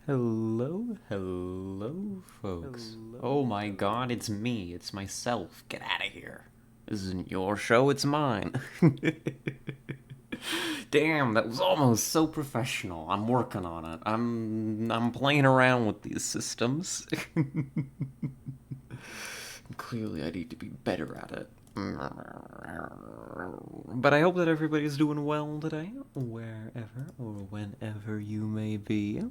Hello, folks. Oh my god, it's me. It's myself. Get out of here. This isn't your show, it's mine. Damn, that was almost so professional. I'm working on it. I'm playing around with these systems. Clearly, I need to be better at it. But I hope that everybody's doing well today, wherever or whenever you may be.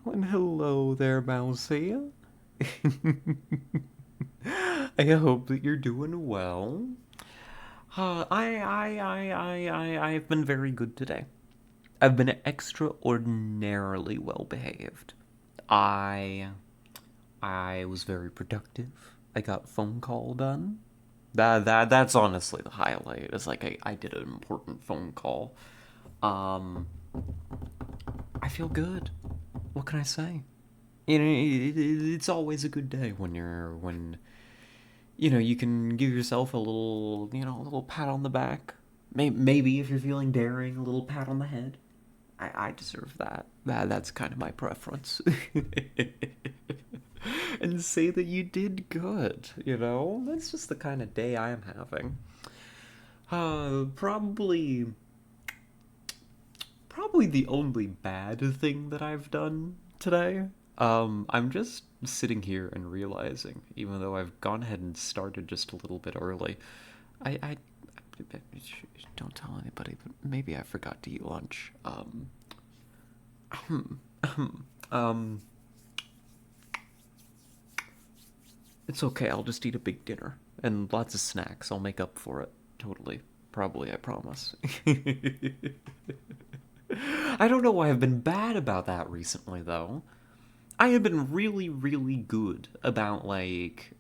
And hello there, Mousy. I hope that you're doing well. I've been very good today. I've been extraordinarily well behaved. I, I was very productive. I got a phone call done. That's honestly the highlight. It's like I did an important phone call. Um, I feel good. What can I say? It's always a good day when you can give yourself a little a little pat on the back. Maybe if you're feeling daring, a little pat on the head. I deserve that. That's kind of my preference. And say that you did good. That's just the kind of day I am having. Probably the only bad thing that I've done today. I'm just sitting here and realizing, even though I've gone ahead and started just a little bit early, I don't tell anybody, but maybe I forgot to eat lunch. Um, it's okay. I'll just eat a big dinner and lots of snacks. I'll make up for it. Totally. Probably, I promise. I don't know why I've been bad about that recently, though. I have been really, really good about, like,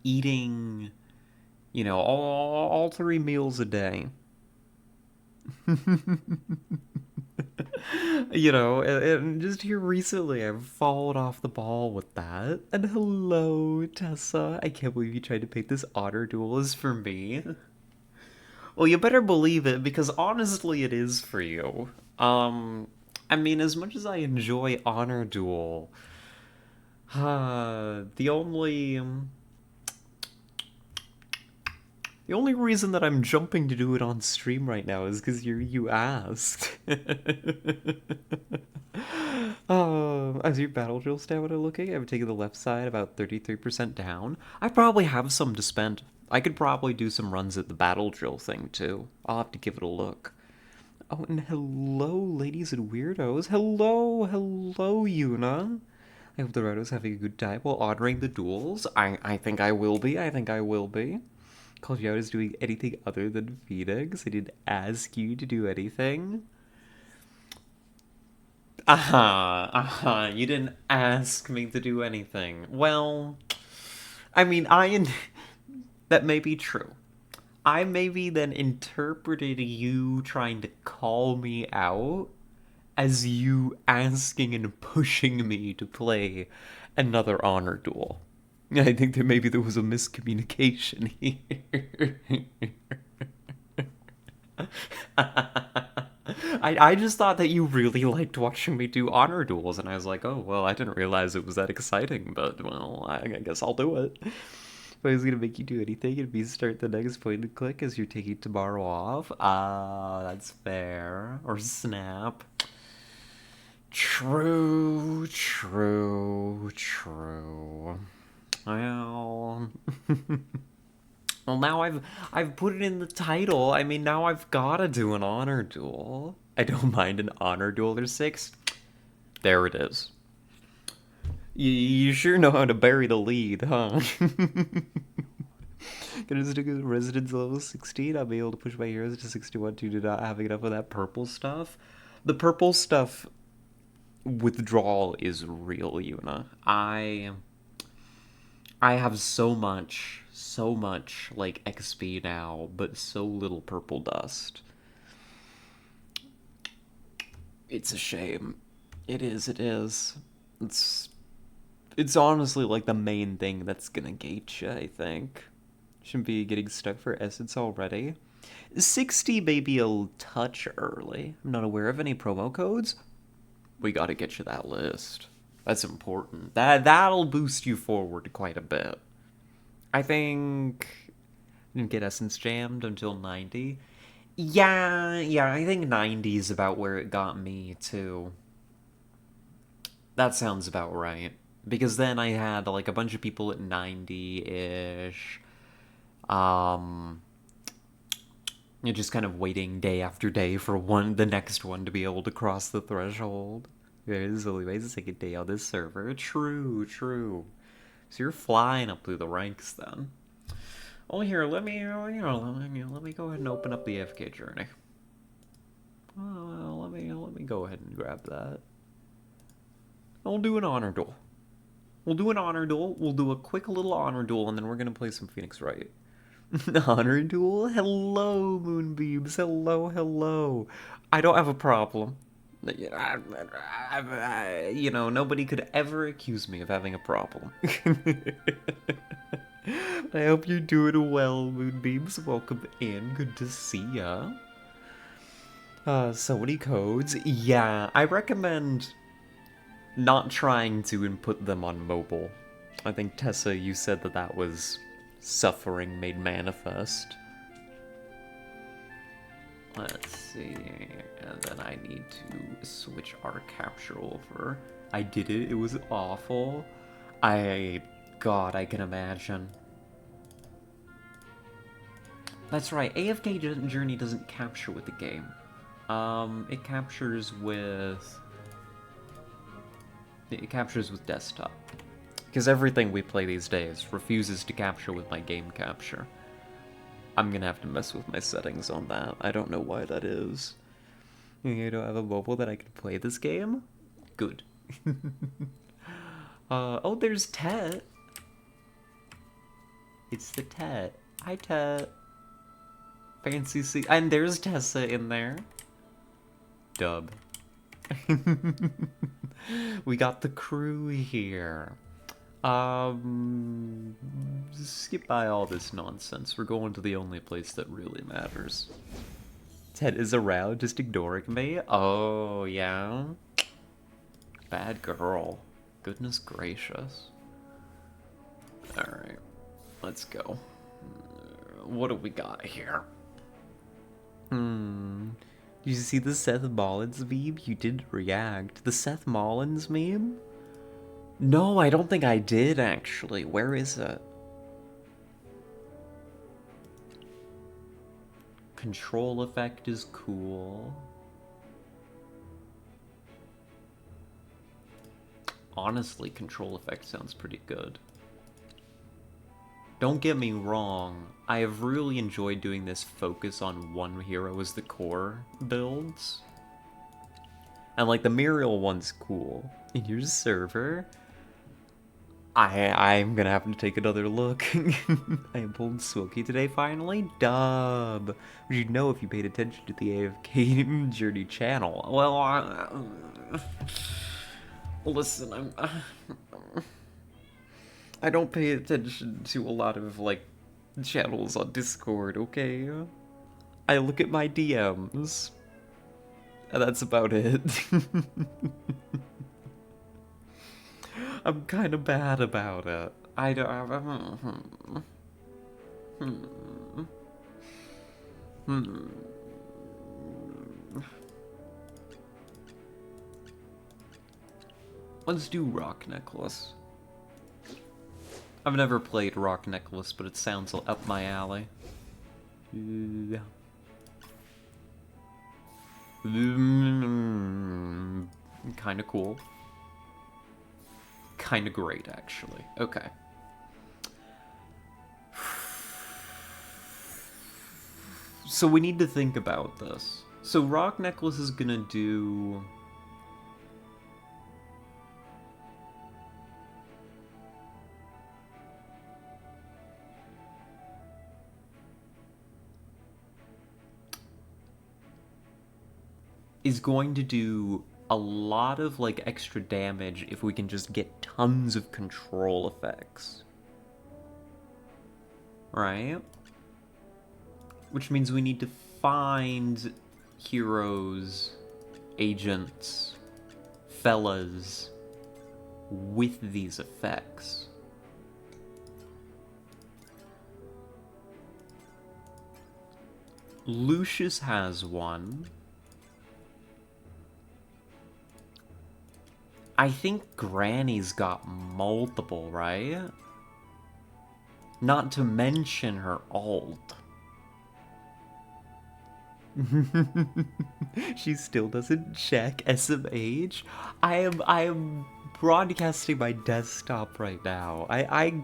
eating, all three meals a day. And just here recently, I've fallen off the ball with that. And hello, Tessa. I can't believe you tried to pick this Honor Duel as for me. Well, you better believe it, because honestly, it is for you. I mean, as much as I enjoy Honor Duel, the only reason that I'm jumping to do it on stream right now is because you asked. As your battle drill stamina looking, I've taken the left side about 33% down. I probably have some to spend. I could probably do some runs at the battle drill thing too. I'll have to give it a look. Oh, and hello, ladies and weirdos. Hello, Yuna. I hope the Roto's having a good time while honoring the duels. I think I will be. I think I will be. Called you out as doing anything other than Phoenix. I didn't ask you to do anything. You didn't ask me to do anything. Well, I mean, that may be true. I maybe then interpreted you trying to call me out as you asking and pushing me to play another honor duel. I think that maybe there was a miscommunication here. I just thought that you really liked watching me do honor duels, and I was like, oh, well, I didn't realize it was that exciting, but, well, I guess I'll do it. If I was gonna make you do anything, it'd be start the next point and click as you're taking tomorrow off. That's fair. Or snap. True. Well, well, now I've put it in the title. I mean, now I've gotta do an honor duel. I don't mind an honor duel or six. There it is. You sure know how to bury the lead, huh? Gonna stick with residence level 16. I'll be able to push my heroes to 61 due to not having enough of that purple stuff. The purple stuff withdrawal is real, Yuna. I have so much like XP now, but so little purple dust. It's a shame. It is. It's it's honestly like the main thing that's gonna gate you, I think. Shouldn't be getting stuck for essence already. 60 may be a touch early. I'm not aware of any promo codes. We gotta get you that list. That's important. That'll boost you forward quite a bit. I think I didn't get Essence jammed until 90. Yeah, I think 90 is about where it got me too. That sounds about right. Because then I had like a bunch of people at 90-ish. Um You're just kind of waiting day after day for the next one to be able to cross the threshold. There's only the second day on this server. True. So you're flying up through the ranks then. Oh, here, let me go ahead and open up the AFK journey. Let me go ahead and grab that. We'll do an honor duel. We'll do a quick little honor duel, and then we're gonna play some Phoenix Wright. Honor duel? Hello, Moonbeams. Hello. I don't have a problem. Nobody could ever accuse me of having a problem. I hope you're doing well, Moonbeams. Welcome in. Good to see ya. So many codes. Yeah, I recommend not trying to input them on mobile. I think, Tessa, you said that was suffering made manifest. Let's see, and then I need to switch our capture over. I did it, it was awful. God, I can imagine. That's right, AFK Journey doesn't capture with the game. It captures with desktop. Because everything we play these days refuses to capture with my game capture. I'm gonna have to mess with my settings on that. I don't know why that is. You don't have a mobile that I can play this game? Good. Oh, there's Tet. It's the Tet. Hi, Tet. Fancy see. And there's Tessa in there. Dub. We got the crew here. Skip by all this nonsense. We're going to the only place that really matters. Ted is around, just ignoring me? Oh, yeah? Bad girl. Goodness gracious. Alright, let's go. What do we got here? Did you see the Seth Mullins meme? You didn't react. The Seth Mullins meme? No, I don't think I did, actually. Where is it? Control effect is cool. Honestly, control effect sounds pretty good. Don't get me wrong, I have really enjoyed doing this focus on one hero as the core builds. And like the Muriel one's cool. In your server, I'm gonna have to take another look. I am pulled Swilky today finally. Dub. Would you know if you paid attention to the AFK Journey channel? Well, listen, I don't pay attention to a lot of, like, channels on Discord, okay? I look at my DMs. And that's about it. I'm kind of bad about it. I don't... Let's do Rock Necklace. I've never played Rock Necklace, but it sounds up my alley. Yeah. Kinda cool. Kinda great, actually. Okay. So we need to think about this. So Rock Necklace is gonna do... is going to do a lot of, like, extra damage if we can just get tons of control effects. Right? Which means we need to find heroes, agents, fellas with these effects. Lucius has one. I think Granny's got multiple, right? Not to mention her ult. She still doesn't check SMH. I am broadcasting my desktop right now. I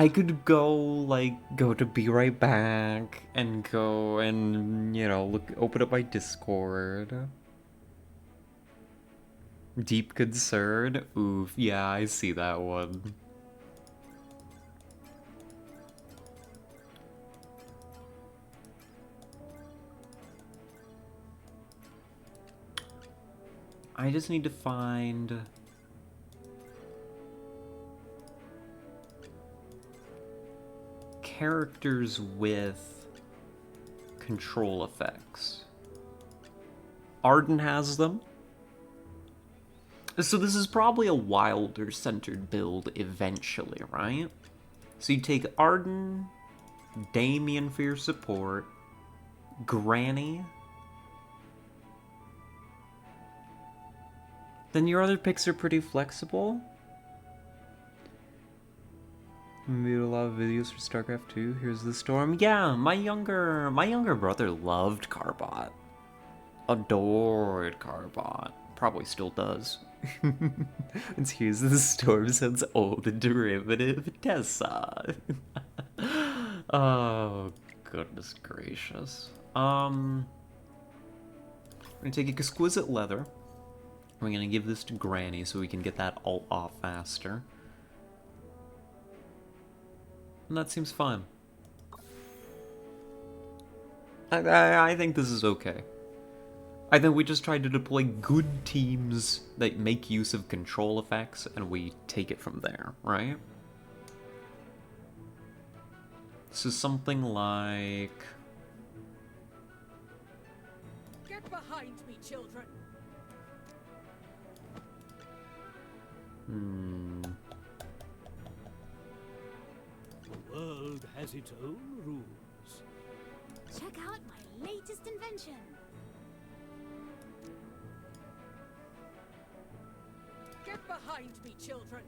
could go to be right back and go and, you know, open up my Discord. Deep concern? Oof, yeah, I see that one. I just need to find... characters with control effects. Arden has them. So this is probably a Wilder-centered build eventually, right? So you take Arden, Damien for your support, Granny. Then your other picks are pretty flexible. Made a lot of videos for StarCraft 2. Here's the storm. Yeah, my younger brother loved Carbot. Adored Carbot. Probably still does. And here's the storm sounds old and derivative. Tessa. Oh, goodness gracious. I'm gonna take exquisite leather. We're gonna give this to Granny so we can get that ult off faster. And that seems fine. I think this is okay. I think we just tried to deploy good teams that make use of control effects, and we take it from there, right? So something like... Get behind me, children! The world has its own rules. Check out my latest invention. Get behind me, children!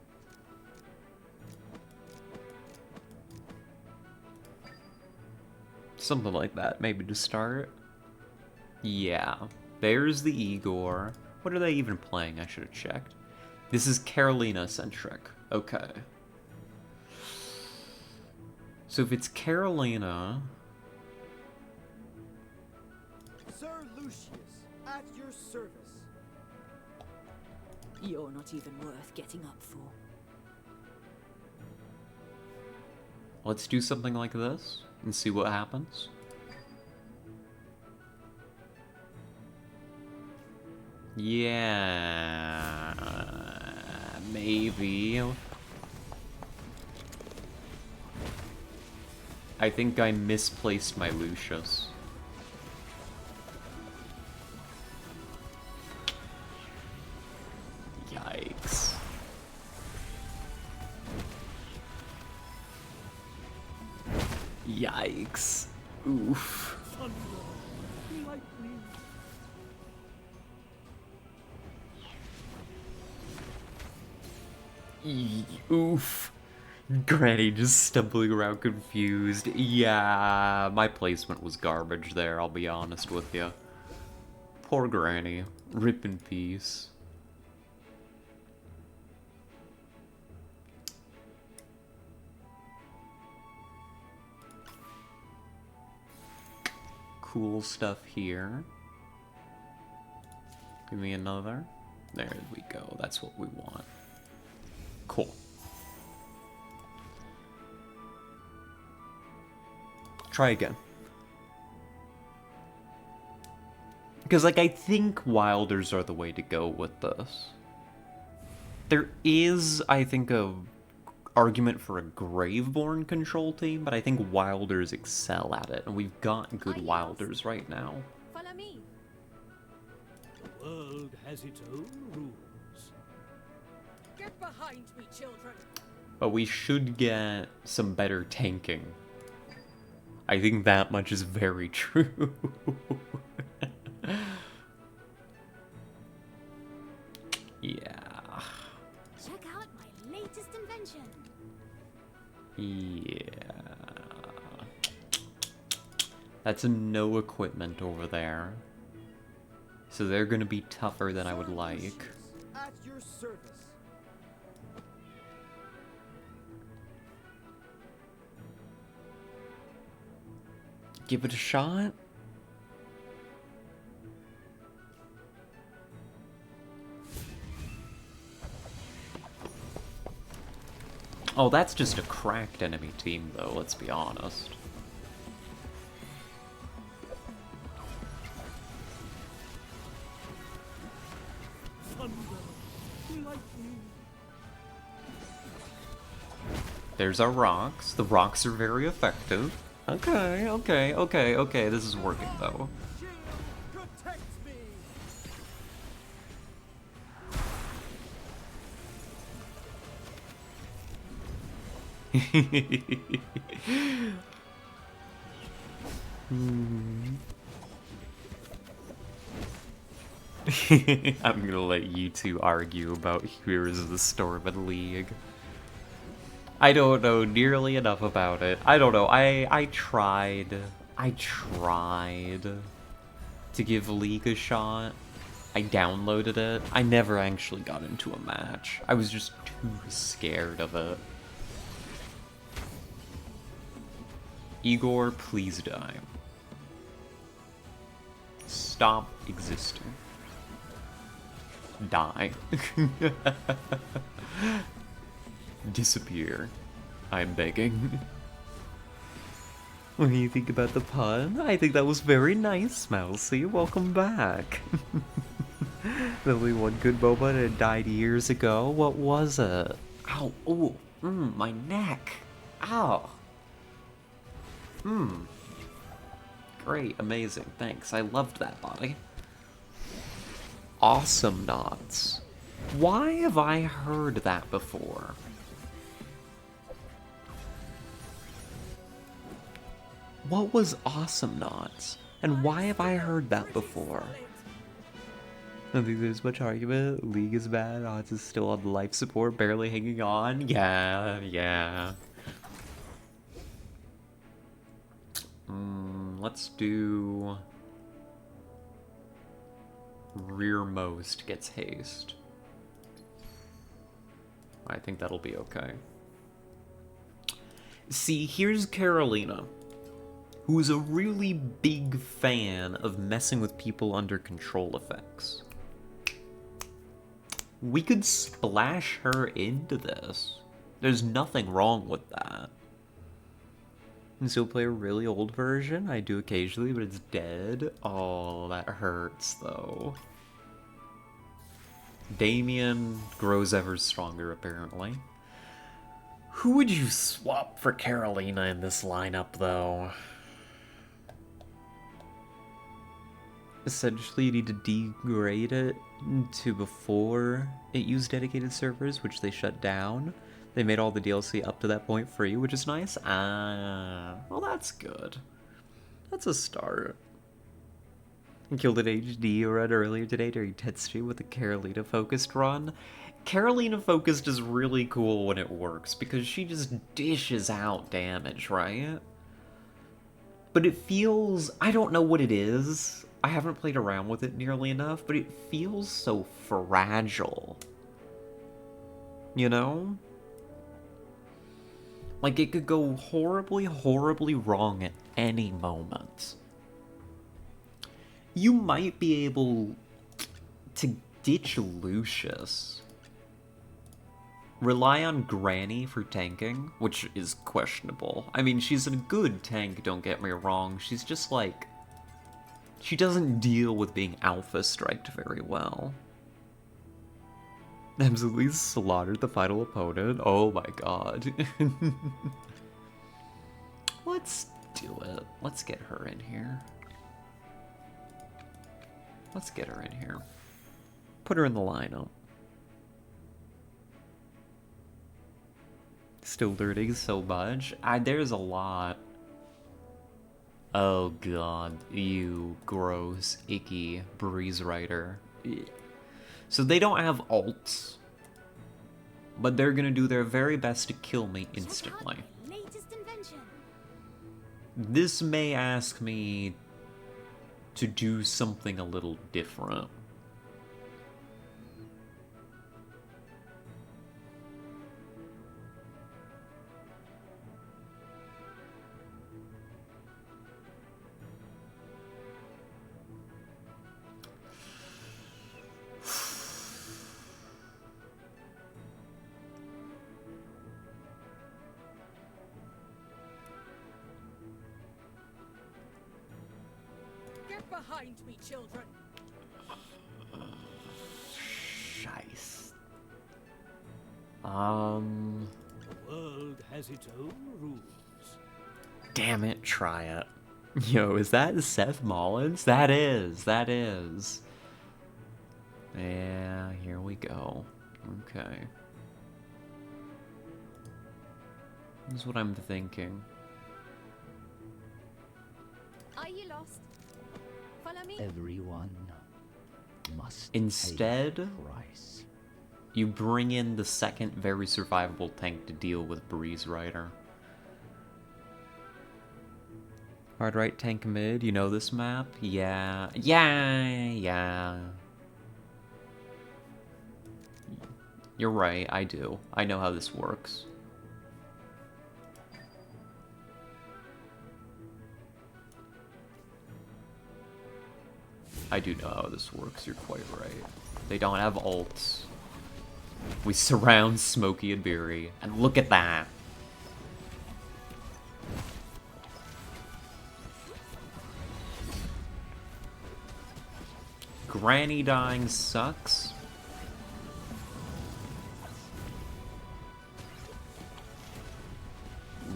Something like that, maybe to start. Yeah. There's the Igor. What are they even playing? I should have checked. This is Carolina-centric. Okay. So if it's Carolina... Sir Lucius, at your service. You're not even worth getting up for. Let's do something like this and see what happens. Yeah, maybe. I think I misplaced my Lucius. Yikes. Yikes. Oof. Oof. Granny just stumbling around confused. Yeah, my placement was garbage there, I'll be honest with you. Poor Granny. Rip in peace. Cool stuff here. Give me another. There we go. That's what we want. Cool. Try again. Because, like, I think Wilders are the way to go with this. There is, I think, a argument for a Graveborn control team, but I think Wilders excel at it, and we've got good Wilders right now. Follow me. The world has has its own rules. Get behind me, children! But we should get some better tanking. I think that much is very true. Yeah. Check out my latest invention. Yeah. That's a no equipment over there. So they're gonna be tougher than I would Sir like. Lucius, at your service. Give it a shot? Oh, that's just a cracked enemy team, though, let's be honest. Thunder, lightning. There's our rocks. The rocks are very effective. Okay, okay, okay, okay, this is working, though. Shield protects me. I'm gonna let you two argue about Heroes of the Stormwind League. I don't know nearly enough about it. I don't know. I tried to give League a shot. I downloaded it. I never actually got into a match. I was just too scared of it. Igor, please die. Stop existing. Die. Disappear. I'm begging. What do you think about the pun? I think that was very nice, Mousy. Welcome back. The only one good moment and it died years ago. What was it? Ow. Ooh. My neck. Ow. Great. Amazing. Thanks. I loved that body. Awesome knots. Why have I heard that before? What was awesome knots? And why have I heard that before? I don't think there's much argument. League is bad. Odds is still on the life support, barely hanging on. Yeah. Let's do... Rearmost gets haste. I think that'll be okay. See, here's Carolina, who's a really big fan of messing with people under control effects. We could splash her into this. There's nothing wrong with that. And still play a really old version? I do occasionally, but it's dead. Oh, that hurts, though. Damien grows ever stronger, apparently. Who would you swap for Carolina in this lineup, though? Essentially, you need to degrade it to before it used dedicated servers, which they shut down. They made all the DLC up to that point free, which is nice. Well, that's good. That's a start. I killed an HD run earlier today during Ted stream with a Carolina focused run. Carolina focused is really cool when it works because she just dishes out damage, right? But it feels... I don't know what it is. I haven't played around with it nearly enough, but it feels so fragile. You know? Like, it could go horribly, horribly wrong at any moment. You might be able to ditch Lucius. Rely on Granny for tanking, which is questionable. I mean, she's a good tank, don't get me wrong. She's just like... she doesn't deal with being alpha-striked very well. Absolutely slaughtered the final opponent. Oh my god. Let's do it. Let's get her in here. Let's get her in here. put her in the lineup. Still learning so much. There's a lot. Oh god, you gross, icky breeze rider. So they don't have ults, but they're gonna do their very best to kill me instantly. Check out my latest invention. This may ask me to do something a little different. Get behind me, children. Scheiß. The world has its own rules. Damn it, try it. Yo, is that Seth Mullins? That is. Yeah, here we go. Okay. This is what I'm thinking. Are you lost? Follow me. Everyone must Instead, pay a price. you bring in the second very survivable tank to deal with Breeze Rider. Hard right tank mid, you know this map? Yeah. You're right, I do. I know how this works. I do know how this works, you're quite right. They don't have ults. We surround Smokey and Beery, and look at that! Granny dying sucks.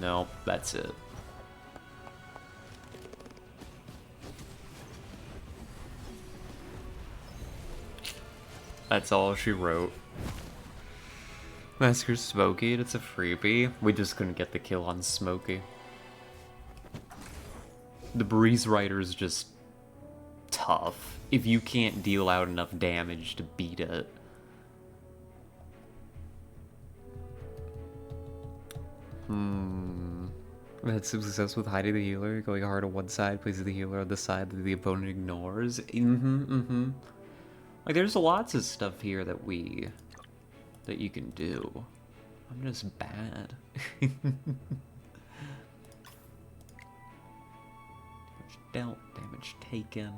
Nope, that's it. That's all she wrote. Massacre Smokey, it's a freebie. We just couldn't get the kill on Smokey. The Breeze Rider's just tough. If you can't deal out enough damage to beat it. Had some success with hiding the healer, going hard on one side, places the healer on the side that the opponent ignores. Like, there's lots of stuff here that you can do. I'm just bad. Damage dealt, damage taken.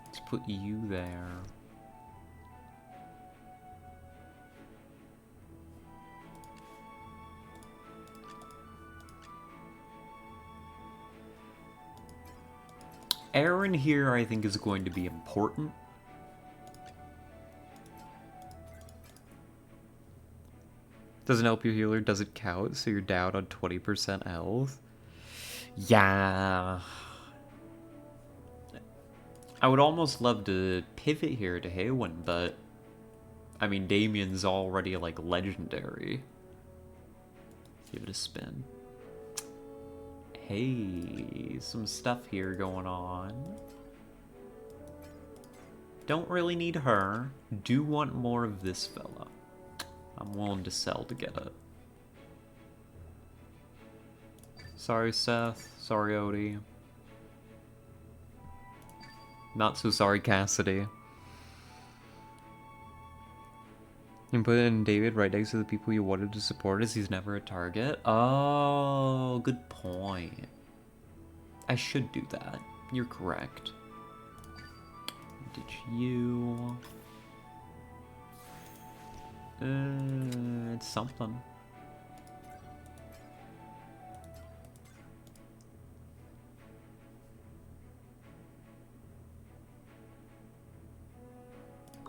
Let's put you there. Aaron here, I think, is going to be important. Doesn't help your healer, doesn't count, so you're down on 20% health. Yeah. I would almost love to pivot here to Haywin, but I mean, Damien's already, like, legendary. Give it a spin. Hey, some stuff here going on. Don't really need her. Do want more of this fella. I'm willing to sell to get it. Sorry, Seth. Sorry, Odie. Not so sorry, Cassidy. You put in David right next to the people you wanted to support as he's never a target. Oh, good point. I should do that. You're correct. Ditch you. It's something.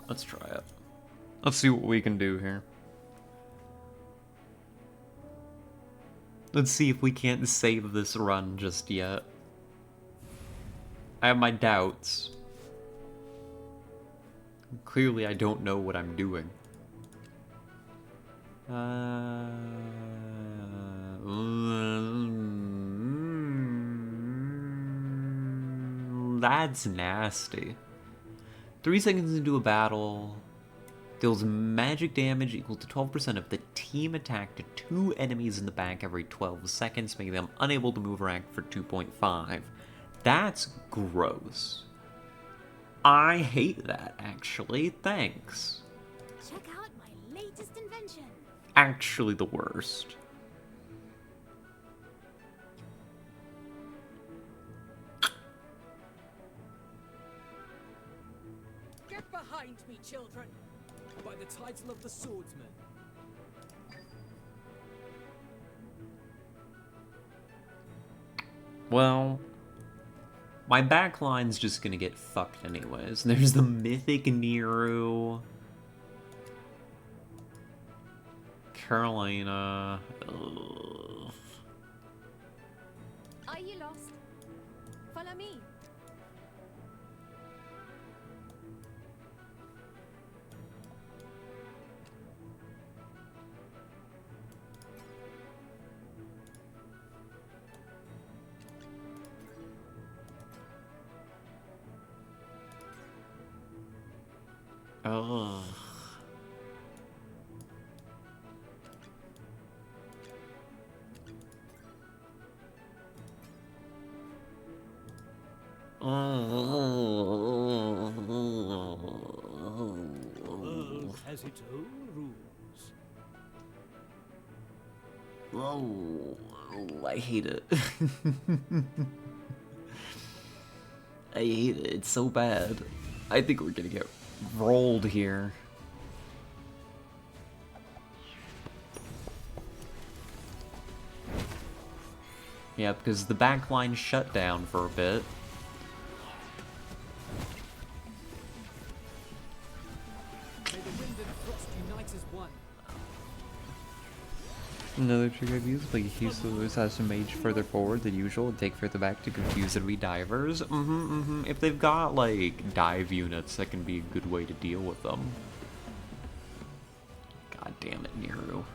Let's try it. Let's see what we can do here. Let's see if we can't save this run just yet. I have my doubts, Clearly, I don't know what I'm doing. That's nasty. 3 seconds into a battle, deals magic damage equal to 12% of the team attack to 2 enemies in the back every 12 seconds, making them unable to move or act for 2.5. That's gross. I hate that, actually. Thanks. Check out my latest invention. Actually the worst. Get behind me, children! By the title of the swordsman. Well, my backline's just gonna get fucked anyways. There's the mythic Nero. Carolina. Ugh. Are you lost? Follow me. Ugh. The world has its own rules. Oh, I hate it. I hate it. It's so bad. I think we're gonna get rolled here. Yeah, because the backline shut down for a bit. May the wind and frost unite as one. Another trick I've used, like Hustos has to mage further forward than usual and take further back to confuse Enemy divers. If they've got like dive units, that can be a good way to deal with them. God damn it, Nero.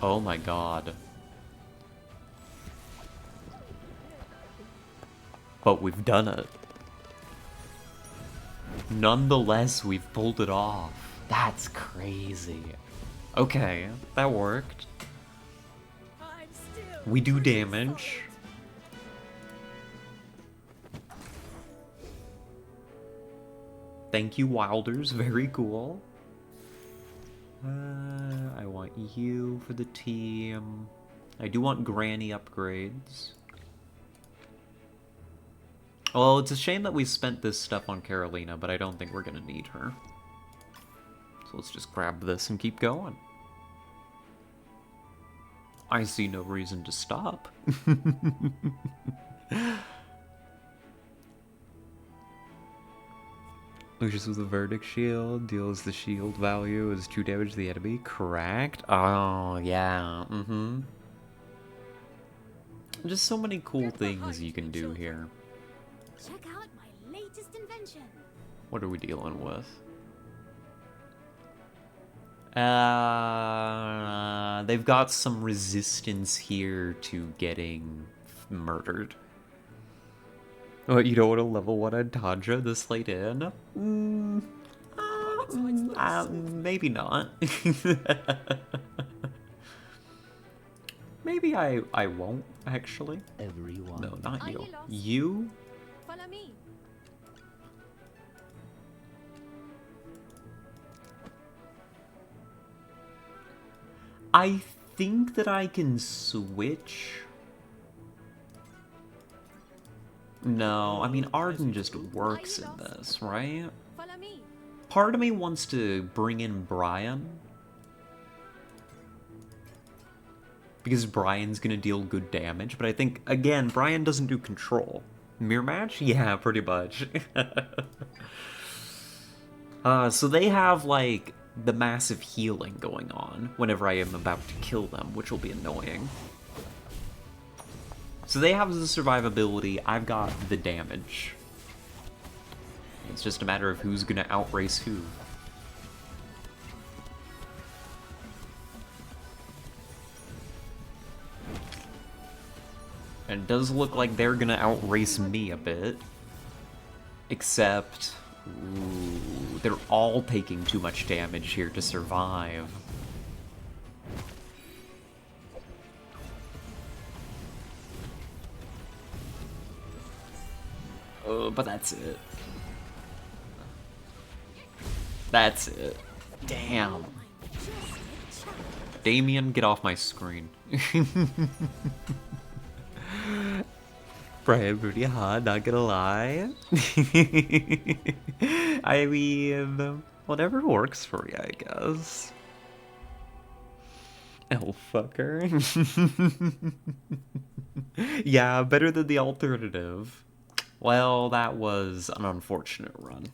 Oh my god. But we've done it. Nonetheless, we've pulled it off. That's crazy. Okay, that worked. I'm still We do pretty damage. Thank you, Wilders. Very cool. I want you for the team. I do want Granny upgrades. Well, it's a shame that we spent this stuff on Carolina, but I don't think we're gonna need her. So let's just grab this and keep going. I see no reason to stop. Lucius with a verdict shield deals the shield value as 2 damage to the enemy. Correct. Oh, yeah. Just so many cool things you can do here. Check out my latest invention. What are we dealing with? They've got some resistance here to getting murdered. Oh, you don't want to level 1 on Tundra This late in? Maybe not. Maybe I won't, actually. Everyone. No, not Are you. you lost? You? Follow me. I think that I can switch. No, I mean, Arden just works in this, right? Follow me. Part of me wants to bring in Brian. Because Brian's gonna deal good damage, but I think, again, Brian doesn't do control. Mirror match? Yeah, pretty much. So they have, like, the massive healing going on whenever I am about to kill them, which will be annoying. So they have the survivability, I've got the damage. It's just a matter of who's gonna outrace who. And it does look like they're gonna outrace me a bit. Except... Ooh, they're all taking too much damage here to survive. But that's it. That's it. Damn. Damien, get off my screen. Brian, pretty hot, not gonna lie. I mean, whatever works for you, I guess. Oh, fucker. Yeah, better than the alternative. Well, that was an unfortunate run.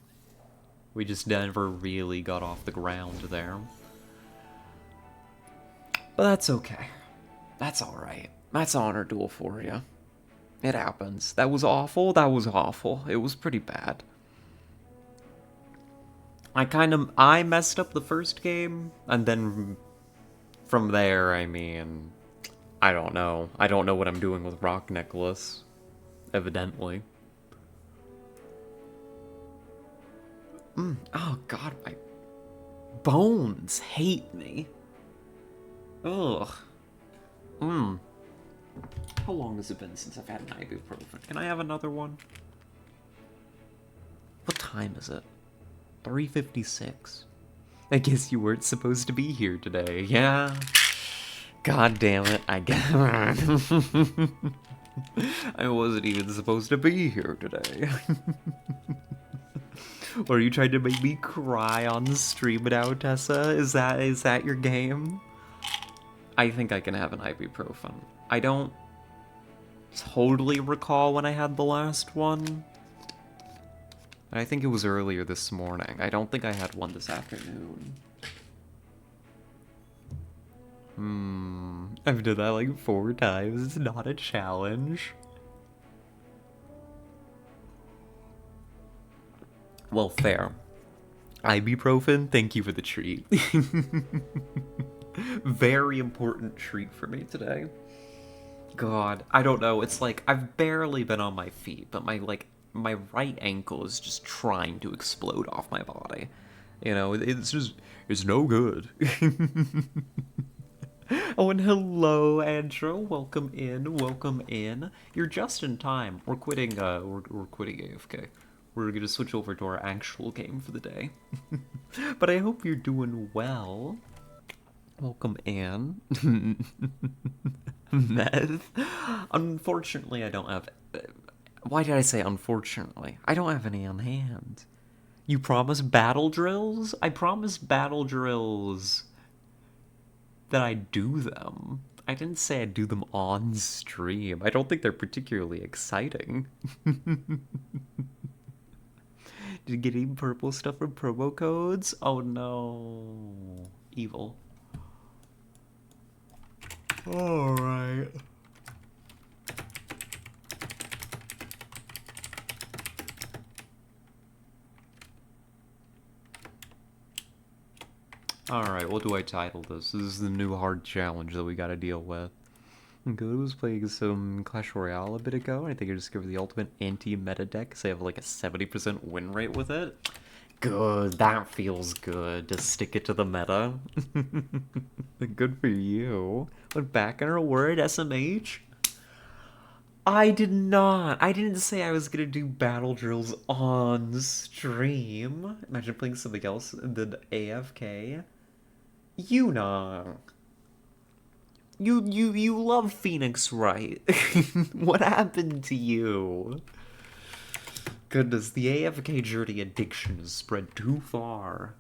We just never really got off the ground there. But that's okay. That's alright. That's Honor Duel for you. It happens. That was awful. That was awful. It was pretty bad. I messed up the first game, and then from there, I mean, I don't know. I don't know what I'm doing with Rock Necklace, evidently. Oh god, my bones hate me. Ugh. How long has it been since I've had an ibuprofen? Can I have another one? What time is it? 3:56. I guess you weren't supposed to be here today, yeah? God damn it, I guess. I wasn't even supposed to be here today. Or are you trying to make me cry on the stream now, Tessa? Is that your game? I think I can have an ibuprofen. I don't totally recall when I had the last one. I think it was earlier this morning. I don't think I had one this afternoon. I've done that like 4 times. It's not a challenge. Well, fair. Ibuprofen, thank you for the treat. Very important treat for me today. God, I don't know. It's like I've barely been on my feet, but my right ankle is just trying to explode off my body. You know, it's no good. Oh, and hello, Andrew. Welcome in. Welcome in. You're just in time. We're quitting. We're quitting AFK. We're gonna switch over to our actual game for the day. But I hope you're doing well. Welcome in. Meth. Unfortunately, I don't have... Why did I say unfortunately? I don't have any on hand. You promised battle drills? I promised battle drills that I do them. I didn't say I'd do them on stream. I don't think they're particularly exciting. Did you get any purple stuff from promo codes? Oh no. Evil. Alright. Alright, what do I title this? This is the new hard challenge that we gotta deal with. Good was playing some Clash Royale a bit ago, and I think I discovered the ultimate anti-meta deck because I have like a 70% win rate with it. Good, that feels good to stick it to the meta. Good for you. Went back on our word, SMH? I did not. I didn't say I was gonna do battle drills on stream. Imagine playing something else than AFK. You know. You love Phoenix, right? What happened to you? Goodness, the AFK journey addiction has spread too far.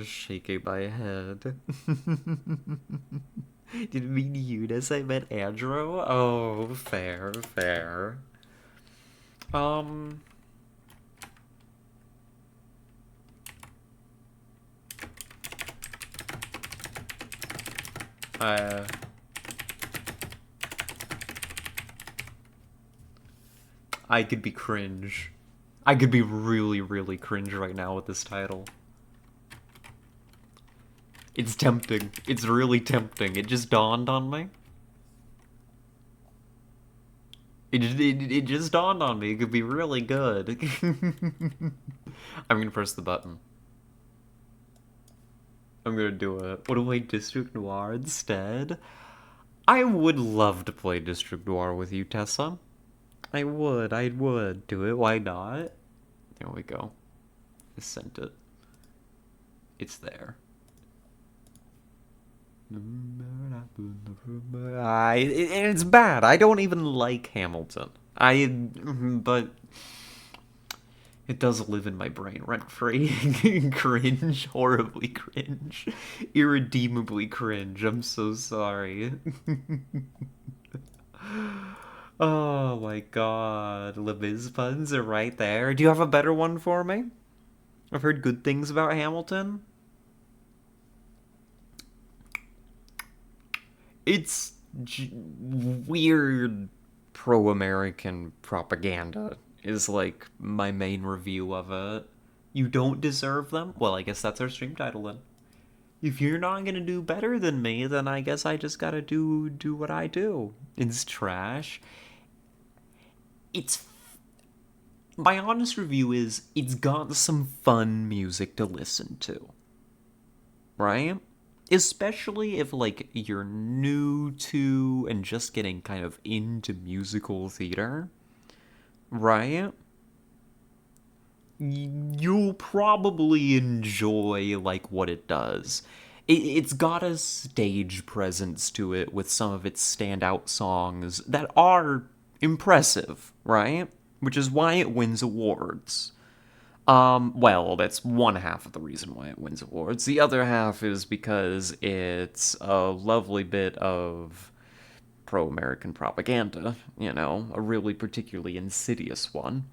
Shaking my head. Didn't mean Eunice, I meant Andrew. Oh, fair, fair. Um... I could be cringe. I could be really, really cringe right now with this title. It's tempting. It's really tempting. It just dawned on me. It just dawned on me. It could be really good. I'm gonna press the button. I'm gonna do it. What do I District Noir instead? I would love to play District Noir with you, Tessa. I would do it. Why not? There we go. I sent it. It's there. It's bad. I don't even like Hamilton. But it does live in my brain rent-free. Cringe, horribly cringe, irredeemably cringe. I'm so sorry. Oh my god, Leviz puns are right there. Do you have a better one for me? I've heard good things about Hamilton. It's weird pro-American propaganda is like my main review of it. You don't deserve them? Well, I guess that's our stream title then. If you're not gonna do better than me, then I guess I just gotta do what I do. It's trash. My honest review is it's got some fun music to listen to. Right? Especially if, like, you're new to and just getting kind of into musical theater, right? You'll probably enjoy, like, what it does. It's got a stage presence to it with some of its standout songs that are impressive, right? Which is why it wins awards. Well, that's one half of the reason why it wins awards. The other half is because it's a lovely bit of pro-American propaganda, you know, a really particularly insidious one.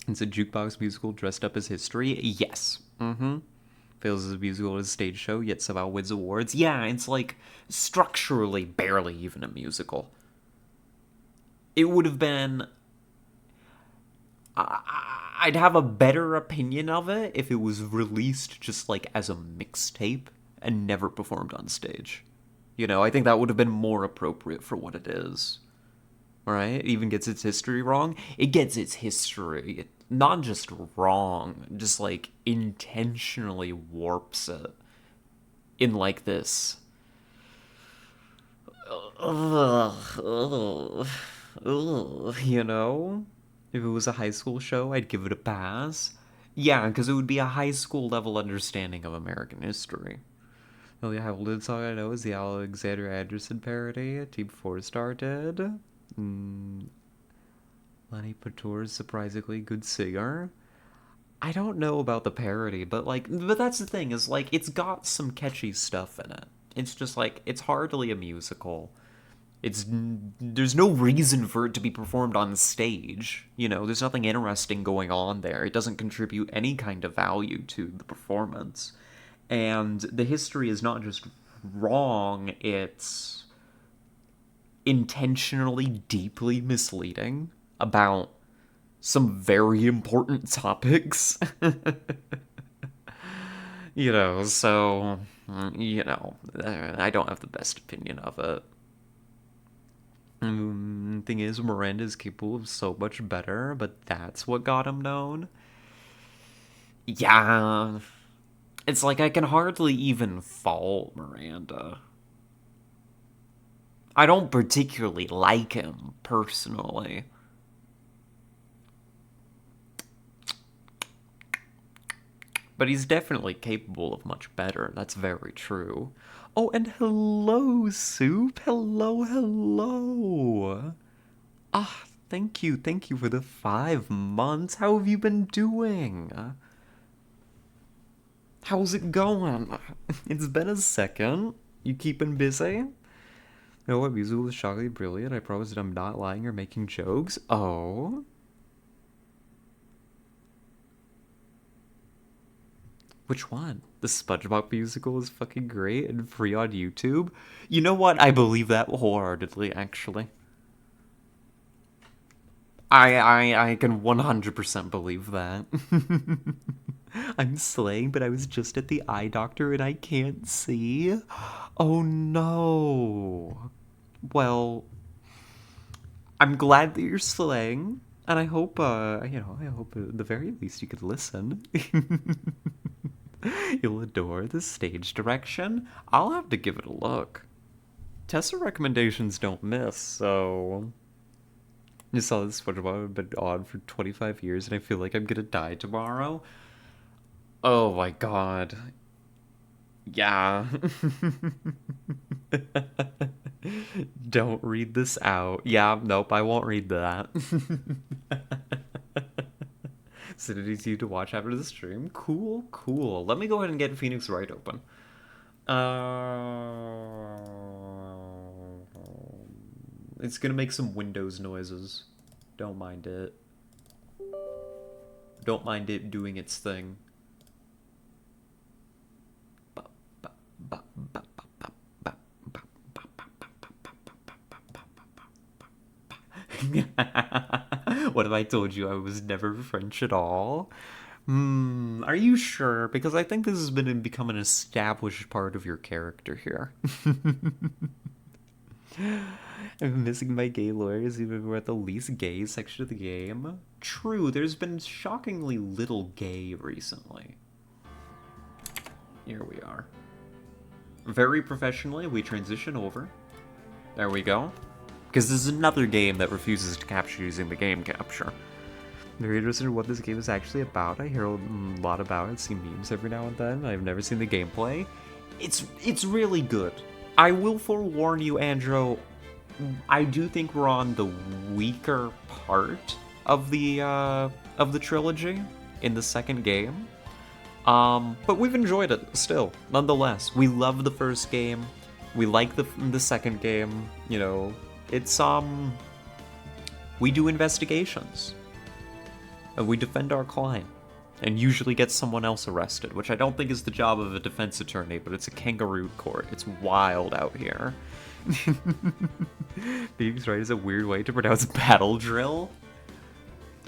It's a jukebox musical dressed up as history? Yes. Fails as a musical as a stage show, yet somehow wins awards. Yeah, it's like structurally barely even a musical. It would have been... I'd have a better opinion of it if it was released just like as a mixtape and never performed on stage. You know, I think that would have been more appropriate for what it is. Right? It even gets its history wrong. It gets its history not just wrong, just like intentionally warps it in like this. You know? If it was a high school show, I'd give it a pass. Yeah, because it would be a high school level understanding of American history. The only Hamilton song I know is the Alexander Anderson parody Team 4 started. Lenny Pator is surprisingly good singer. I don't know about the parody, but that's the thing, is like, it's got some catchy stuff in it. It's just like, it's hardly a musical. There's no reason for it to be performed on stage. You know, there's nothing interesting going on there. It doesn't contribute any kind of value to the performance. And the history is not just wrong, it's intentionally deeply misleading about some very important topics. You know, so, you know, I don't have the best opinion of it. Thing is, Miranda is capable of so much better, but that's what got him known. Yeah. It's like I can hardly even fault Miranda. I don't particularly like him, personally. But he's definitely capable of much better, that's very true. Oh, and hello, Soup. Hello. Ah, thank you for the 5 months. How have you been doing? How's it going? It's been a second. You keeping busy? You know what musical is shockingly brilliant? I promise that I'm not lying or making jokes. Oh. Which one? The SpongeBob musical is fucking great and free on YouTube. You know what? I believe that wholeheartedly, actually. I can 100% believe that. I'm slaying, but I was just at the eye doctor and I can't see. Oh no. Well, I'm glad that you're slaying, and I hope, I hope at the very least you could listen. You'll adore the stage direction. I'll have to give it a look. Tessa recommendations don't miss, so... You saw this SpongeBob have been on for 25 years, and I feel like I'm gonna die tomorrow. Oh my god. Yeah. Don't read this out. Yeah, nope, I won't read that. Send it to you to watch after the stream. Cool, cool. Let me go ahead and get Phoenix Wright open. It's gonna make some Windows noises. Don't mind it. Don't mind it doing its thing. What if I told you I was never French at all? Are you sure? Because I think this has become an established part of your character here. I'm missing my gay lawyers even if we're at the least gay section of the game. True, there's been shockingly little gay recently. Here we are. Very professionally, we transition over. There we go. Because this is another game that refuses to capture using the game capture. Very interested in what this game is actually about. I hear a lot about it, see memes every now and then. I've never seen the gameplay. It's really good. I will forewarn you, Andrew, I do think we're on the weaker part of the trilogy in the second game. But we've enjoyed it still, nonetheless. We love the first game. We like the second game. You know, it's we do investigations. And we defend our client. And usually get someone else arrested, which I don't think is the job of a defense attorney, but it's a kangaroo court. It's wild out here. Phoenix Wright is a weird way to pronounce battle drill.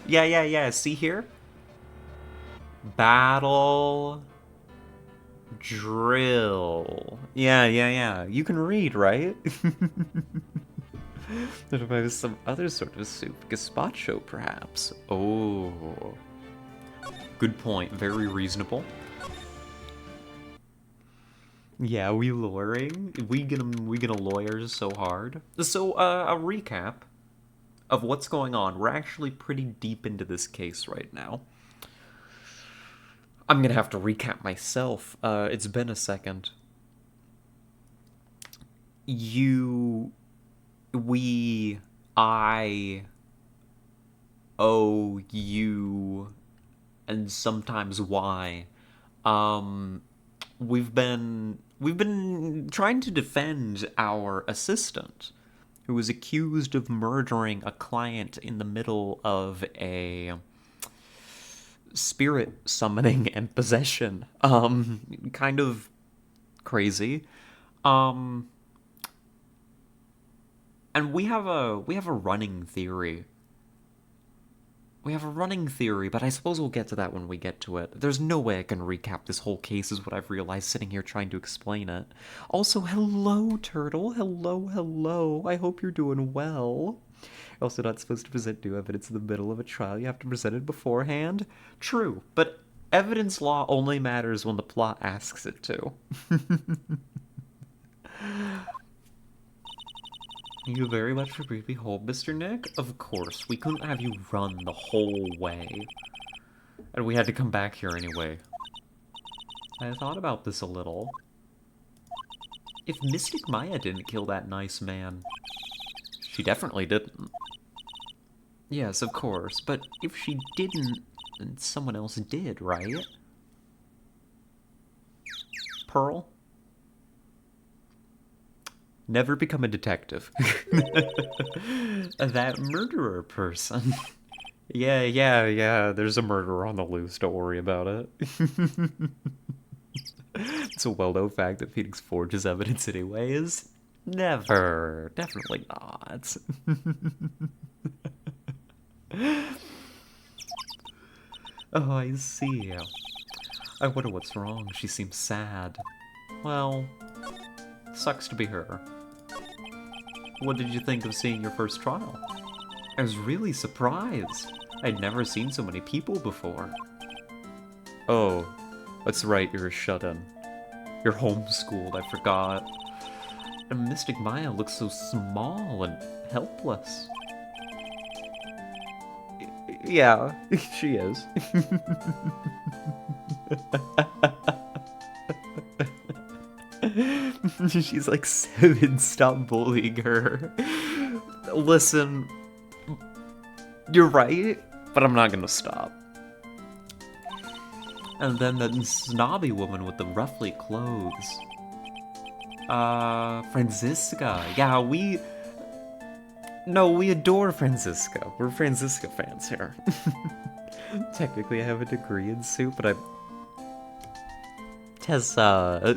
Yeah. See here? Battle drill. Yeah. You can read, right? What if I was some other sort of soup? Gazpacho, perhaps? Oh. Good point. Very reasonable. Yeah, we lawyering. We gonna lawyer so hard. So, a recap of what's going on. We're actually pretty deep into this case right now. I'm gonna have to recap myself. It's been a second. I owe you, and sometimes why. We've been trying to defend our assistant, who was accused of murdering a client in the middle of a spirit summoning and possession. Kind of crazy. And we have a running theory. We have a running theory, but I suppose we'll get to that when we get to it. There's no way I can recap this whole case is what I've realized sitting here trying to explain it. Also, hello, Turtle. Hello. I hope you're doing well. You're also not supposed to present new evidence in the middle of a trial. You have to present it beforehand. True, but evidence law only matters when the plot asks it to. Thank you very much for briefly hold, Mr. Nick. Of course, we couldn't have you run the whole way. And we had to come back here anyway. I thought about this a little. If Mystic Maya didn't kill that nice man... She definitely didn't. Yes, of course, but if she didn't, then someone else did, right? Pearl? Never become a detective. That murderer person. Yeah, there's a murderer on the loose, don't worry about it. It's a well-known fact that Phoenix forges evidence anyways. Never. Definitely not. Oh, I see. I wonder what's wrong. She seems sad. Well, sucks to be her. What did you think of seeing your first trial? I was really surprised. I'd never seen so many people before. Oh, that's right, you're a shut-in. You're homeschooled, I forgot. And Mystic Maya looks so small and helpless. Yeah, she is. She's like 7, stop bullying her. Listen, you're right, but I'm not gonna stop. And then that snobby woman with the ruffly clothes. Franziska. Yeah, we adore Franziska. We're Franziska fans here. Technically, I have a degree in soup, but I'm... Tessa...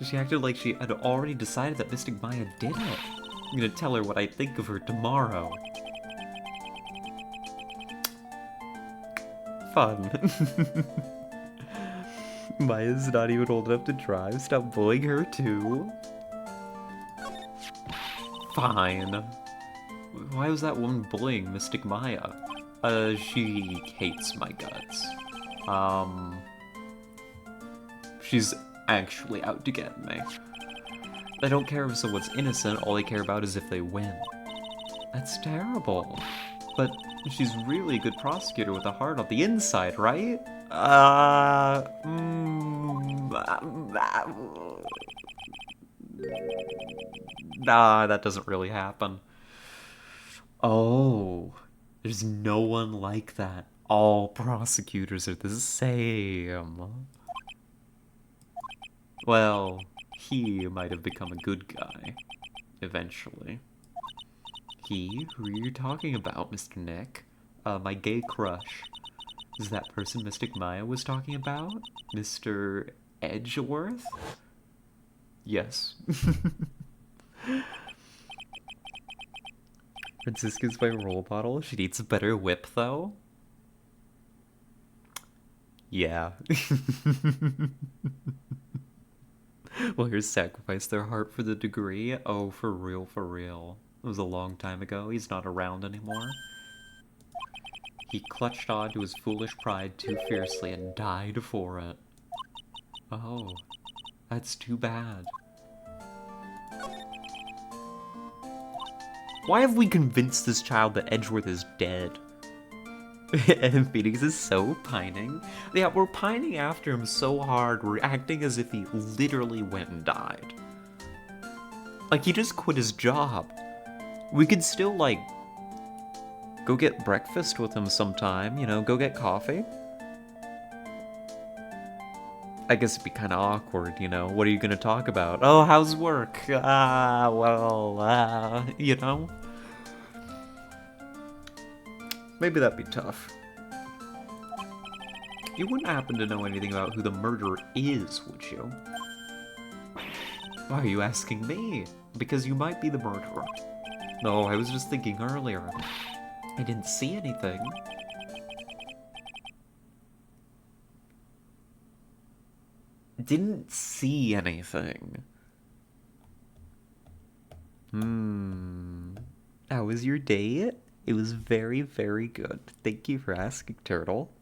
She acted like she had already decided that Mystic Maya did it. I'm gonna tell her what I think of her tomorrow. Fun. Maya's not even old enough to drive. Stop bullying her too. Fine. Why was that woman bullying Mystic Maya? She hates my guts. She's actually out to get me. They don't care if someone's innocent, all they care about is if they win. That's terrible. But she's really a good prosecutor with a heart on the inside, right? Nah, that doesn't really happen. Oh, there's no one like that. All prosecutors are the same. Well, he might have become a good guy. Eventually. He? Who are you talking about, Mr. Nick? My gay crush. Is that person Mystic Maya was talking about? Mr. Edgeworth? Yes. Franziska's my role model. She needs a better whip, though. Yeah. Lawyers sacrifice their heart for the degree? Oh, for real, for real. It was a long time ago. He's not around anymore. He clutched on to his foolish pride too fiercely and died for it. Oh, that's too bad. Why have we convinced this child that Edgeworth is dead? And Phoenix is so pining. Yeah, we're pining after him so hard, we're acting as if he literally went and died. Like, he just quit his job. We could still, like, go get breakfast with him sometime, you know, go get coffee. I guess it'd be kind of awkward, you know, what are you gonna talk about? Oh, how's work? You know? Maybe that'd be tough. You wouldn't happen to know anything about who the murderer is, would you? Why are you asking me? Because you might be the murderer. No, I was just thinking earlier. I didn't see anything. Didn't see anything. How was your day? It was very, very good. Thank you for asking, Turtle.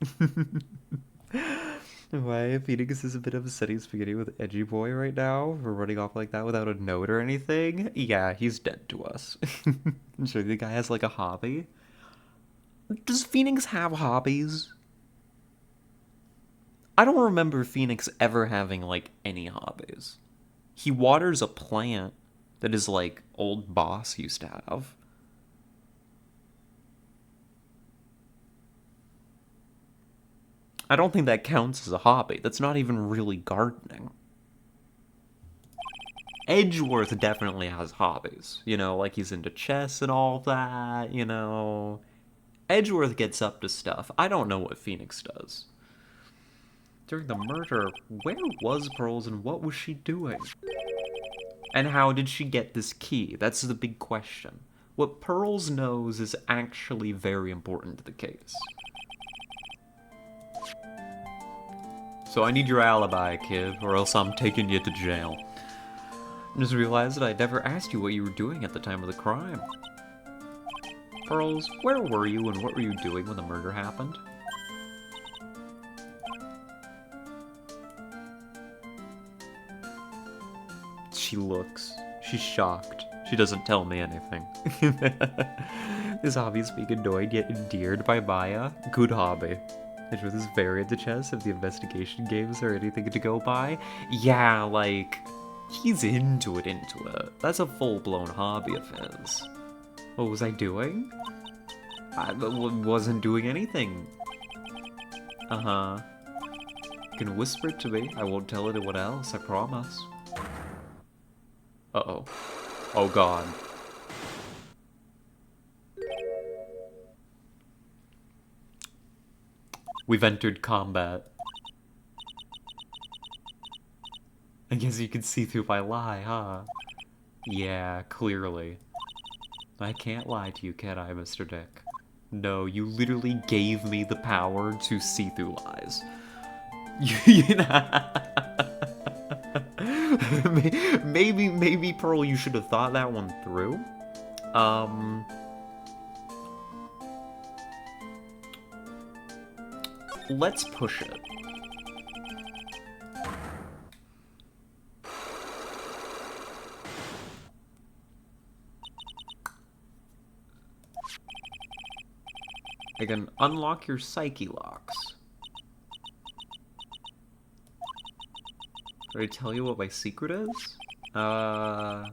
Why Phoenix is a bit upsetting spaghetti with Edgy Boy right now for running off like that without a note or anything? Yeah, he's dead to us. I'm sure the guy has like a hobby. Does Phoenix have hobbies? I don't remember Phoenix ever having like any hobbies. He waters a plant that his like old boss used to have. I don't think that counts as a hobby. That's not even really gardening. Edgeworth definitely has hobbies. You know, like he's into chess and all that, you know. Edgeworth gets up to stuff. I don't know what Phoenix does. During the murder, where was Pearls and what was she doing? And how did she get this key? That's the big question. What Pearls knows is actually very important to the case. So I need your alibi, kid, or else I'm taking you to jail. I just realized that I never asked you what you were doing at the time of the crime. Pearls, where were you and what were you doing when the murder happened? She looks. She's shocked. She doesn't tell me anything. This hobby is being annoyed yet endeared by Maya. Good hobby. Edgeworth is very into chess. If the investigation games are anything to go by, yeah, like, he's into it. That's a full-blown hobby of his. What was I doing? I wasn't doing anything. Uh-huh. You can whisper it to me. I won't tell anyone else, I promise. Uh-oh. Oh god. We've entered combat. I guess you can see through my lie, huh? Yeah, clearly. I can't lie to you, can I, Mr. Dick? No, you literally gave me the power to see through lies. Maybe, Pearl, you should have thought that one through. Let's push it. I can unlock your psyche locks. Should I tell you what my secret is? I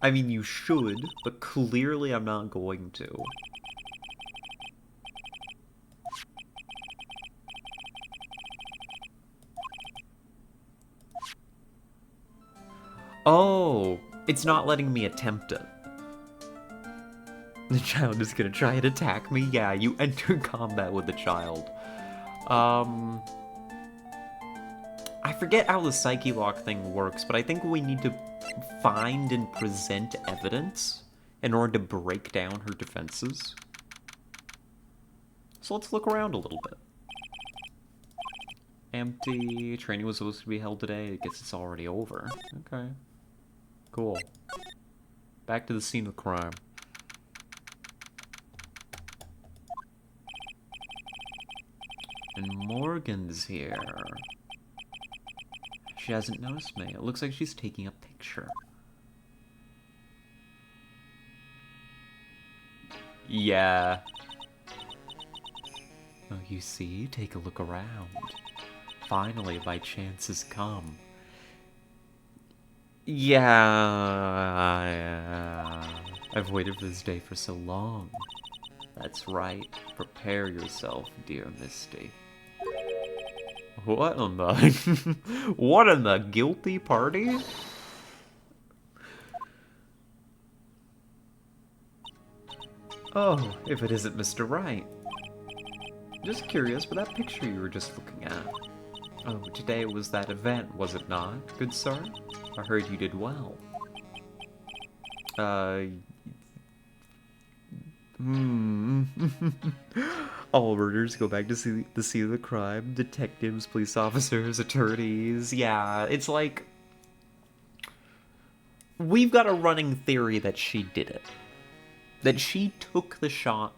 mean, you should, but clearly I'm not going to. Oh, it's not letting me attempt it. The child is gonna try and attack me? Yeah, you enter combat with the child. I forget how the psyche lock thing works, but I think we need to find and present evidence in order to break down her defenses. So let's look around a little bit. Empty. Training was supposed to be held today. I guess it's already over. Okay. Cool. Back to the scene of the crime. And Morgan's here. She hasn't noticed me. It looks like she's taking a picture. Yeah. Oh, you see? Take a look around. Finally, my chance has come. Yeah. I've waited for this day for so long. That's right. Prepare yourself, dear Misty. What in the... what in the guilty party? Oh, if it isn't Mr. Wright. Just curious, but that picture you were just looking at. Oh, today was that event, was it not, good sir? I heard you did well. All murders go back to see the scene of the crime. Detectives, police officers, attorneys. Yeah, it's like... we've got a running theory that she did it. That she took the shot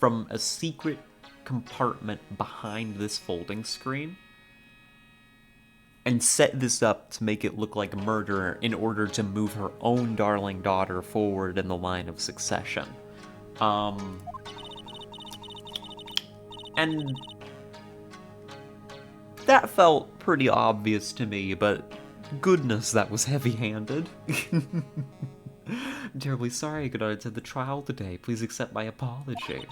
from a secret compartment behind this folding screen and set this up to make it look like a murder in order to move her own darling daughter forward in the line of succession. And that felt pretty obvious to me, but goodness, that was heavy-handed. I'm terribly sorry I could not attend the trial today. Please accept my apology.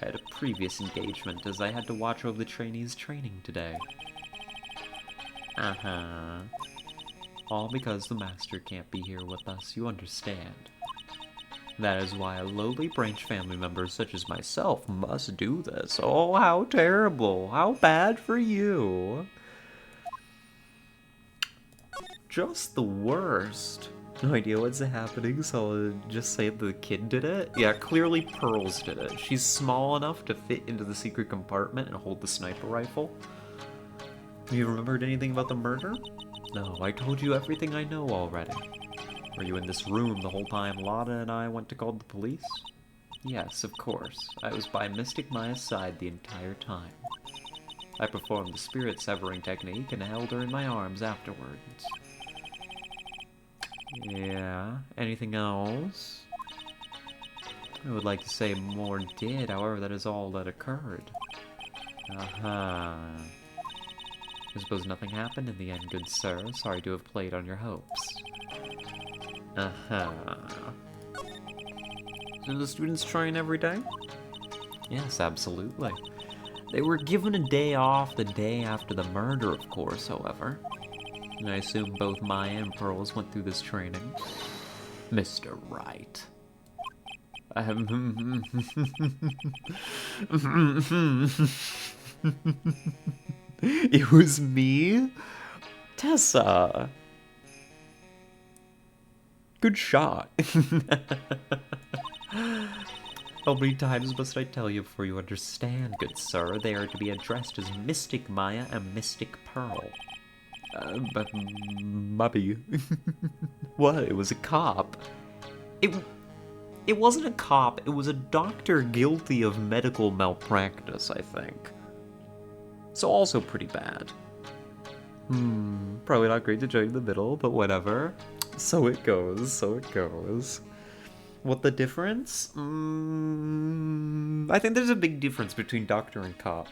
I had a previous engagement as I had to watch over the trainees' training today. Uh-huh. All because the master can't be here with us, you understand. That is why a lowly branch family member such as myself must do this. Oh, how terrible. How bad for you. Just the worst. No idea what's happening, so I'll just say the kid did it. Yeah, clearly Pearls did it. She's small enough to fit into the secret compartment and hold the sniper rifle. You remembered anything about the murder? No, I told you everything I know already. Were you in this room the whole time Lotta and I went to call the police? Yes, of course. I was by Mystic Maya's side the entire time. I performed the spirit severing technique and held her in my arms afterwards. Yeah, anything else? I would like to say more did, however that is all that occurred. Uh-huh. I suppose nothing happened in the end, good sir. Sorry to have played on your hopes. Uh-huh. Do the students train every day? Yes, absolutely. They were given a day off the day after the murder, of course, however. And I assume both Maya and Pearls went through this training. Mr. Wright. It was me? Tessa! Good shot. How many times must I tell you before you understand, good sir? They are to be addressed as Mystic Maya and Mystic Pearl. But Mubby. What? It was a cop. It wasn't a cop, it was a doctor guilty of medical malpractice, I think. So also pretty bad. Probably not great to join in the middle, but whatever. So it goes, so it goes. What the difference? I think there's a big difference between doctor and cop.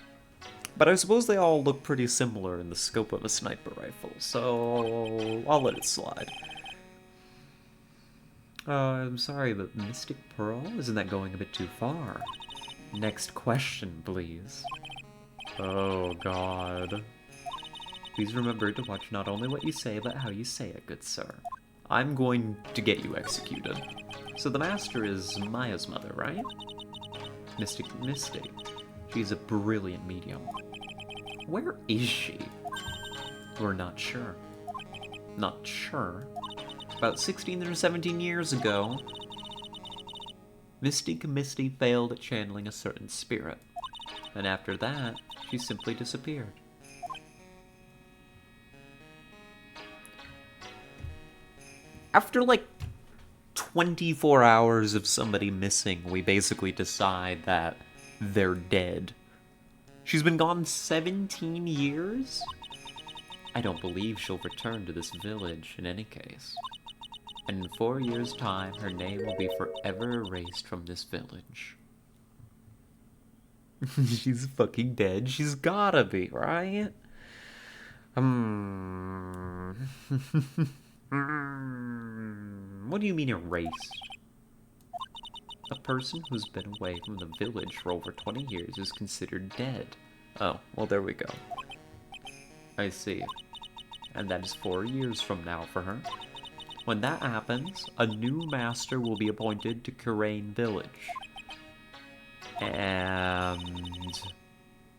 But I suppose they all look pretty similar in the scope of a sniper rifle, so I'll let it slide. I'm sorry, but Mystic Pearl? Isn't that going a bit too far? Next question, please. Oh, God. Please remember to watch not only what you say, but how you say it, good sir. I'm going to get you executed. So the master is Maya's mother, right? Mystic Misty. She's a brilliant medium. Where is she? We're not sure. Not sure? About 16 or 17 years ago, Mystic Misty failed at channeling a certain spirit. And after that, she simply disappeared. After like 24 hours of somebody missing, we basically decide that they're dead. She's been gone 17 years? I don't believe she'll return to this village in any case. And in 4 years' time, her name will be forever erased from this village. She's fucking dead. She's gotta be, right? What do you mean erased? A person who's been away from the village for over 20 years is considered dead. Oh, well there we go. I see. And that is 4 years from now for her. When that happens, a new master will be appointed to Kurain Village. And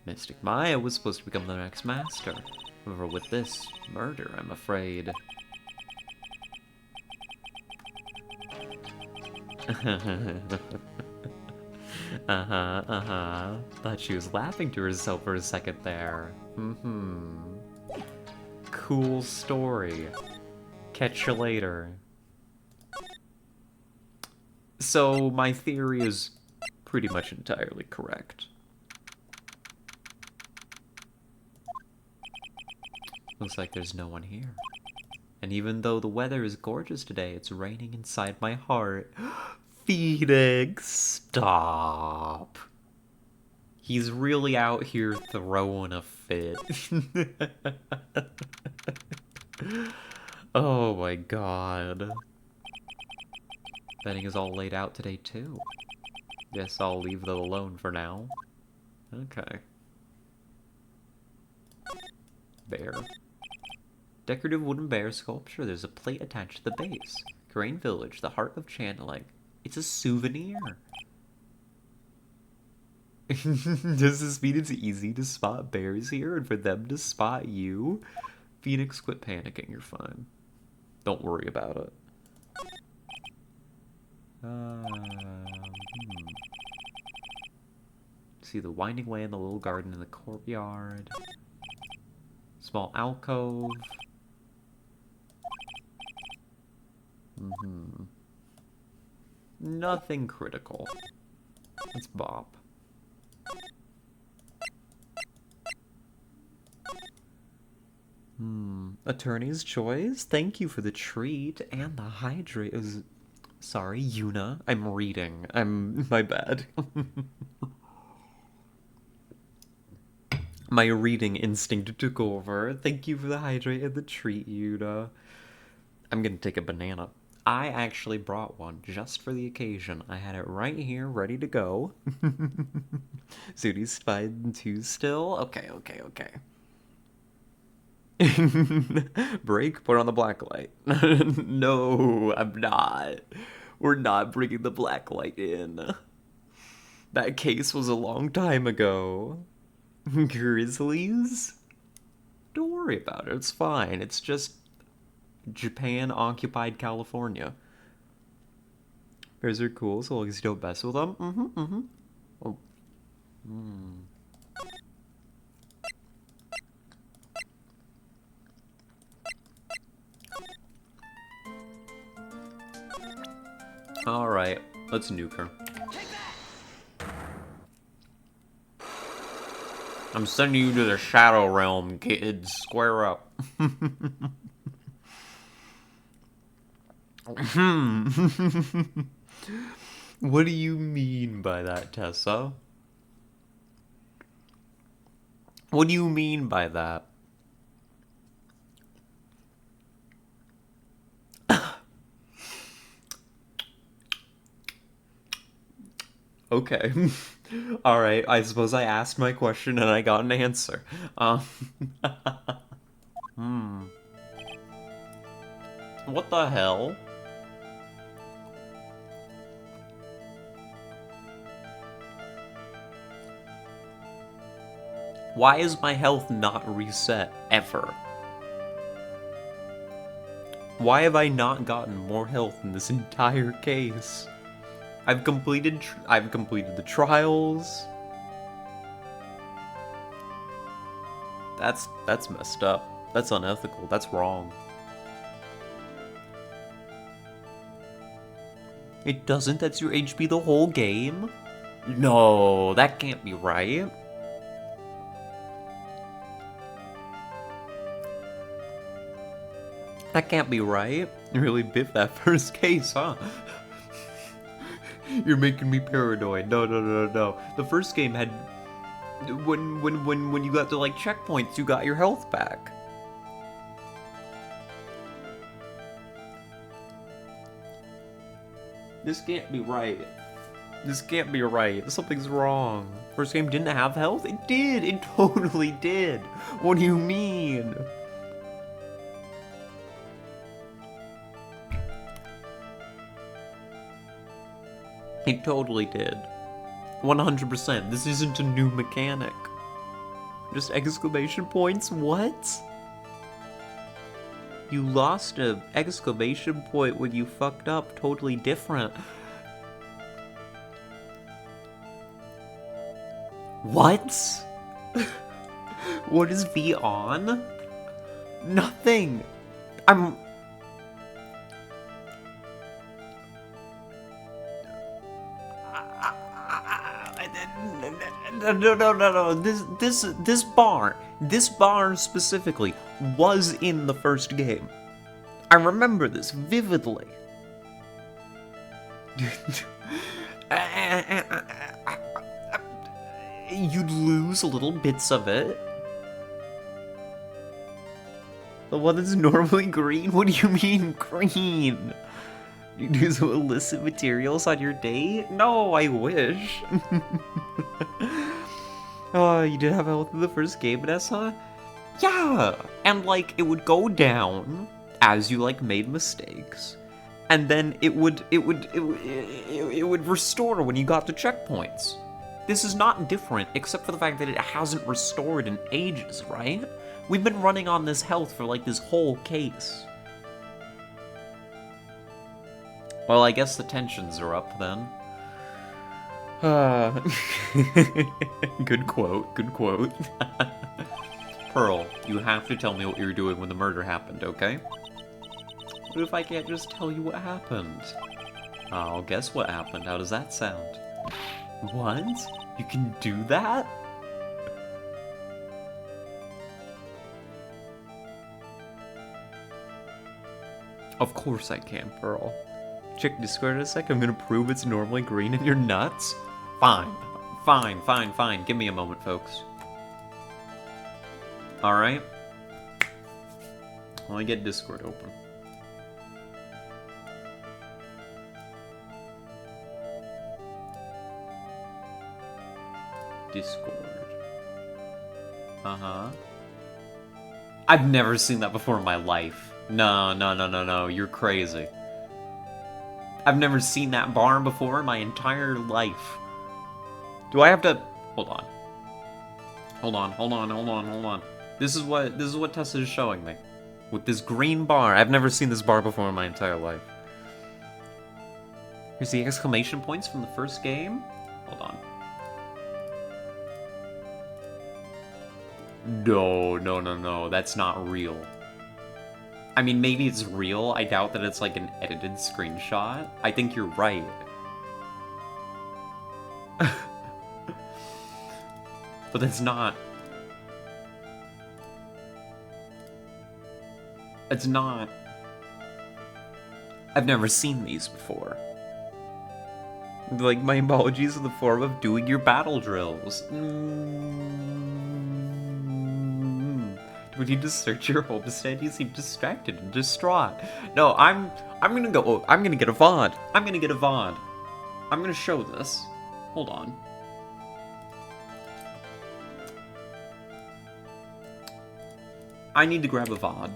Mystic Maya was supposed to become the next master. However, with this murder, I'm afraid... Thought she was laughing to herself for a second there. Cool story. Catch you later. So, my theory is pretty much entirely correct. Looks like there's no one here. And even though the weather is gorgeous today, it's raining inside my heart. Phoenix, stop. He's really out here throwing a fit. Oh my god. Betting is all laid out today too. Guess I'll leave that alone for now. Okay. Bear. Decorative wooden bear sculpture. There's a plate attached to the base. Crane Village, the heart of channeling. It's a souvenir. Does this mean it's easy to spot bears here and for them to spot you? Phoenix, quit panicking. You're fine. Don't worry about it. See the winding way in the little garden in the courtyard. Small alcove. Nothing critical. Let's bop. Attorney's choice? Thank you for the treat and the hydrate. Sorry, Yuna. I'm reading. My bad. My reading instinct took over. Thank you for the hydrate and the treat, Yuna. I'm gonna take a banana. I actually brought one just for the occasion. I had it right here, ready to go. Zudi's fine too still? Okay. Break, put on the black light. No, I'm not. We're not bringing the black light in. That case was a long time ago. Grizzlies? Don't worry about it, it's fine. It's just Japan occupied California. Bears are cool, so long as you don't mess with them. Oh. Alright, let's nuke her. I'm sending you to the Shadow Realm, kids. Square up. What do you mean by that, Tessa? What do you mean by that? Okay. Alright, I suppose I asked my question and I got an answer. What the hell? Why is my health not reset, ever? Why have I not gotten more health in this entire case? I've completed the trials. That's messed up. That's unethical. That's wrong. It doesn't? That's your HP the whole game? No, that can't be right. That can't be right. You really biffed that first case, huh? You're making me paranoid. No. The first game had... When you got to, like, checkpoints, you got your health back. This can't be right. This can't be right. Something's wrong. First game didn't have health? It did! It totally did! What do you mean? It totally did. 100%. This isn't a new mechanic. Just exclamation points? What? You lost a exclamation point when you fucked up. Totally different. What? What is V on? Nothing. No. This bar specifically was in the first game. I remember this vividly. You'd lose little bits of it. The one that's normally green? What do you mean green? You do some illicit materials on your date? No, I wish. Oh, you did have health in the first game, Vanessa? Yeah, and like it would go down as you like made mistakes, and then it would restore when you got to checkpoints. This is not different, except for the fact that it hasn't restored in ages, right? We've been running on this health for like this whole case. Well, I guess the tensions are up then. Good quote, good quote. Pearl, you have to tell me what you were doing when the murder happened, okay? What if I can't just tell you what happened? I'll guess what happened. How does that sound? What? You can do that? Of course I can, Pearl. Check Discord in a sec. I'm gonna prove it's normally green and you're nuts. Fine. Fine. Give me a moment, folks. Alright. Let me get Discord open. Discord. Uh-huh. I've never seen that before in my life. No. You're crazy. I've never seen that bar before in my entire life. Do I have to... Hold on. This is what Tessa is showing me. With this green bar. I've never seen this bar before in my entire life. Here's the exclamation points from the first game. Hold on. No. That's not real. I mean, maybe it's real. I doubt that it's like an edited screenshot. I think you're right. But that's not... It's not... I've never seen these before. Like, my apologies in the form of doing your battle drills. Would you just search your homestead? You seem distracted and distraught. No, I'm gonna go... Oh, I'm gonna get a VOD. I'm gonna show this. Hold on. I need to grab a VOD.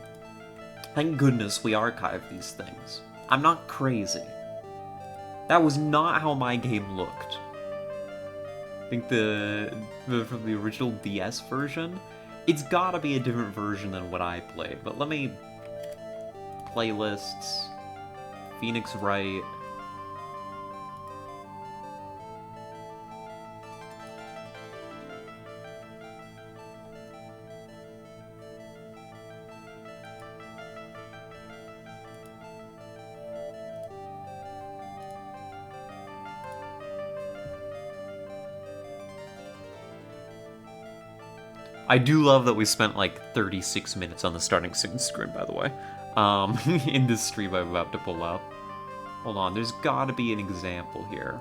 Thank goodness we archive these things. I'm not crazy. That was not how my game looked. I think from the original DS version, it's gotta be a different version than what I played. But let me... Playlists... Phoenix Wright... I do love that we spent like 36 minutes on the starting screen, by the way. In this stream I'm about to pull up. Hold on, there's gotta be an example here.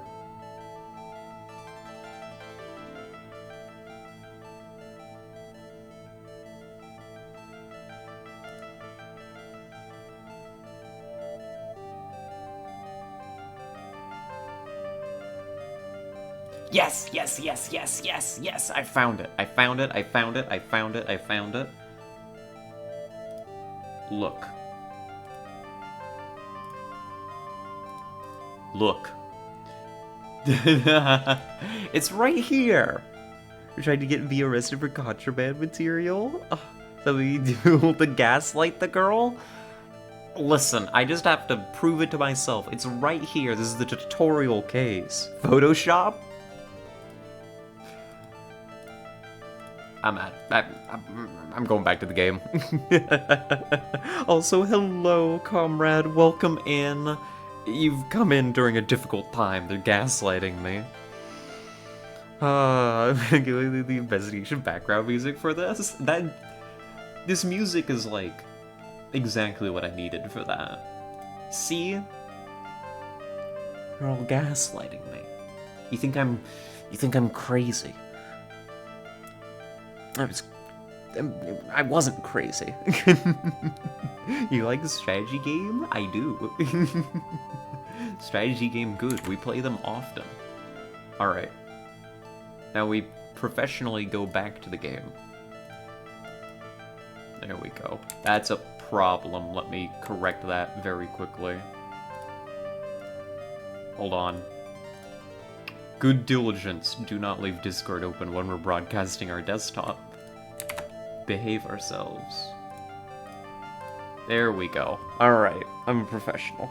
Yes! I found it. Look. It's right here. We're trying to get V arrested for contraband material. So we do the gaslight the girl. Listen, I just have to prove it to myself. It's right here. This is the tutorial case. Photoshop? I'm going back to the game. Also, hello, comrade. Welcome in. You've come in during a difficult time. They're gaslighting me. I'm gonna the investigation background music for this. This music is like exactly what I needed for that. See? You're all gaslighting me. You think I'm crazy. I wasn't crazy. You like the strategy game? I do. Strategy game good. We play them often. Alright. Now we professionally go back to the game. There we go. That's a problem. Let me correct that very quickly. Hold on. Good diligence. Do not leave Discord open when we're broadcasting our desktop. Behave ourselves. There we go. Alright, I'm a professional.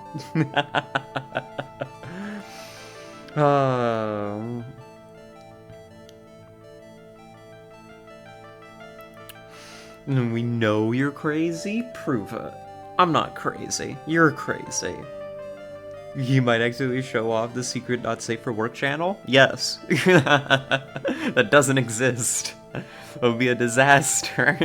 We know you're crazy? Prove it. I'm not crazy. You're crazy. You might actually show off the secret not safe for work channel? Yes. That doesn't exist. It would be a disaster.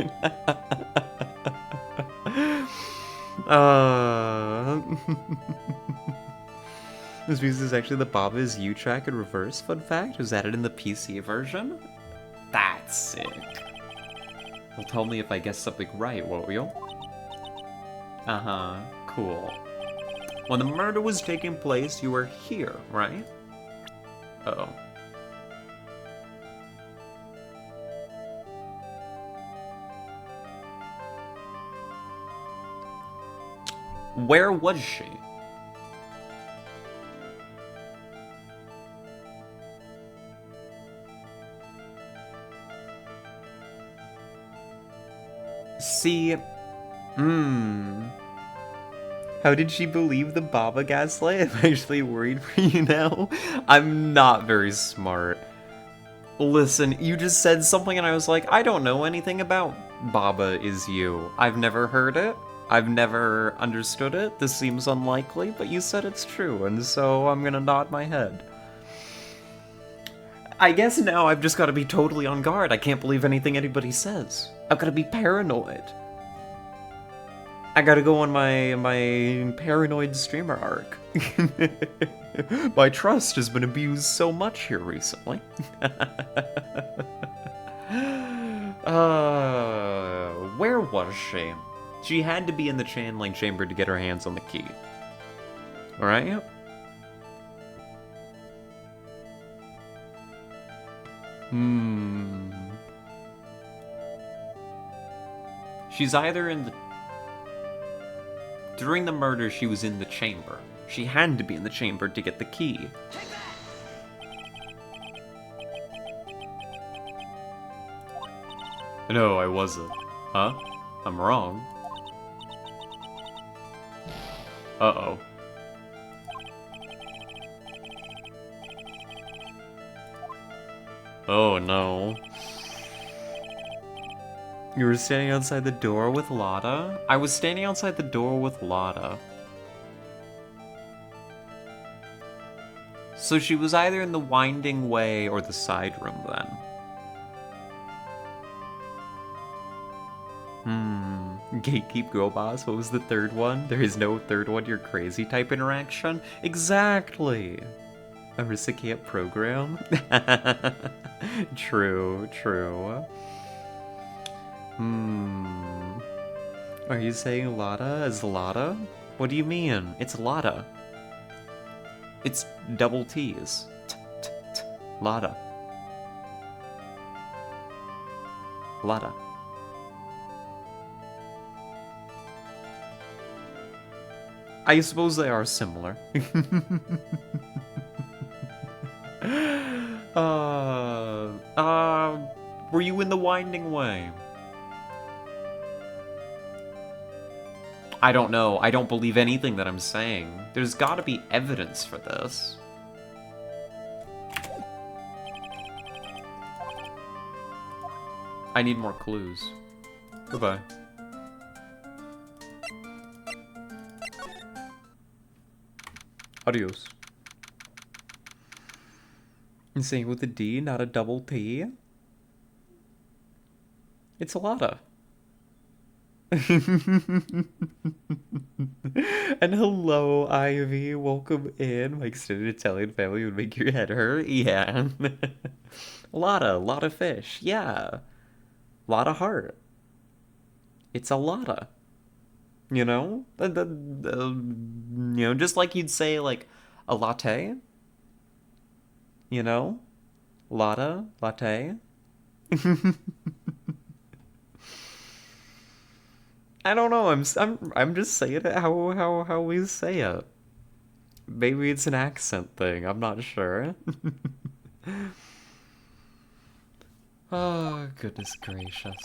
This music is actually the Baba's U track in reverse, fun fact. Was added in the PC version? That's sick. Well, tell me if I guess something right, won't you? Uh-huh, cool. When the murder was taking place, you were here, right? Uh-oh. Where was she? See, how did she believe the Baba gaslight? I'm actually worried for you now. I'm not very smart. Listen, you just said something and I was like, I don't know anything about Baba is you. I've never heard it. I've never understood it. This seems unlikely, but you said it's true, and so I'm gonna nod my head. I guess now I've just gotta be totally on guard. I can't believe anything anybody says. I've gotta be paranoid. I gotta go on my paranoid streamer arc. My trust has been abused so much here recently. Where was she? She had to be in the channeling chamber to get her hands on the key. Alright? She's either in the... During the murder, she was in the chamber. She had to be in the chamber to get the key. No, I wasn't. Huh? I'm wrong. Uh-oh. Oh no. You were standing outside the door with Lotta? I was standing outside the door with Lotta. So she was either in the winding way or the side room then. Gatekeep Girl Boss, what was the third one? There is no third one, you're crazy type interaction? Exactly! A Risicate program? True, true. Are you saying Lotta is Lotta? What do you mean? It's Lotta. It's double T's. Lotta. Lotta. I suppose they are similar. Were you in the winding way? I don't know. I don't believe anything that I'm saying. There's gotta be evidence for this. I need more clues. Goodbye. Adios. I'm saying with a D, not a double T. It's a Lotta. And hello, Ivy. Welcome in. My extended Italian family would make your head hurt. Yeah. Lotta fish. Yeah. Lotta heart. It's a lotta. You know? Just like you'd say, like, a latte. You know? Lotta, latte. I don't know. I'm just saying it how we say it. Maybe it's an accent thing. I'm not sure. Oh, goodness gracious.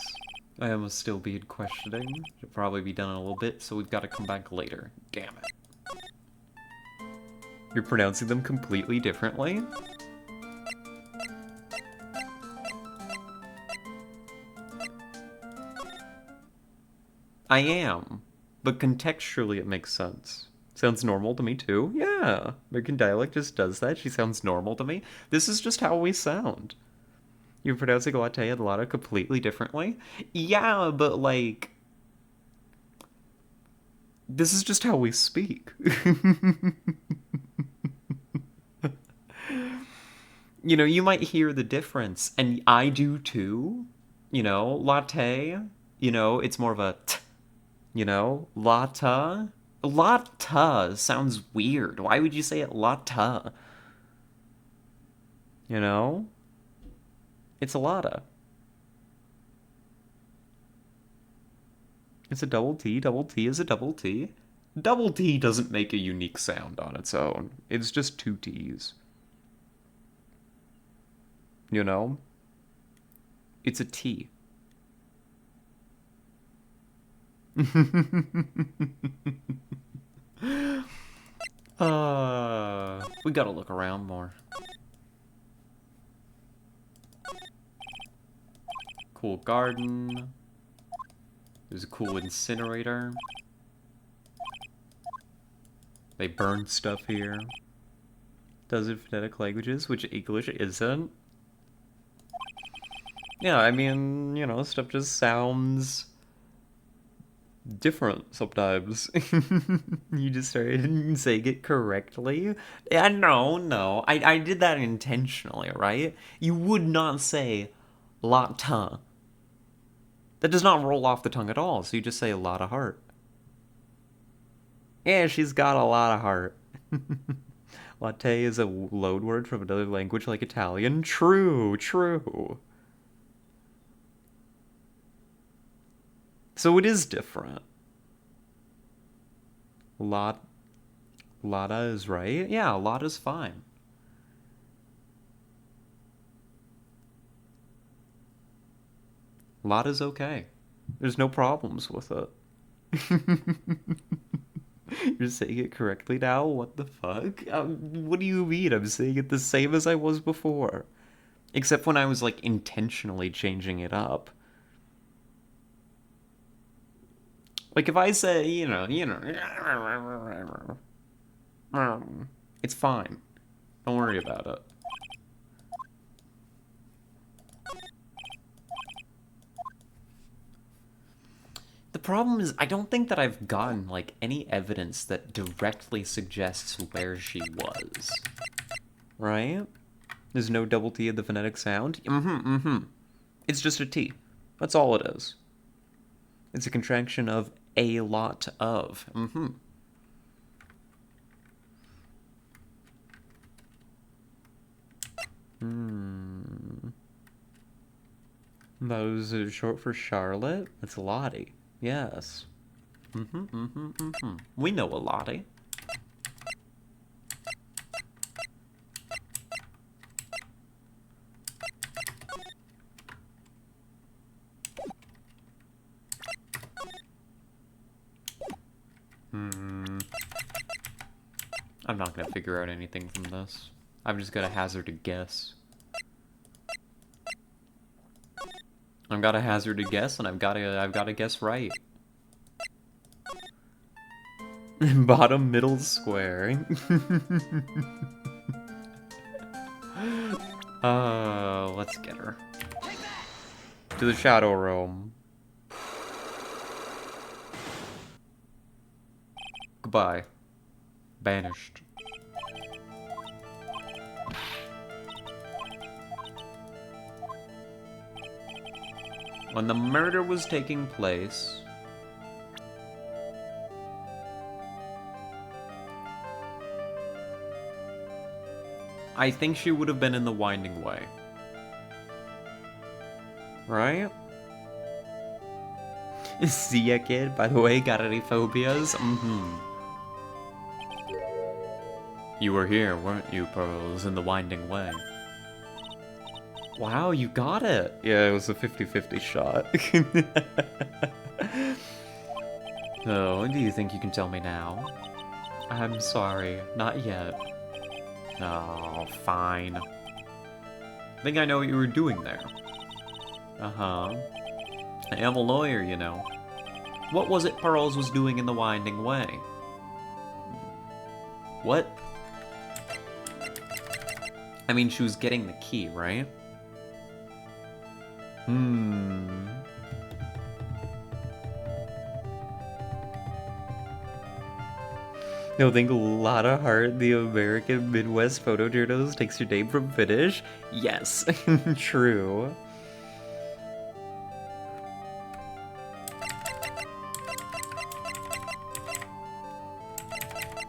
I almost still be questioning. Should probably be done in a little bit, so we've got to come back later. Damn it. You're pronouncing them completely differently? I am. But contextually it makes sense. Sounds normal to me too. Yeah. American dialect just does that. She sounds normal to me. This is just how we sound. You're pronouncing latte and lotta completely differently? Yeah, but like... This is just how we speak. You might hear the difference, and I do too. Latte, it's more of a t. Latta. Latta sounds weird. Why would you say it latta? It's a lotta. It's a double T. Double T is a double T. Double T doesn't make a unique sound on its own. It's just two T's. It's a T. We gotta look around more. Cool garden. There's a cool incinerator. They burn stuff here. Does it phonetic languages, which English isn't? Yeah, I mean, stuff just sounds different sometimes. You just started saying it correctly. Yeah, no. I did that intentionally, right? You would not say latte. That does not roll off the tongue at all, so you just say a lot of heart. Yeah, she's got a lot of heart. Latte is a load word from another language like Italian. True. So it is different. Lotta is right? Yeah, lotta's fine. Lotta's okay. There's no problems with it. You're saying it correctly now? What the fuck? What do you mean? I'm saying it the same as I was before. Except when I was, like, intentionally changing it up. Like, if I say, it's fine. Don't worry about it. The problem is, I don't think that I've gotten, like, any evidence that directly suggests where she was. Right? There's no double T in the phonetic sound? It's just a T. That's all it is. It's a contraction of a lot of. That was short for Charlotte? That's Lottie. Yes. We know a Lottie. I'm not gonna figure out anything from this. I've just gotta hazard a guess. I've got to hazard a guess, and I've got to guess right. Bottom middle square. Let's get her. To the Shadow Realm. Goodbye. Banished. When the murder was taking place, I think she would have been in the Winding Way. Right? See ya, kid? By the way, got any phobias? Mm-hmm. You were here, weren't you, Pearls, in the Winding Way? Wow, you got it! Yeah, it was a 50-50 shot. Oh, do you think you can tell me now? I'm sorry, not yet. Oh, fine. I think I know what you were doing there. Uh-huh. I am a lawyer, you know. What was it Pearls was doing in the Winding Way? What? I mean, she was getting the key, right? No, think a lot of heart. The American Midwest photojournalist takes your name from finish. Yes, true.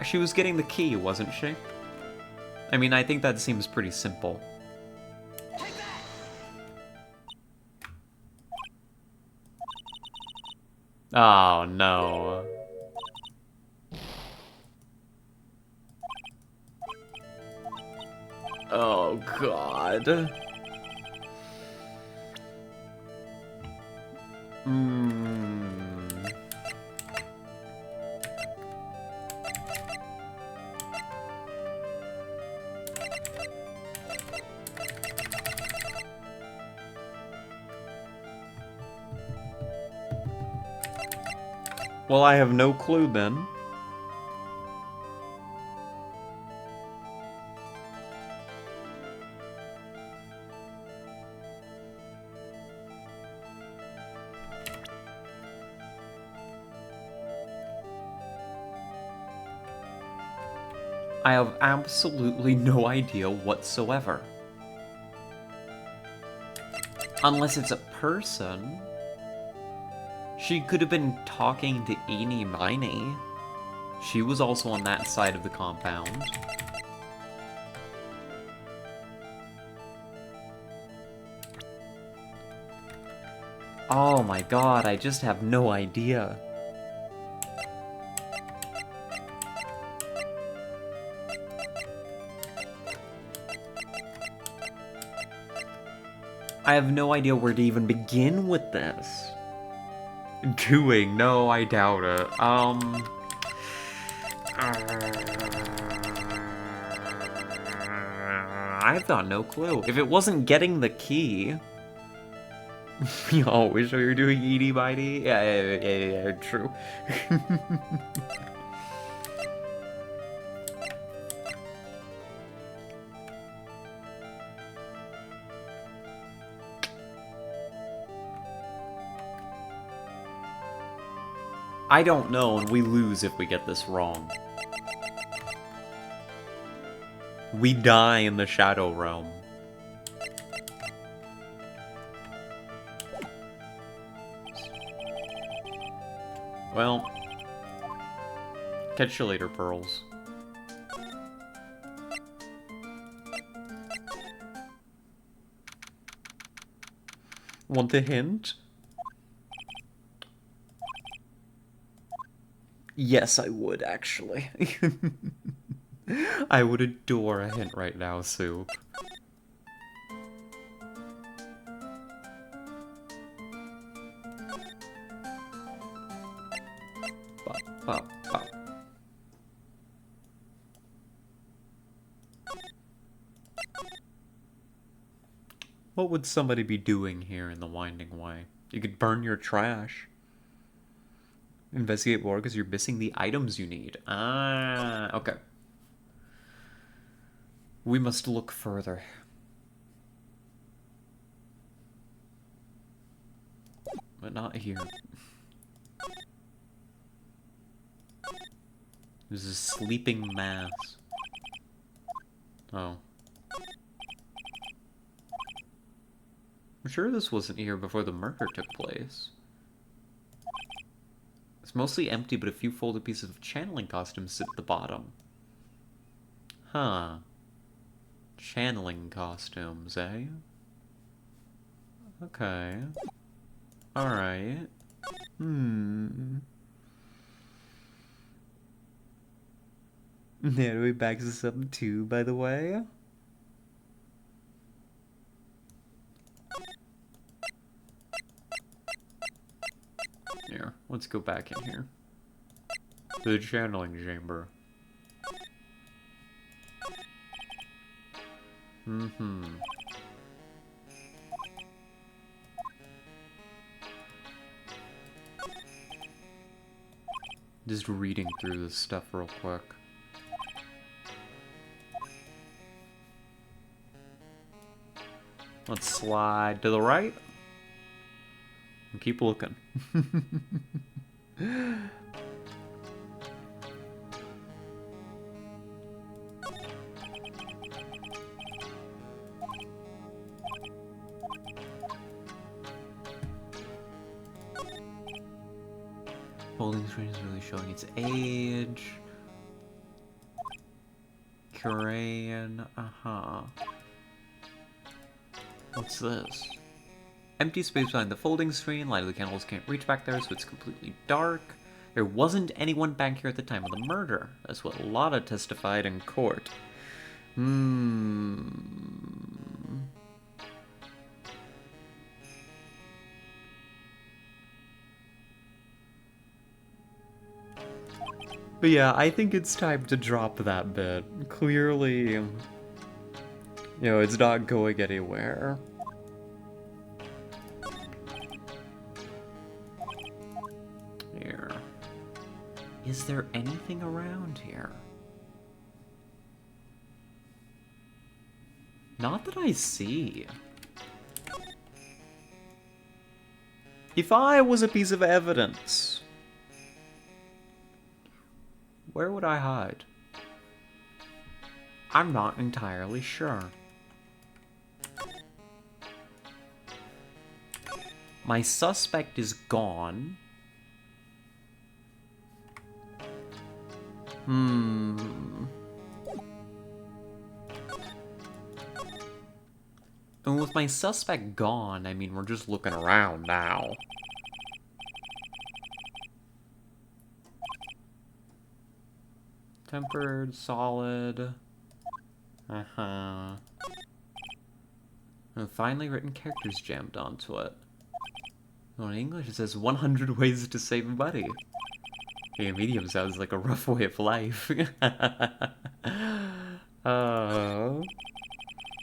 She was getting the key, wasn't she? I mean, I think that seems pretty simple. Oh, no. Oh, God. Well, I have no clue then. I have absolutely no idea whatsoever. Unless it's a person. She could have been talking to Eenie Miney. She was also on that side of the compound. Oh my god, I just have no idea. I have no idea where to even begin with this. Doing? No, I doubt it. I've got no clue. If it wasn't getting the key... Oh, wish you're doing Eenie Mighty? Yeah, true. I don't know, and we lose if we get this wrong. We die in the Shadow Realm. Well, catch you later, Pearls. Want a hint? Yes, I would, actually. I would adore a hint right now, Soup. Bop, bop, bop. What would somebody be doing here in the Winding Way? You could burn your trash. Investigate more because you're missing the items you need. Ah, okay. We must look further. But not here. There's a sleeping mass. Oh. I'm sure this wasn't here before the murder took place. It's mostly empty, but a few folded pieces of channeling costumes sit at the bottom. Huh. Channeling costumes, eh? Okay. Alright. There we back to something too, by the way. Here, let's go back in here. The channeling chamber. Just reading through this stuff real quick. Let's slide to the right. And keep looking. Holding screen is really showing its age. Crane, What's this? Empty space behind the folding screen. Light of the candles can't reach back there, so it's completely dark. There wasn't anyone back here at the time of the murder. That's what Lotta testified in court. But yeah, I think it's time to drop that bit. Clearly, you know, it's not going anywhere. Here. Is there anything around here? Not that I see. If I was a piece of evidence, where would I hide? I'm not entirely sure. My suspect is gone. And with my suspect gone, I mean, we're just looking around now. Tempered, solid. And finely written characters jammed onto it. Well, in English it says 100 ways to save money. Yeah, medium sounds like a rough way of life.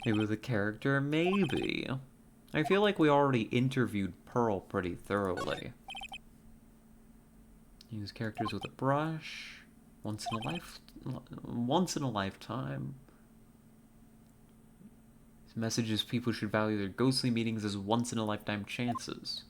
Maybe with a character? Maybe. I feel like we already interviewed Pearl pretty thoroughly. Use characters with a brush. Once in a lifetime. His message is people should value their ghostly meetings as once in a lifetime chances.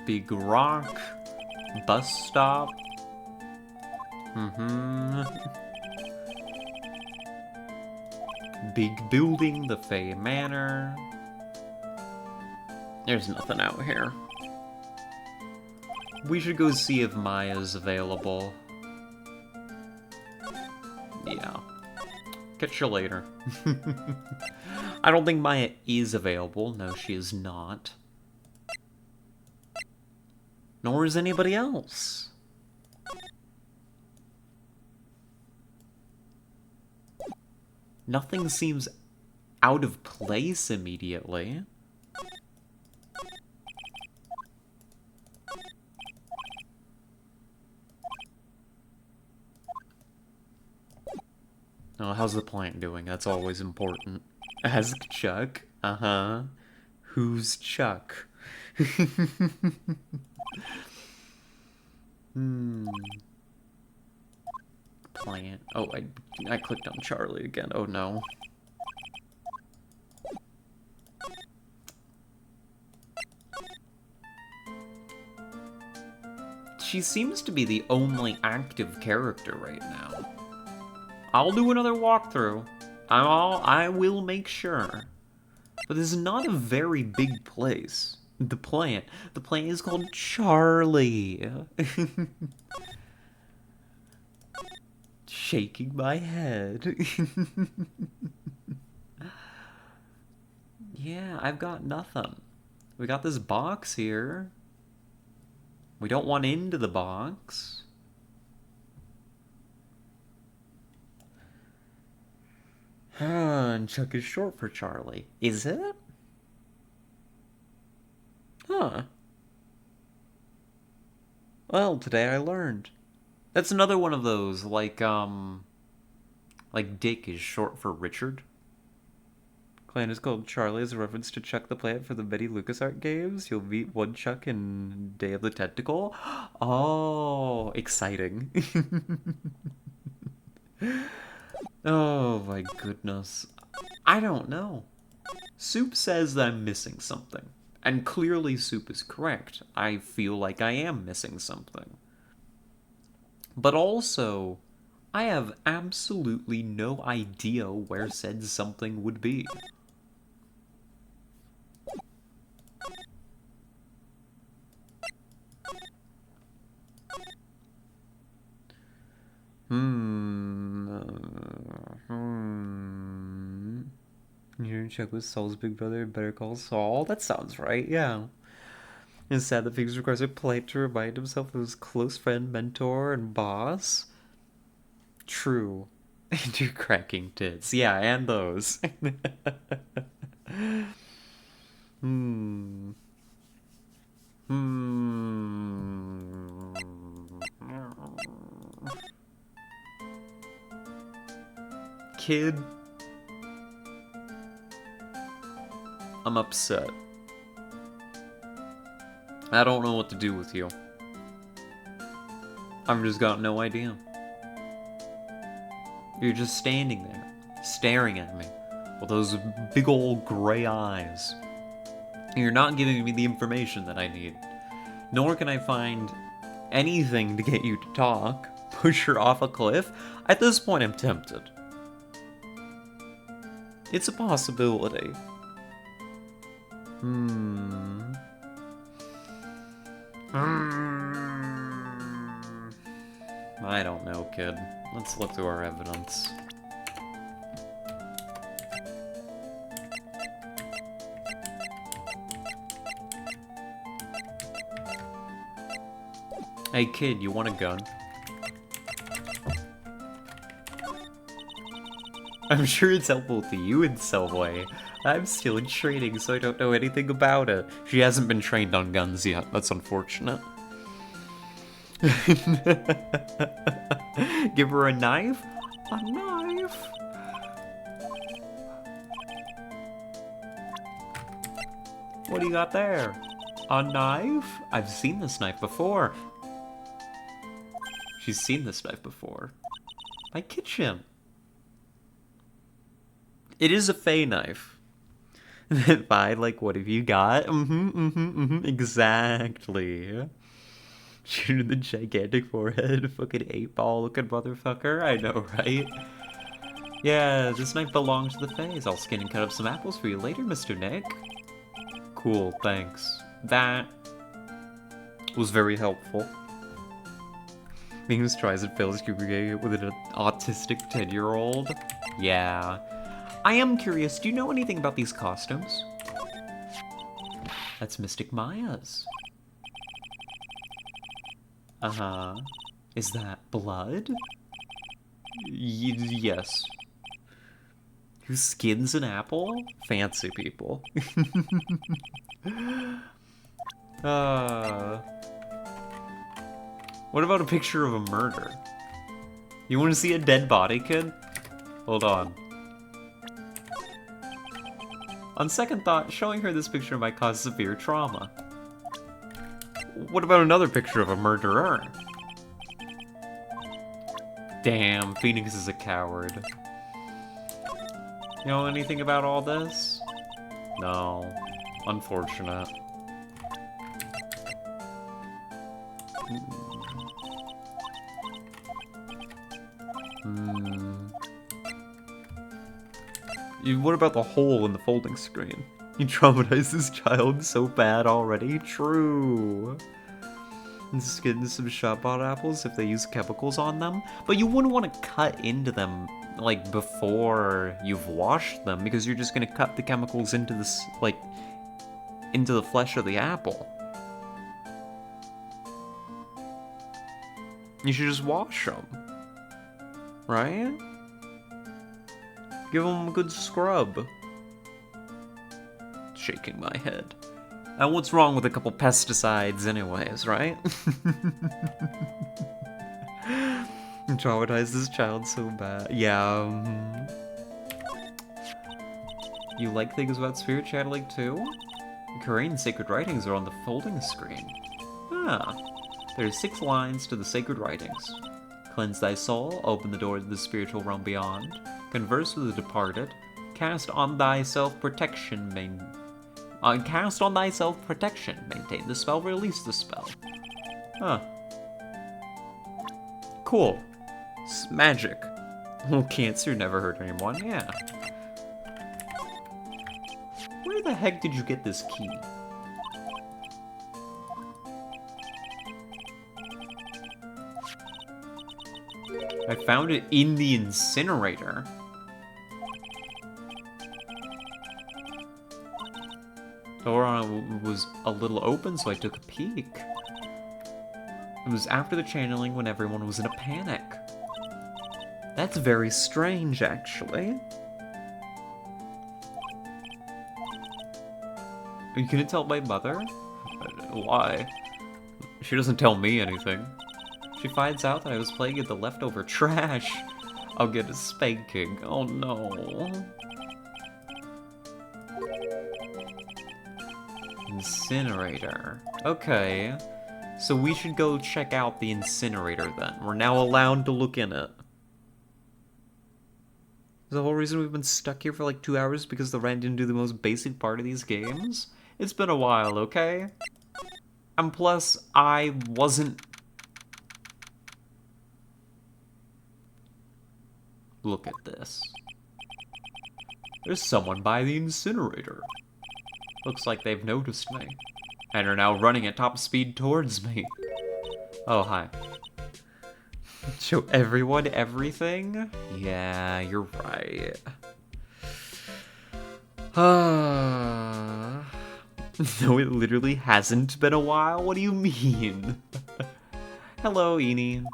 Big rock. Bus stop. Big building, the Fey Manor. There's nothing out here. We should go see if Maya's available. Yeah. Catch you later. I don't think Maya is available. No, she is not. Nor is anybody else. Nothing seems out of place immediately. Oh, how's the plant doing? That's always important. Ask Chuck. Who's Chuck? Plant. Oh, I clicked on Charlie again. Oh no. she seems to be the only active character right now. I'll do another walkthrough. I will make sure. But this is not a very big place. The plant is called Charlie. Shaking my head. Yeah, I've got nothing. We got this box here. We don't want into the box. And Chuck is short for Charlie. Is it? Huh. Well, today I learned. That's another one of those, like Dick is short for Richard. Clan is called Charlie as a reference to Chuck the Plant for the Betty LucasArts games. You'll meet one Chuck in Day of the Tentacle. Oh, exciting. Oh my goodness. I don't know. Soup says that I'm missing something. And clearly Soup is correct. I feel like I am missing something. But also, I have absolutely no idea where said something would be. You're Chuck with Saul's big brother, Better Call Saul? That sounds right, yeah. It's sad that Figs requires a Polite to remind himself of his close friend, mentor, and boss. True. And your cracking tits. Yeah, and those. Kid. I'm upset. I don't know what to do with you. I've just got no idea. You're just standing there, staring at me, with those big old gray eyes. And you're not giving me the information that I need. Nor can I find anything to get you to talk, push her off a cliff. At this point, I'm tempted. It's a possibility. I don't know, kid. Let's look through our evidence. Hey kid, you want a gun? I'm sure it's helpful to you in some way. I'm still in training, so I don't know anything about it. She hasn't been trained on guns yet. That's unfortunate. Give her a knife? A knife? What do you got there? A knife? I've seen this knife before. She's seen this knife before. My kitchen. It is a Fey knife. Fine, like, what have you got? Exactly. Shoot in the gigantic forehead, fucking 8-ball looking motherfucker. I know, right? Yeah, this knife belongs to the Fays. I'll skin and cut up some apples for you later, Mr. Nick. Cool, thanks. That was very helpful. Means tries and fails communicating it with an autistic 10-year-old. Yeah. I am curious, do you know anything about these costumes? That's Mystic Maya's. Uh-huh. Is that blood? Yes. Who skins an apple? Fancy people. What about a picture of a murder? You want to see a dead body, kid? Hold on. On second thought, showing her this picture might cause severe trauma. What about another picture of a murderer? Damn, Phoenix is a coward. You know anything about all this? No. Unfortunate. What about the hole in the folding screen? You traumatized this child so bad already? True. Just getting some shot-bought apples if they use chemicals on them. But you wouldn't want to cut into them, like, before you've washed them, because you're just gonna cut the chemicals into this, like, into the flesh of the apple. You should just wash them. Right? Give them a good scrub. Shaking my head. And what's wrong with a couple pesticides anyways, right? Traumatized this child so bad. Yeah. You like things about spirit channeling too? Korean sacred writings are on the folding screen. Ah. There are 6 lines to the sacred writings. Cleanse thy soul, open the door to the spiritual realm beyond, converse with the departed, cast on thyself protection, maintain the spell, release the spell. Huh. Cool. Magic. Well, cancer never hurt anyone, yeah. Where the heck did you get this key? I found it in the incinerator. The door was a little open, so I took a peek. It was after the channeling when everyone was in a panic. That's very strange, actually. Are you gonna tell my mother? Why? She doesn't tell me anything. She finds out that I was playing in the leftover trash. I'll get a spanking. Oh no. Incinerator. Okay. So we should go check out the incinerator then. We're now allowed to look in it. Is the whole reason we've been stuck here for like 2 hours because the Ren didn't do the most basic part of these games? It's been a while, okay? And plus, I wasn't... Look at this. There's someone by the incinerator. Looks like they've noticed me, and are now running at top speed towards me. Oh, hi. Show everyone everything? Yeah, you're right. No, it literally hasn't been a while? What do you mean? Hello, Eni.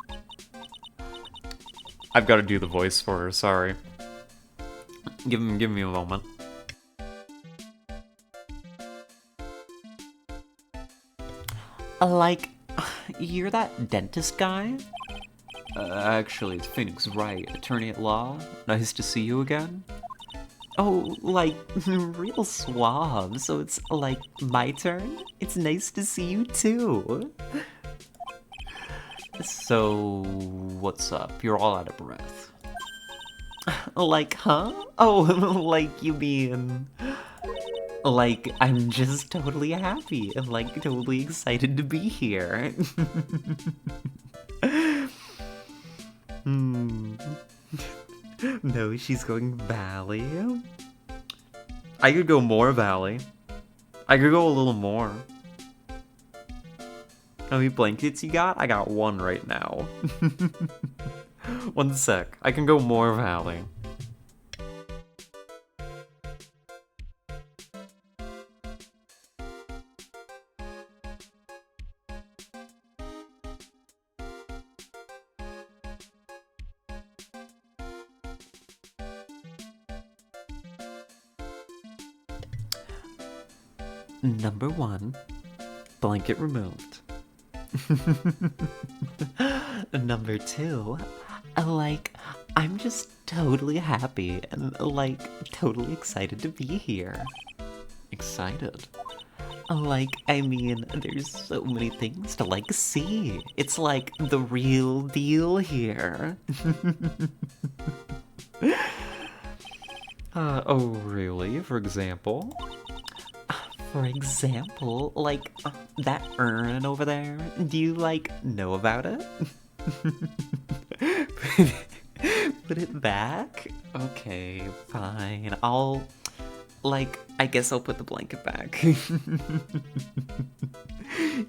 I've got to do the voice for her, sorry. Give me a moment. Like, you're that dentist guy? Actually, it's Phoenix Wright, attorney at law. Nice to see you again. Oh, like, real suave, so it's, like, my turn? It's nice to see you, too. So, what's up? You're all out of breath. Like, huh? Oh, like, you mean... Like, I'm just totally happy and, like, totally excited to be here. No, she's going Valley. I could go more Valley. I could go a little more. How many blankets you got? I got 1 right now. 1 sec. I can go more Valley. Number 1, blanket removed. Number 2, like, I'm just totally happy and, like, totally excited to be here. Excited? Like, I mean, there's so many things to, like, see. It's like the real deal here. Oh, really? For example? For example, like, that urn over there, do you, like, know about it? put it back? Okay, fine. I guess I'll put the blanket back.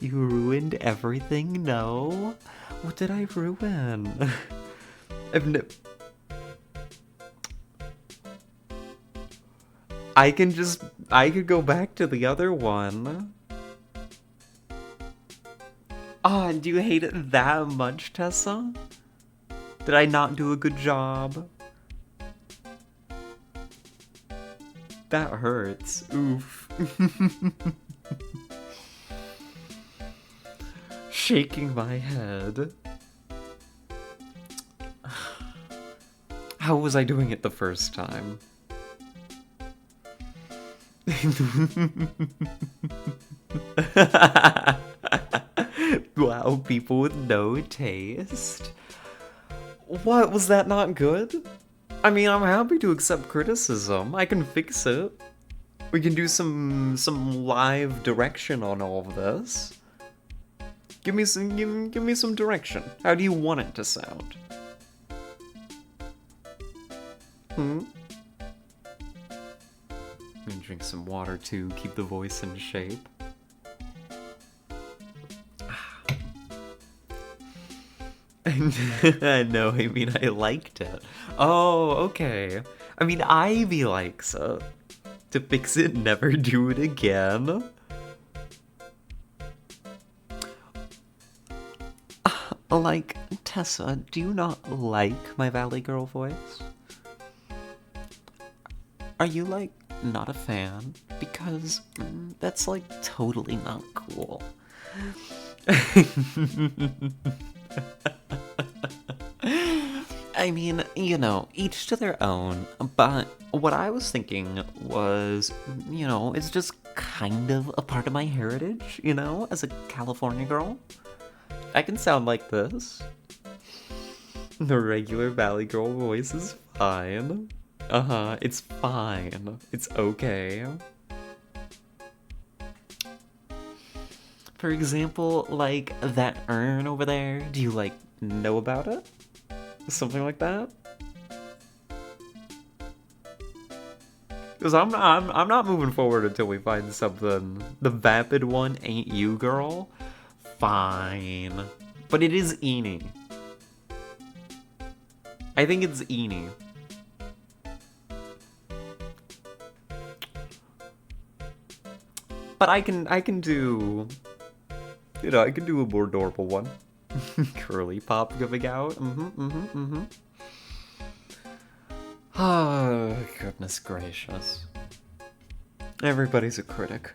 You ruined everything? No? What did I ruin? I could go back to the other one. Ah, do you hate it that much, Tessa? Did I not do a good job? That hurts. Oof. Shaking my head. How was I doing it the first time? Wow, people with no taste. What, was that not good? I mean, I'm happy to accept criticism. I can fix it. We can do some live direction on all of this. Give me some direction. How do you want it to sound? I'm gonna drink some water too, keep the voice in shape. No, I mean, I liked it. Oh, okay. I mean, Ivy likes it. To fix it, never do it again. Like, Tessa, do you not like my Valley Girl voice? Are you, like, not a fan? Because that's, like, totally not cool. I mean, you know, each to their own, but what I was thinking was, you know, it's just kind of a part of my heritage, you know, as a California girl. I can sound like this. The regular Valley Girl voice is fine. It's fine. It's okay. For example, like, that urn over there, do you, like, know about it? Something like that? Because I'm not moving forward until we find something. The vapid one ain't you, girl? Fine. But it is Eenie. I think it's Eenie. But I can do, you know, I can do a more adorable one. Curly pop coming out. Oh, goodness gracious. Everybody's a critic.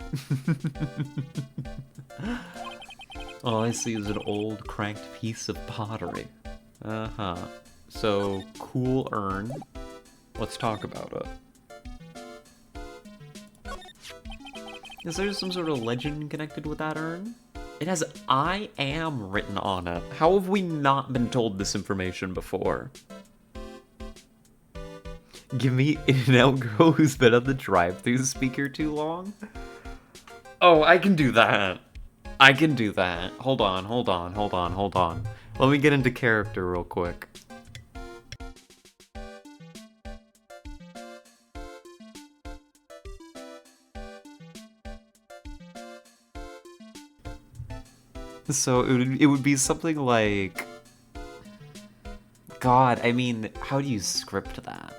All I see is an old cracked piece of pottery. So, cool urn. Let's talk about it. Is there some sort of legend connected with that urn? It has I am written on it. How have we not been told this information before? Give me In-N-Out girl who's been on the drive-thru speaker too long? Oh, I can do that. I can do that. Hold on. Let me get into character real quick. So it would be something like... God, I mean, how do you script that?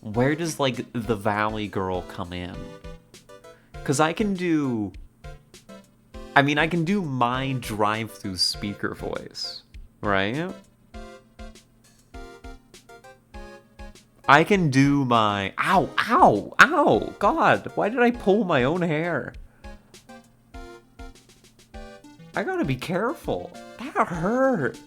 Where does, like, the Valley Girl come in? Because I can do... I mean, I can do my drive-through speaker voice, right? I can do my... Ow! God, why did I pull my own hair? I gotta be careful. That hurt.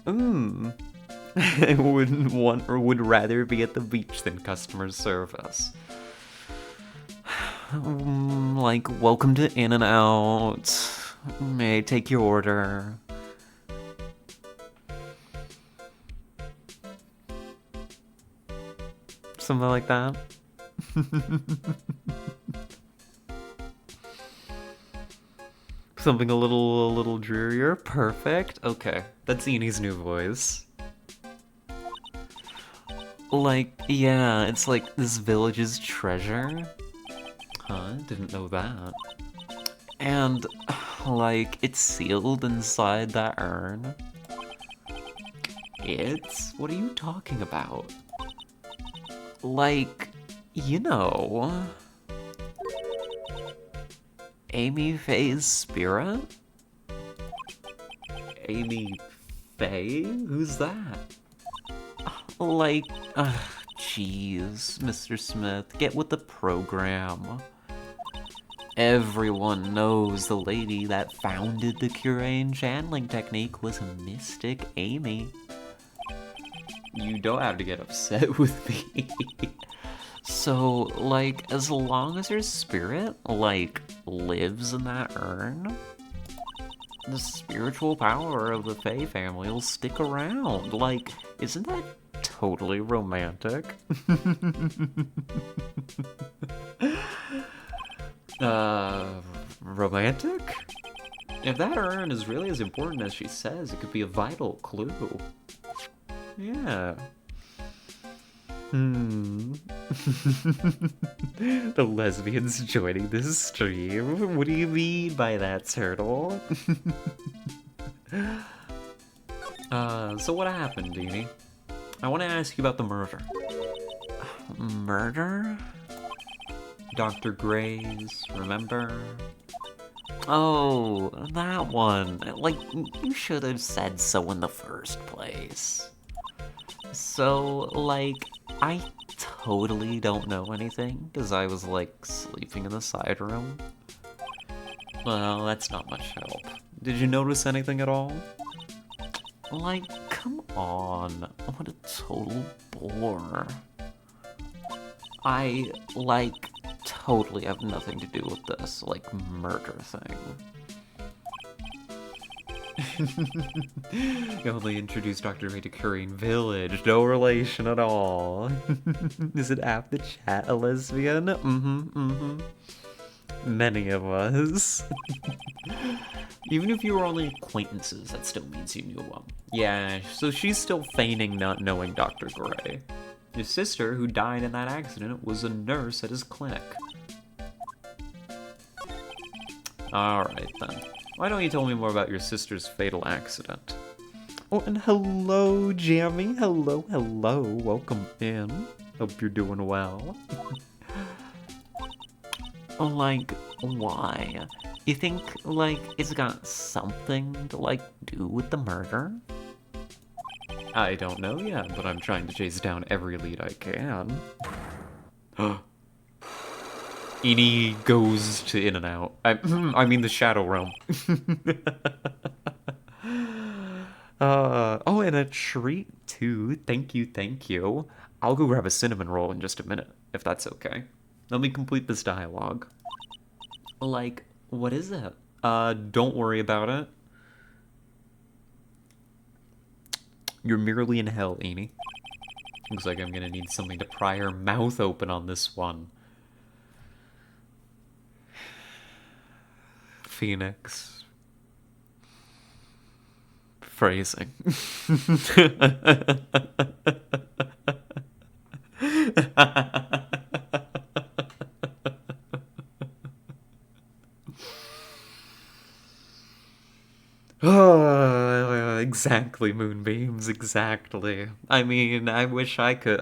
I wouldn't want or would rather be at the beach than customer service. Like, welcome to In-N-Out. May I take your order? Something like that. Something a little drearier. Perfect. Okay, that's Enie's new voice. Like, yeah, it's like this village's treasure. Huh? Didn't know that. And, like, it's sealed inside that urn. It's? What are you talking about? Like, you know... Amy Faye's spirit? Amy Faye? Who's that? Like, jeez, Mr. Smith, get with the program. Everyone knows the lady that founded the Curain channeling technique was Mystic Amy. You don't have to get upset with me. So, like, as long as her spirit, like, lives in that urn, the spiritual power of the Fae family will stick around. Like, isn't that totally romantic? Romantic? If that urn is really as important as she says, it could be a vital clue. Yeah. The lesbians joining this stream? What do you mean by that, Turtle? So what happened, Deanie? I want to ask you about the murder. Murder? Dr. Gray's, remember? Oh, that one. Like, you should have said so in the first place. So, like, I totally don't know anything, because I was, like, sleeping in the side room. Well, that's not much help. Did you notice anything at all? Like, come on. What a total bore. I, like, totally have nothing to do with this, like, murder thing. You only introduced Dr. Ray to Curain Village. No relation at all. Is it half the chat a lesbian? Many of us. Even if you were only acquaintances, that still means you knew them. Yeah, so she's still feigning not knowing Dr. Gray. His sister, who died in that accident, was a nurse at his clinic. Alright then. Why don't you tell me more about your sister's fatal accident? Oh, and hello, Jammy. Hello, hello. Welcome in. Hope you're doing well. Like, why? You think, like, it's got something to, like, do with the murder? I don't know yet, but I'm trying to chase down every lead I can. Edie goes to In and Out. I mean the Shadow Realm. Oh, and a treat too. Thank you, thank you. I'll go grab a cinnamon roll in just a minute, if that's okay. Let me complete this dialogue. Like, what is it? Don't worry about it. You're merely in hell, Amy. Looks like I'm gonna need something to pry her mouth open on this one. Phoenix. Phrasing. Oh, exactly, Moonbeams, exactly. I mean, I wish I could.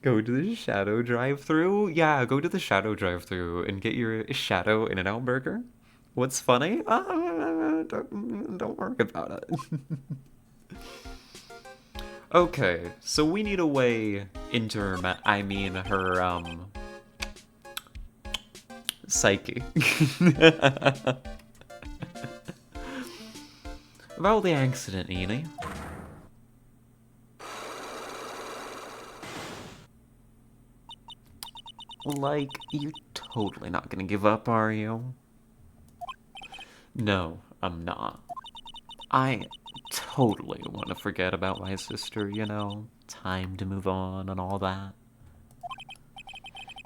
Go to the Shadow drive-thru? Yeah, go to the Shadow drive-thru and get your Shadow In-N-Out burger. What's funny? Don't worry about it. Okay, so we need a way into her, her, psyche. About the accident, Eni. Like, you're totally not gonna give up, are you? No, I'm not. I totally want to forget about my sister, you know? Time to move on and all that.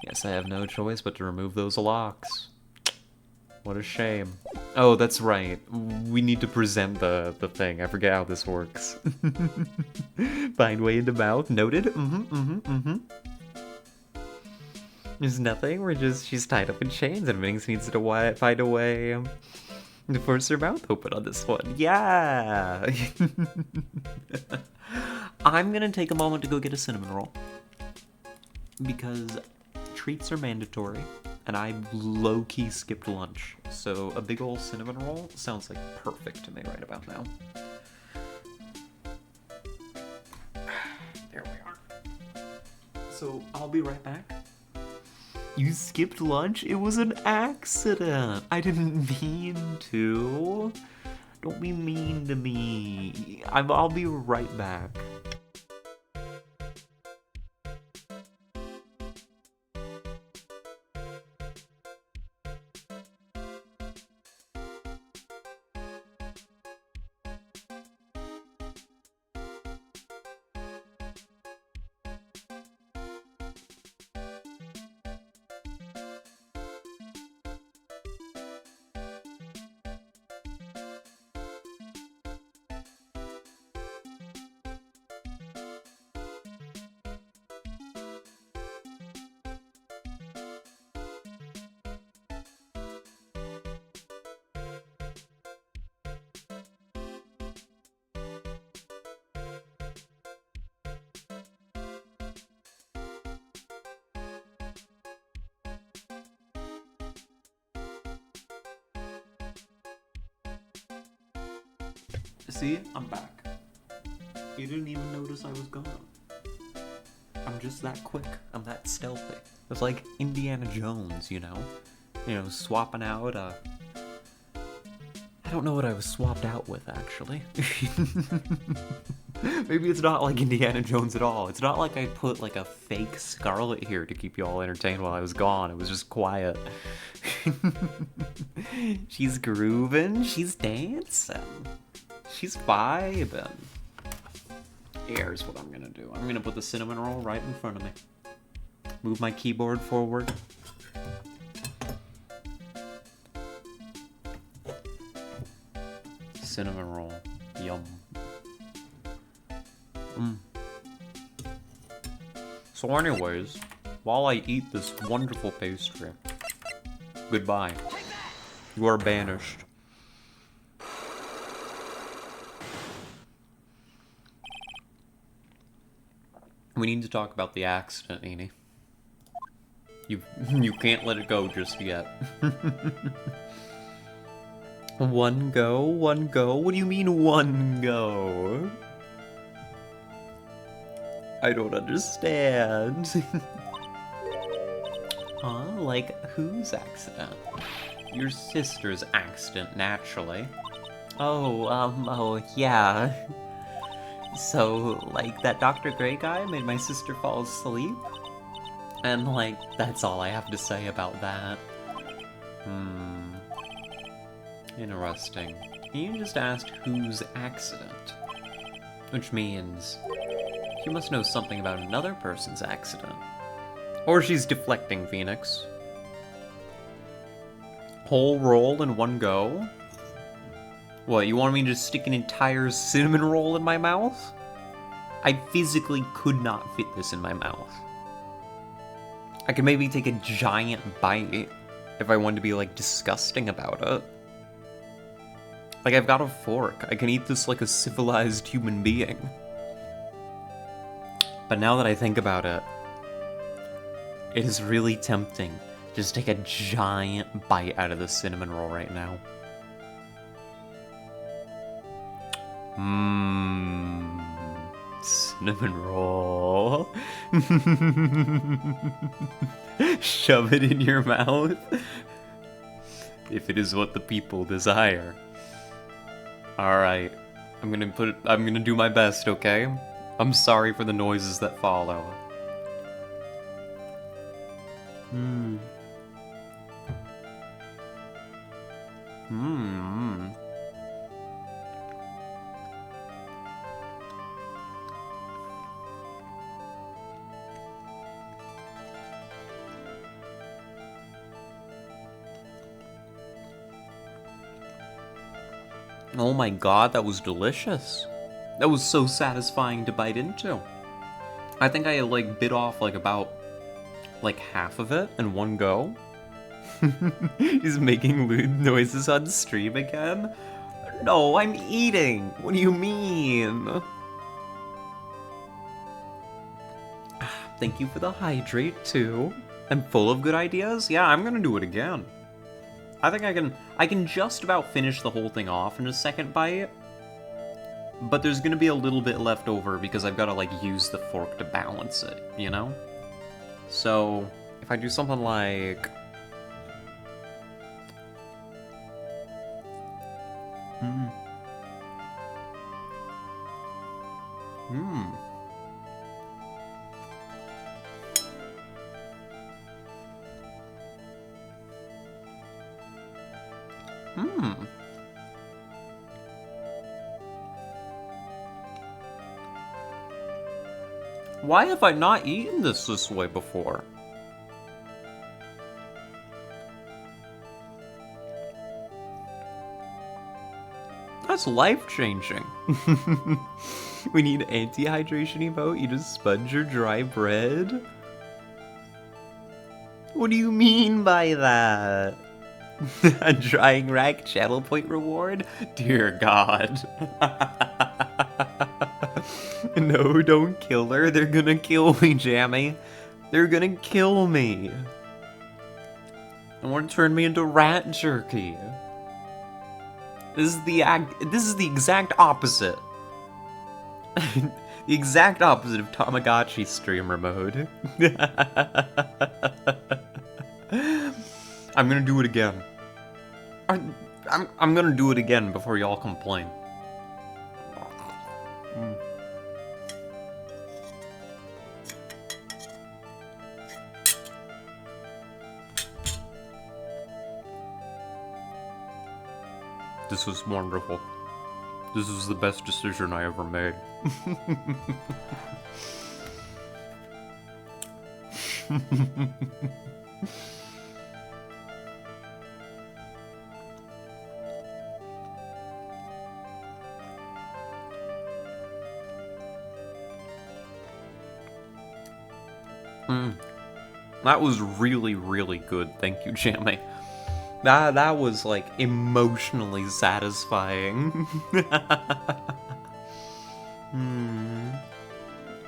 Yes, I have no choice but to remove those locks. What a shame. Oh, that's right. We need to present the thing. I forget how this works. Find way in the mouth. Noted. There's nothing. She's tied up in chains, and Minx needs to find a way to force her mouth open on this one. Yeah. I'm gonna take a moment to go get a cinnamon roll because treats are mandatory. And I low-key skipped lunch, so a big ol' cinnamon roll sounds like perfect to me right about now. There we are. So, I'll be right back. You skipped lunch? It was an accident. I didn't mean to. Don't be mean to me. I'll be right back. See, I'm back. You didn't even notice I was gone. I'm just that quick. I'm that stealthy. It's like Indiana Jones, you know? You know, swapping out, I don't know what I was swapped out with, actually. Maybe it's not like Indiana Jones at all. It's not like I put, like, a fake Scarlet here to keep you all entertained while I was gone. It was just quiet. She's grooving. She's dancing. She's vibing. Here's what I'm gonna do. I'm gonna put the cinnamon roll right in front of me. Move my keyboard forward. Cinnamon roll. Yum. So anyways, while I eat this wonderful pastry, goodbye. You are banished. We need to talk about the accident, Eni. You can't let it go just yet. One go? One go? What do you mean one go? I don't understand. Huh? Like, whose accident? Your sister's accident, naturally. Oh, yeah. So, like, that Dr. Gray guy made my sister fall asleep? And, like, that's all I have to say about that. Interesting. You just asked whose accident. Which means she must know something about another person's accident. Or she's deflecting, Phoenix. Whole roll in one go? What, you want me to stick an entire cinnamon roll in my mouth? I physically could not fit this in my mouth. I could maybe take a giant bite if I wanted to be, like, disgusting about it. Like, I've got a fork. I can eat this like a civilized human being. But now that I think about it, it is really tempting to just take a giant bite out of the cinnamon roll right now. Cinnamon roll. Shove it in your mouth. If it is what the people desire. Alright. I'm gonna do my best, okay? I'm sorry for the noises that follow. Oh my god, that was delicious. That was so satisfying to bite into. I think I like bit off like about like half of it in one go. He's making lewd noises on stream again. No, I'm eating. What do you mean? Thank you for the hydrate too. I'm full of good ideas. Yeah, I'm gonna do it again. I think I can just about finish the whole thing off in a second bite. But there's gonna be a little bit left over because I've gotta like use the fork to balance it, you know? So if I do something like Why have I not eaten this way before? That's life-changing. We need anti-hydration emote? You just sponge your dry bread? What do you mean by that? A drying rack channel point reward? Dear God. No, don't kill her. They're gonna kill me, Jammy. They're gonna kill me. I want to turn me into rat jerky. This is the exact opposite. The exact opposite of Tamagotchi streamer mode. I'm gonna do it again. I'm gonna do it again before y'all complain. This was wonderful. This was the best decision I ever made. That was really, really good. Thank you, Jamie. That was like emotionally satisfying.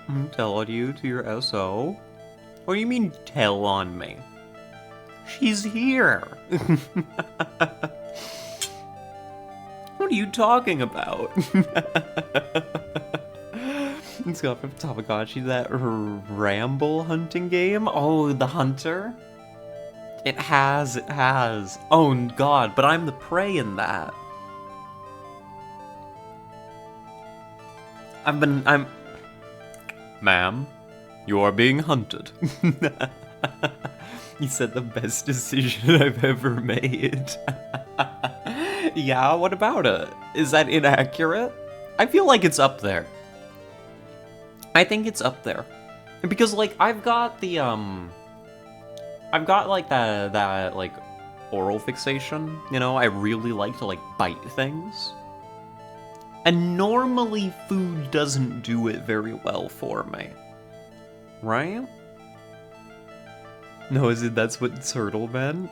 I'm telling you to your SO. What do you mean tell on me? She's here. What are you talking about? It's got from Tamagotchi, that ramble hunting game. Oh, the hunter? It has. Oh god, but I'm the prey in that. Ma'am, you are being hunted. You said the best decision I've ever made. Yeah, what about it? Is that inaccurate? I feel like it's up there. I think it's up there. Because, like, I've got like that like oral fixation, you know? I really like to like bite things. And normally food doesn't do it very well for me. Right? No, that's what turtle meant?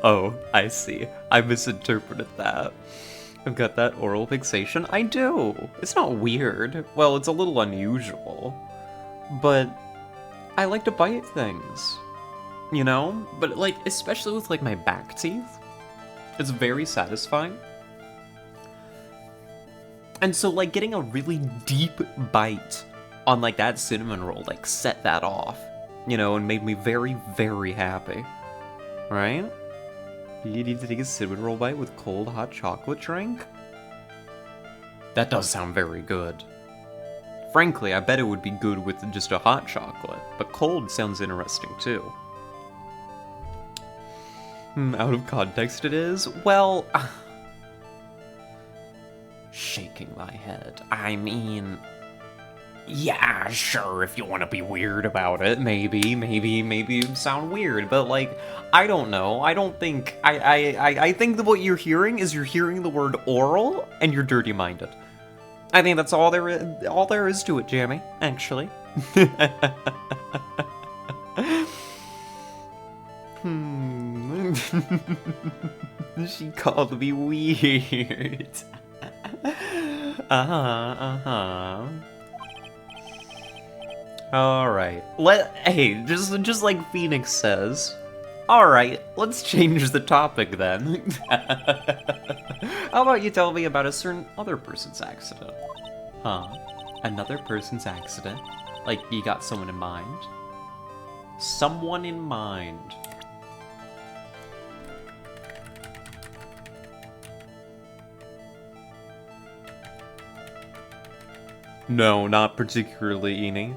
Oh, I see. I misinterpreted that. I've got that oral fixation. I do. It's not weird. Well, it's a little unusual. But I like to bite things. You know? But like, especially with like my back teeth. It's very satisfying. And so like getting a really deep bite on like that cinnamon roll like set that off. You know, and made me very, very happy. Right? You need to take a cinnamon roll bite with cold hot chocolate drink? That does sound very good. Frankly, I bet it would be good with just a hot chocolate, but cold sounds interesting too. Out of context it is? Well... shaking my head. I mean... Yeah, sure, if you want to be weird about it, maybe you sound weird, but like, I don't know. I don't think I think that what you're hearing is you're hearing the word oral and you're dirty-minded. I think that's all there is to it, Jamie, actually. She called me weird. Uh-huh. Alright. Hey, just like Phoenix says. Alright, let's change the topic then. How about you tell me about a certain other person's accident? Huh? Another person's accident? Like, you got someone in mind? Someone in mind. No, not particularly, Eni.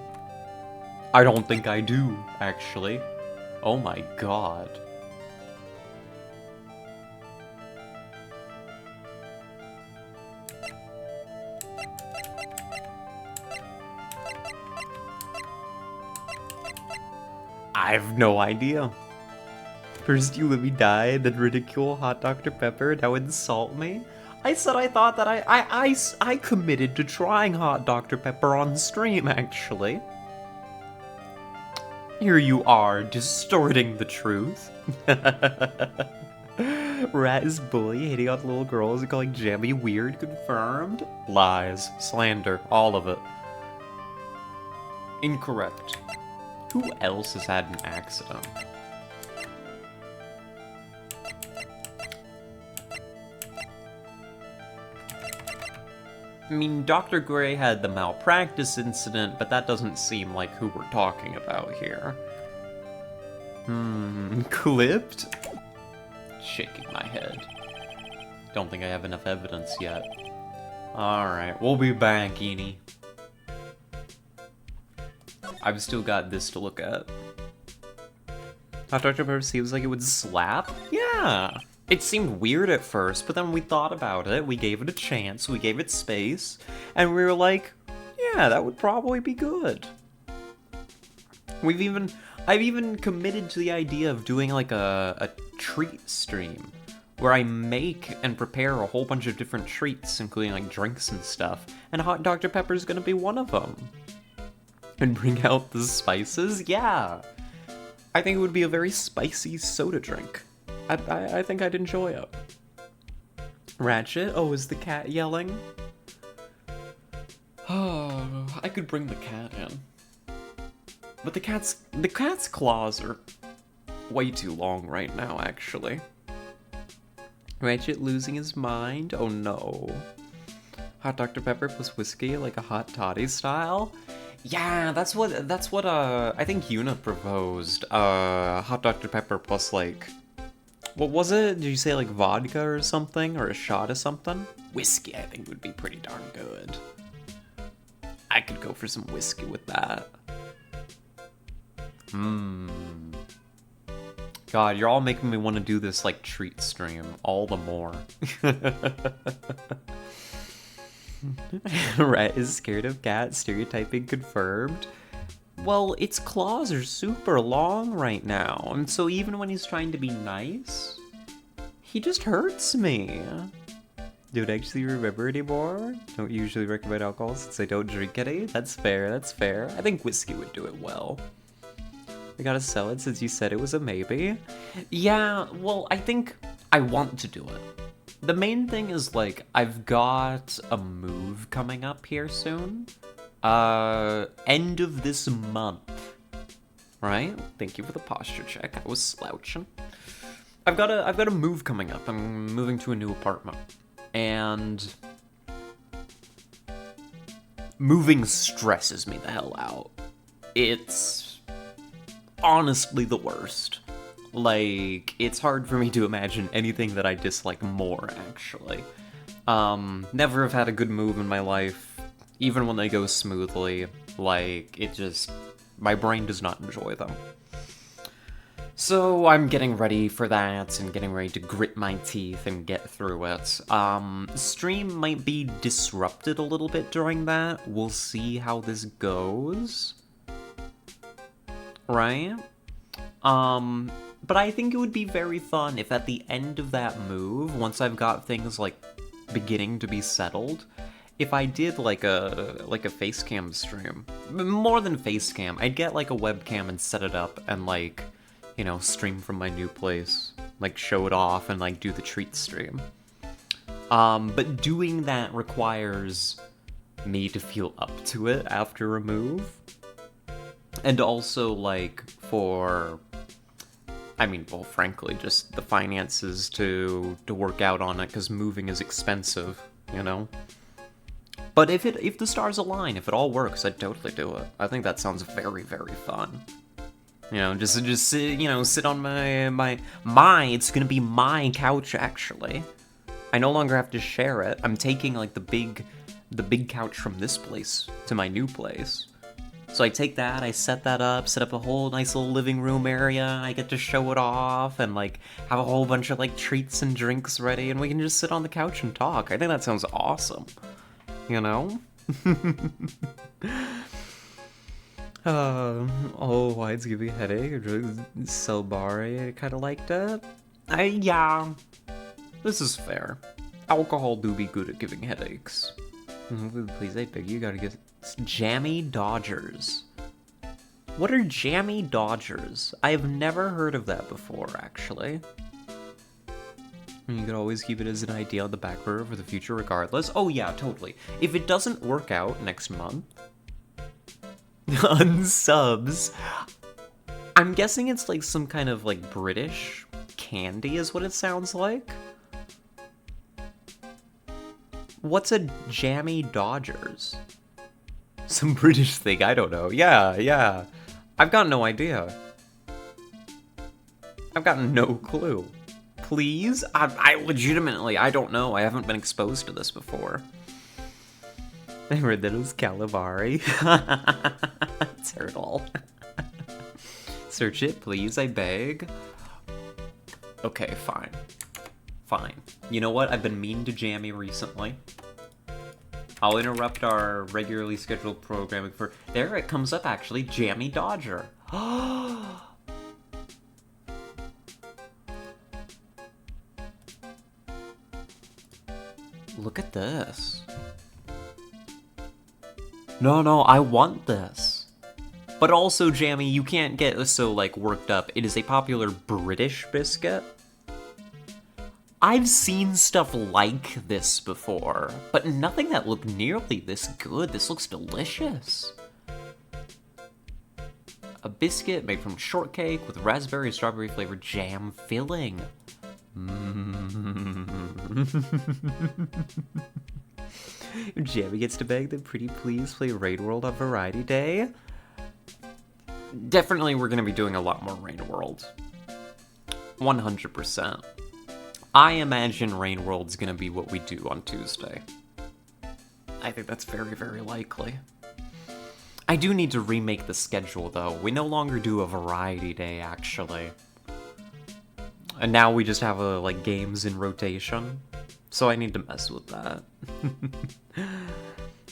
I don't think I do, actually. Oh my god. I have no idea. First you let me die, then ridicule Hot Dr. Pepper, now insult me? I said I thought that I committed to trying Hot Dr. Pepper on stream, actually. Here you are, distorting the truth. Rat is bully, hitting on little girls and calling Jammy weird, confirmed? Lies, slander, all of it. Incorrect. Who else has had an accident? I mean, Dr. Gray had the malpractice incident, but that doesn't seem like who we're talking about here. Clipped? Shaking my head. Don't think I have enough evidence yet. Alright, we'll be back, Eni. I've still got this to look at. Hot Dr. Pepper seems like it would slap? Yeah! It seemed weird at first, but then we thought about it, we gave it a chance, we gave it space, and we were like, yeah, that would probably be good. I've even committed to the idea of doing like a treat stream, where I make and prepare a whole bunch of different treats, including like drinks and stuff, and Hot Dr. Pepper's gonna be one of them. And bring out the spices? Yeah! I think it would be a very spicy soda drink. I think I'd enjoy it. Ratchet? Oh, is the cat yelling? Oh, I could bring the cat in. But the cat's claws are way too long right now, actually. Ratchet losing his mind? Oh no. Hot Dr. Pepper plus whiskey, like a hot toddy style? Yeah, that's what I think Yuna proposed. Hot Dr. Pepper plus like, what was it? Did you say like vodka or something? Or a shot of something? Whiskey, I think, would be pretty darn good. I could go for some whiskey with that. God, you're all making me want to do this like treat stream all the more. Rat is scared of cat, stereotyping confirmed. Well, its claws are super long right now, and so even when he's trying to be nice, he just hurts me. Don't actually remember anymore? Don't usually recommend alcohol since I don't drink any? That's fair, that's fair. I think whiskey would do it well. I gotta sell it since you said it was a maybe. Yeah, well, I think I want to do it. The main thing is, like, I've got a move coming up here soon. End of this month. Right? Thank you for the posture check. I was slouching. I've got a move coming up. I'm moving to a new apartment. And moving stresses me the hell out. It's honestly the worst. Like, it's hard for me to imagine anything that I dislike more, actually. Never have had a good move in my life. Even when they go smoothly, like, it just, my brain does not enjoy them. So I'm getting ready for that and getting ready to grit my teeth and get through it. Stream might be disrupted a little bit during that. We'll see how this goes. Right? But I think it would be very fun if at the end of that move, once I've got things like beginning to be settled, if I did like a face cam stream. More than face cam, I'd get like a webcam and set it up and like, you know, stream from my new place. Like show it off and like do the treat stream. But doing that requires me to feel up to it after a move. And also like for, I mean, well, frankly, just the finances to work out on it, because moving is expensive, you know? But if the stars align, if it all works, I'd totally do it. I think that sounds very, very fun. You know, just sit, you know, sit on my, it's gonna be my couch, actually. I no longer have to share it. I'm taking, like, the big couch from this place to my new place. So I take that, I set that up, set up a whole nice little living room area, I get to show it off, and, like, have a whole bunch of, like, treats and drinks ready, and we can just sit on the couch and talk. I think that sounds awesome. You know? Oh, why it's giving me a headache? So sorry, I kinda liked it. Yeah. This is fair. Alcohol do be good at giving headaches. Please, I beg you, gotta get Jammy Dodgers. What are Jammy Dodgers? I have never heard of that before, actually. You could always keep it as an idea on the back burner for the future regardless. Oh yeah, totally. If it doesn't work out next month, unsubs, I'm guessing it's like some kind of like British candy is what it sounds like. What's a Jammy Dodgers? Some British thing, I don't know. Yeah. I've got no idea. I've got no clue. Please? I legitimately, I don't know. I haven't been exposed to this before. I heard that it was Calamari. Turtle. Search it, please, I beg. Okay, fine. Fine. You know what? I've been mean to Jammy recently. I'll interrupt our regularly scheduled programming for... There, it comes up, actually. Jammy Dodger. Look at this. No, I want this. But also, Jammy, you can't get so, like, worked up. It is a popular British biscuit. I've seen stuff like this before, but nothing that looked nearly this good. This looks delicious. A biscuit made from shortcake with raspberry and strawberry flavored jam filling. Jammy gets to beg the pretty please play Raid World on Variety Day. Definitely we're going to be doing a lot more Raid World. 100%. I imagine Rain World's gonna be what we do on Tuesday. I think that's very, very likely. I do need to remake the schedule, though. We no longer do a variety day, actually. And now we just have, like, games in rotation. So I need to mess with that.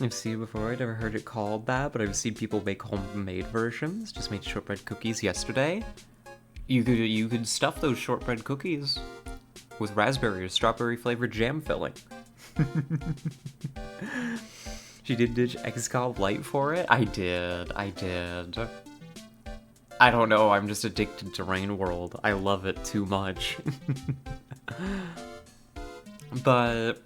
I've seen it before, I'd never heard it called that, but I've seen people make homemade versions. Just made shortbread cookies yesterday. You could stuff those shortbread cookies with raspberry or strawberry flavored jam filling. She did ditch XCOM Light for it? I did. I don't know, I'm just addicted to Rain World. I love it too much. But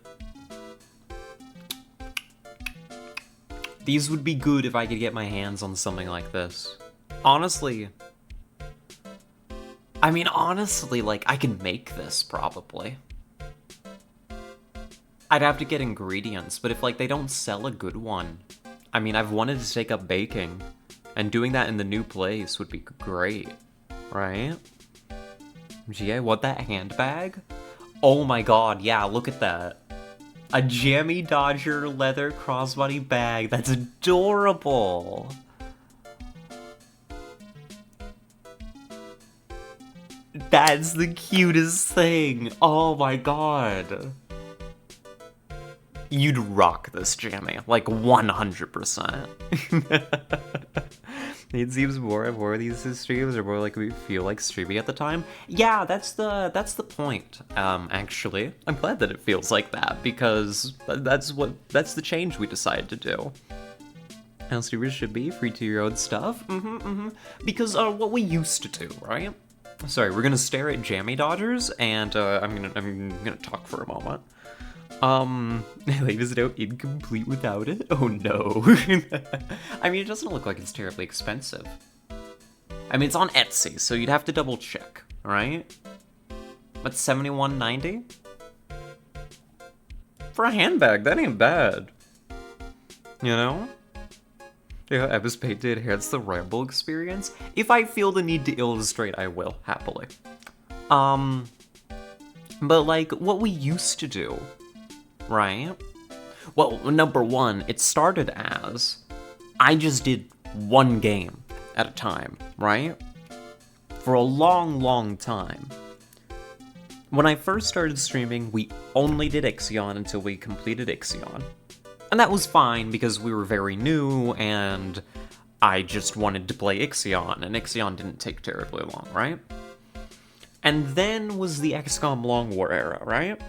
these would be good if I could get my hands on something like this. Honestly, like, I can make this, probably. I'd have to get ingredients, but if, like, they don't sell a good one... I mean, I've wanted to take up baking, and doing that in the new place would be great, right? Gee, I want that handbag? Oh my god, yeah, look at that. A Jammy Dodger leather crossbody bag, that's adorable! That's the cutest thing. Oh my god. You'd rock this, Jamie. Like 100%. It seems more and more of these streams are more like we feel like streaming at the time. Yeah, that's the point. Actually, I'm glad that it feels like that because that's the change we decided to do. How streamers should be, free to your own stuff. Because what we used to do, right? Sorry, we're gonna stare at Jammy Dodgers, and I'm gonna talk for a moment. Latest note, incomplete without it? Oh no. I mean, it doesn't look like it's terribly expensive. I mean, it's on Etsy, so you'd have to double check, right? But $71.90? For a handbag, that ain't bad. You know? Yeah, I was paid to enhance the ramble experience. If I feel the need to illustrate, I will, happily. But like, what we used to do, right? Well, number one, it started as I just did one game at a time, right? For a long, long time. When I first started streaming, we only did Ixion until we completed Ixion. And that was fine because we were very new and I just wanted to play Ixion, and Ixion didn't take terribly long, right? And then was the XCOM Long War era, right?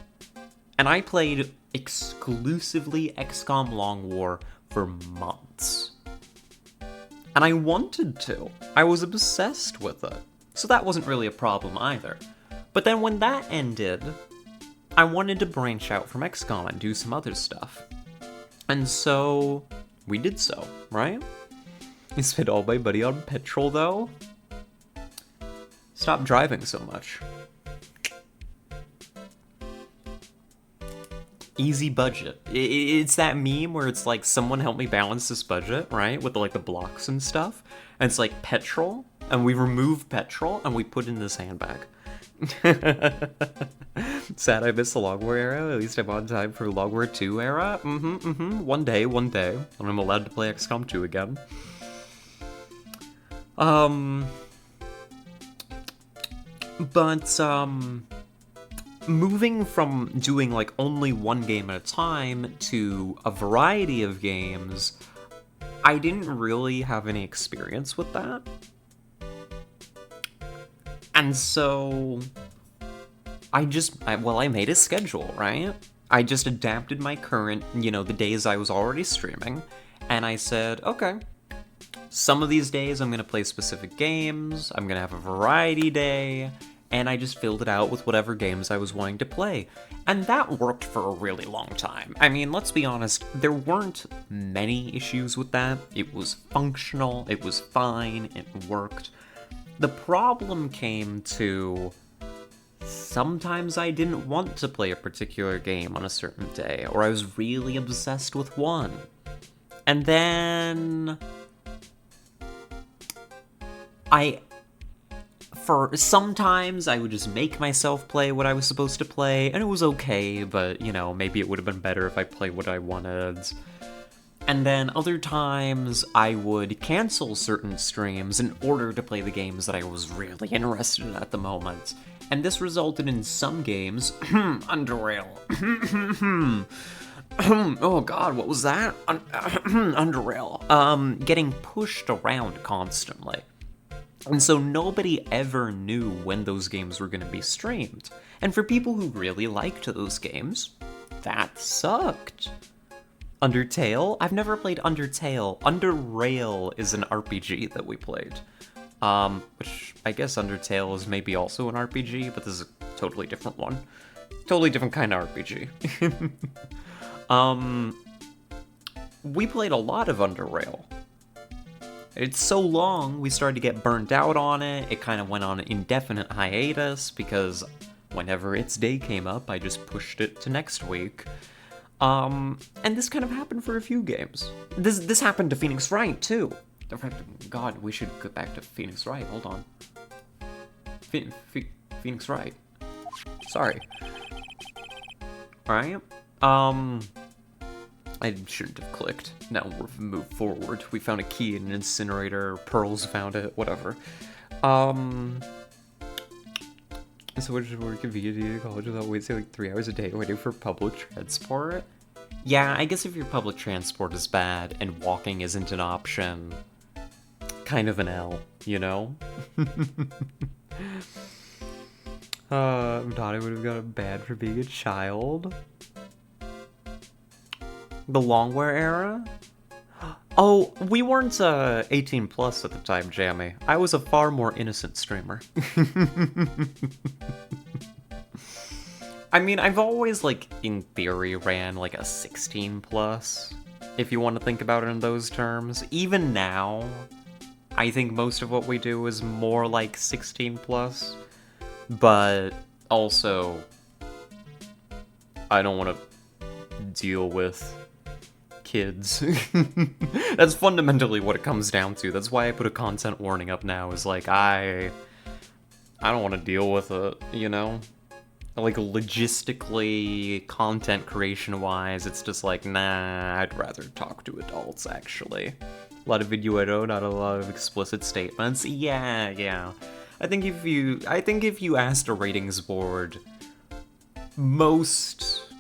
And I played exclusively XCOM Long War for months. And I wanted to. I was obsessed with it. So that wasn't really a problem either. But then when that ended, I wanted to branch out from XCOM and do some other stuff. And so, we did so, right? I spent all my money on petrol, though. Stop driving so much. Easy budget. It's that meme where it's like, someone help me balance this budget, right? With the blocks and stuff. And it's like petrol, and we remove petrol, and we put in this handbag. Sad I missed the Long War era. At least I'm on time for Long War 2 era. One day, when I'm allowed to play XCOM 2 again. Moving from doing like only one game at a time to a variety of games, I didn't really have any experience with that. And so I made a schedule, right? I just adapted my current, the days I was already streaming, and I said, okay, some of these days I'm gonna play specific games, I'm gonna have a variety day, and I just filled it out with whatever games I was wanting to play. And that worked for a really long time. I mean, let's be honest, there weren't many issues with that. It was functional, it was fine, it worked. The problem came to sometimes I didn't want to play a particular game on a certain day, or I was really obsessed with one. And then sometimes I would just make myself play what I was supposed to play, and it was okay, but, maybe it would have been better if I played what I wanted. And then other times, I would cancel certain streams in order to play the games that I was really interested in at the moment. And this resulted in some games, Underrail. Oh god, what was that? Underrail. Getting pushed around constantly. And so nobody ever knew when those games were going to be streamed. And for people who really liked those games, that sucked. Undertale? I've never played Undertale. Underrail is an RPG that we played. Which, I guess Undertale is maybe also an RPG, but this is a totally different one. Totally different kind of RPG. We played a lot of Underrail. It's so long, we started to get burnt out on it. It kind of went on an indefinite hiatus, because whenever its day came up, I just pushed it to next week. And this kind of happened for a few games. This happened to Phoenix Wright, too. God, we should go back to Phoenix Wright. Hold on. Phoenix Wright. Sorry. Alright. I shouldn't have clicked. Now we've moved forward. We found a key in an incinerator. Pearls found it. Whatever. So what did work convenient to college without wasting like 3 hours a day waiting for public transport? Yeah, I guess if your public transport is bad and walking isn't an option, kind of an L, you know? Thought I would have gotten banned for being a child. The longwear era? Oh, we weren't 18 plus at the time, Jammy. I was a far more innocent streamer. I mean, I've always, like, in theory, ran, like, a 16 plus, if you want to think about it in those terms. Even now, I think most of what we do is more like 16 plus, but also, I don't want to deal with kids. That's fundamentally what it comes down to. That's why I put a content warning up now, is like, I don't want to deal with it, you know? Like, logistically, content creation-wise, it's just like, nah, I'd rather talk to adults, actually. A lot of video, not a lot of explicit statements. Yeah. I think if you asked a ratings board, most,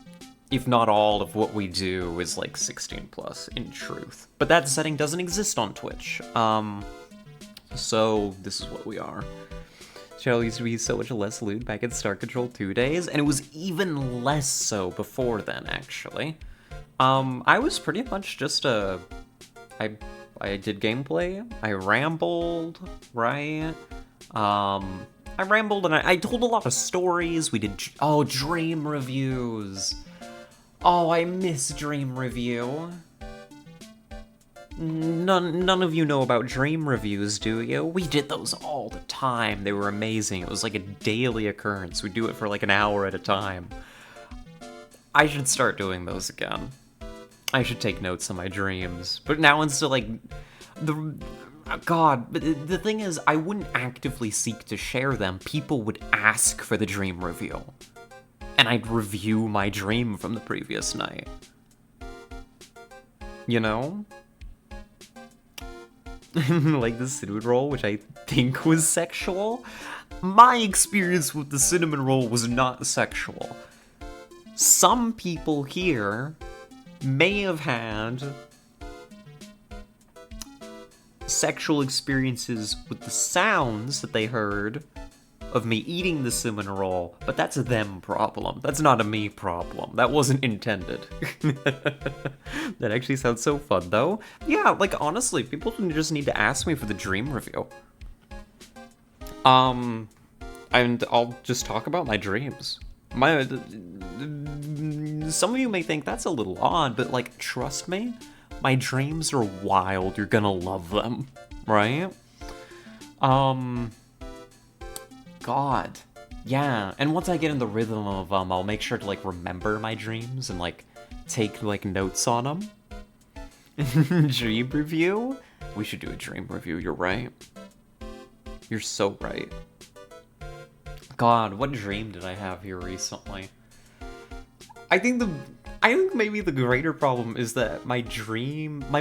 if not all, of what we do is like 16 plus, in truth. But that setting doesn't exist on Twitch. So this is what we are. Channel used to be so much less lewd back in Star Control 2 days, and it was even less so before then, actually. I was pretty much just I did gameplay, I rambled, right? I rambled and I told a lot of stories. We did, dream reviews. Oh, I miss Dream Review. None of you know about Dream Reviews, do you? We did those all the time. They were amazing. It was like a daily occurrence. We'd do it for like an hour at a time. I should start doing those again. I should take notes on my dreams. But now instead, like, God, but the thing is, I wouldn't actively seek to share them. People would ask for the dream review. And I'd review my dream from the previous night. You know? Like the cinnamon roll, which I think was sexual. My experience with the cinnamon roll was not sexual. Some people here may have had sexual experiences with the sounds that they heard of me eating the cinnamon roll, but that's a them problem. That's not a me problem. That wasn't intended. That actually sounds so fun, though. Yeah, like, honestly, people just need to ask me for the dream review. And I'll just talk about my dreams. Some of you may think that's a little odd, but, like, trust me, my dreams are wild. You're gonna love them, right? God. Yeah, and once I get in the rhythm of them, I'll make sure to, like, remember my dreams and, like, take, like, notes on them. Dream review? We should do a dream review, you're right. You're so right. God, what dream did I have here recently? I think maybe the greater problem is that my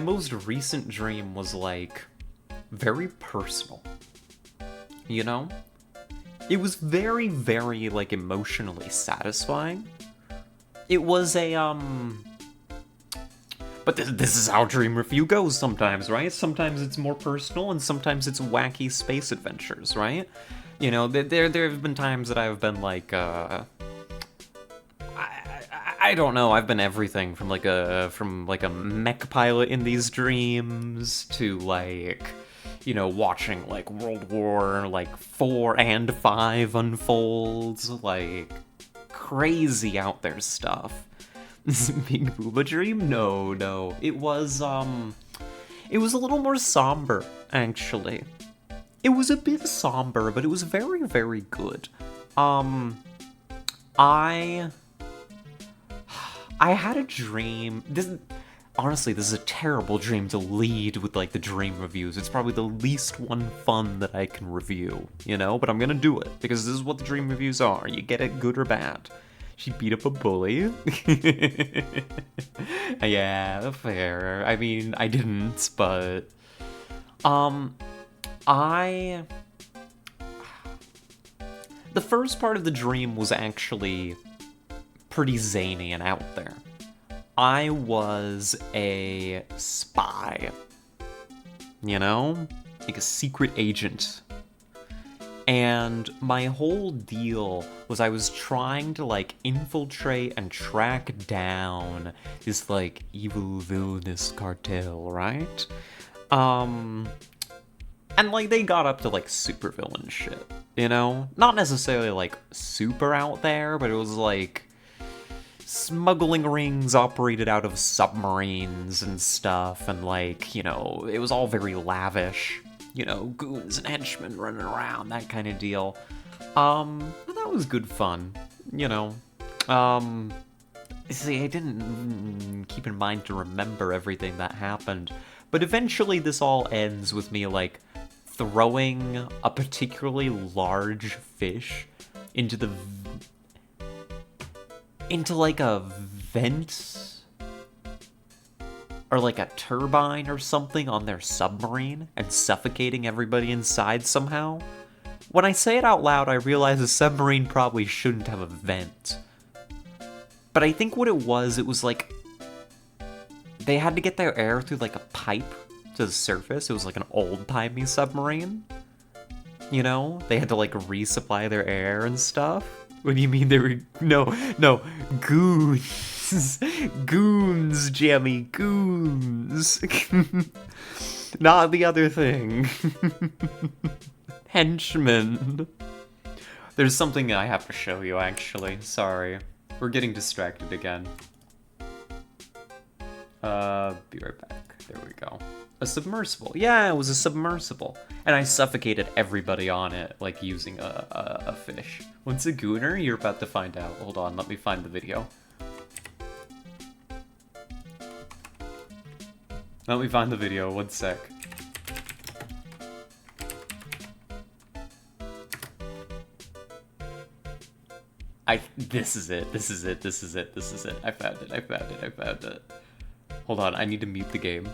most recent dream was, like, very personal. You know? It was very, very, like, emotionally satisfying. It was a, But this is how Dream Review goes sometimes, right? Sometimes it's more personal, and sometimes it's wacky space adventures, right? You know, there have been times that I've been, like, I don't know, I've been everything from, like, a mech pilot in these dreams to, like, you know, watching, like, World War, like, 4 and 5 unfolds, like, crazy out there stuff. This Big Booba dream? No. It was a little more somber, actually. It was a bit somber, but it was very, very good. I had a dream. Honestly, this is a terrible dream to lead with, like, the dream reviews. It's probably the least one fun that I can review, you know? But I'm gonna do it, because this is what the dream reviews are. You get it good or bad. She beat up a bully. Yeah, fair. I mean, I didn't, but... the first part of the dream was actually pretty zany and out there. I was a spy, you know? Like a secret agent. And my whole deal was I was trying to, like, infiltrate and track down this, like, evil villainous cartel, right? And, like, they got up to, like, supervillain shit, you know? Not necessarily, like, super out there, but it was, like, smuggling rings operated out of submarines and stuff, and, like, you know, it was all very lavish. You know, goons and henchmen running around, that kind of deal. But that was good fun, you know. See, I didn't keep in mind to remember everything that happened, but eventually this all ends with me, like, throwing a particularly large fish into like, a vent or like a turbine or something on their submarine and suffocating everybody inside somehow. When I say it out loud, I realize a submarine probably shouldn't have a vent. But I think what it was like they had to get their air through like a pipe to the surface. It was like an old-timey submarine. You know? They had to like resupply their air and stuff. What do you mean they were... No, goons. Goons, Jammy, goons. Not the other thing. Henchmen. There's something I have to show you, actually. Sorry. We're getting distracted again. Be right back. There we go. A submersible. Yeah, it was a submersible. And I suffocated everybody on it, like, using a fish. What's a gooner? You're about to find out. Hold on, let me find the video. Let me find the video, 1 sec. This is it. I found it. Hold on, I need to mute the game.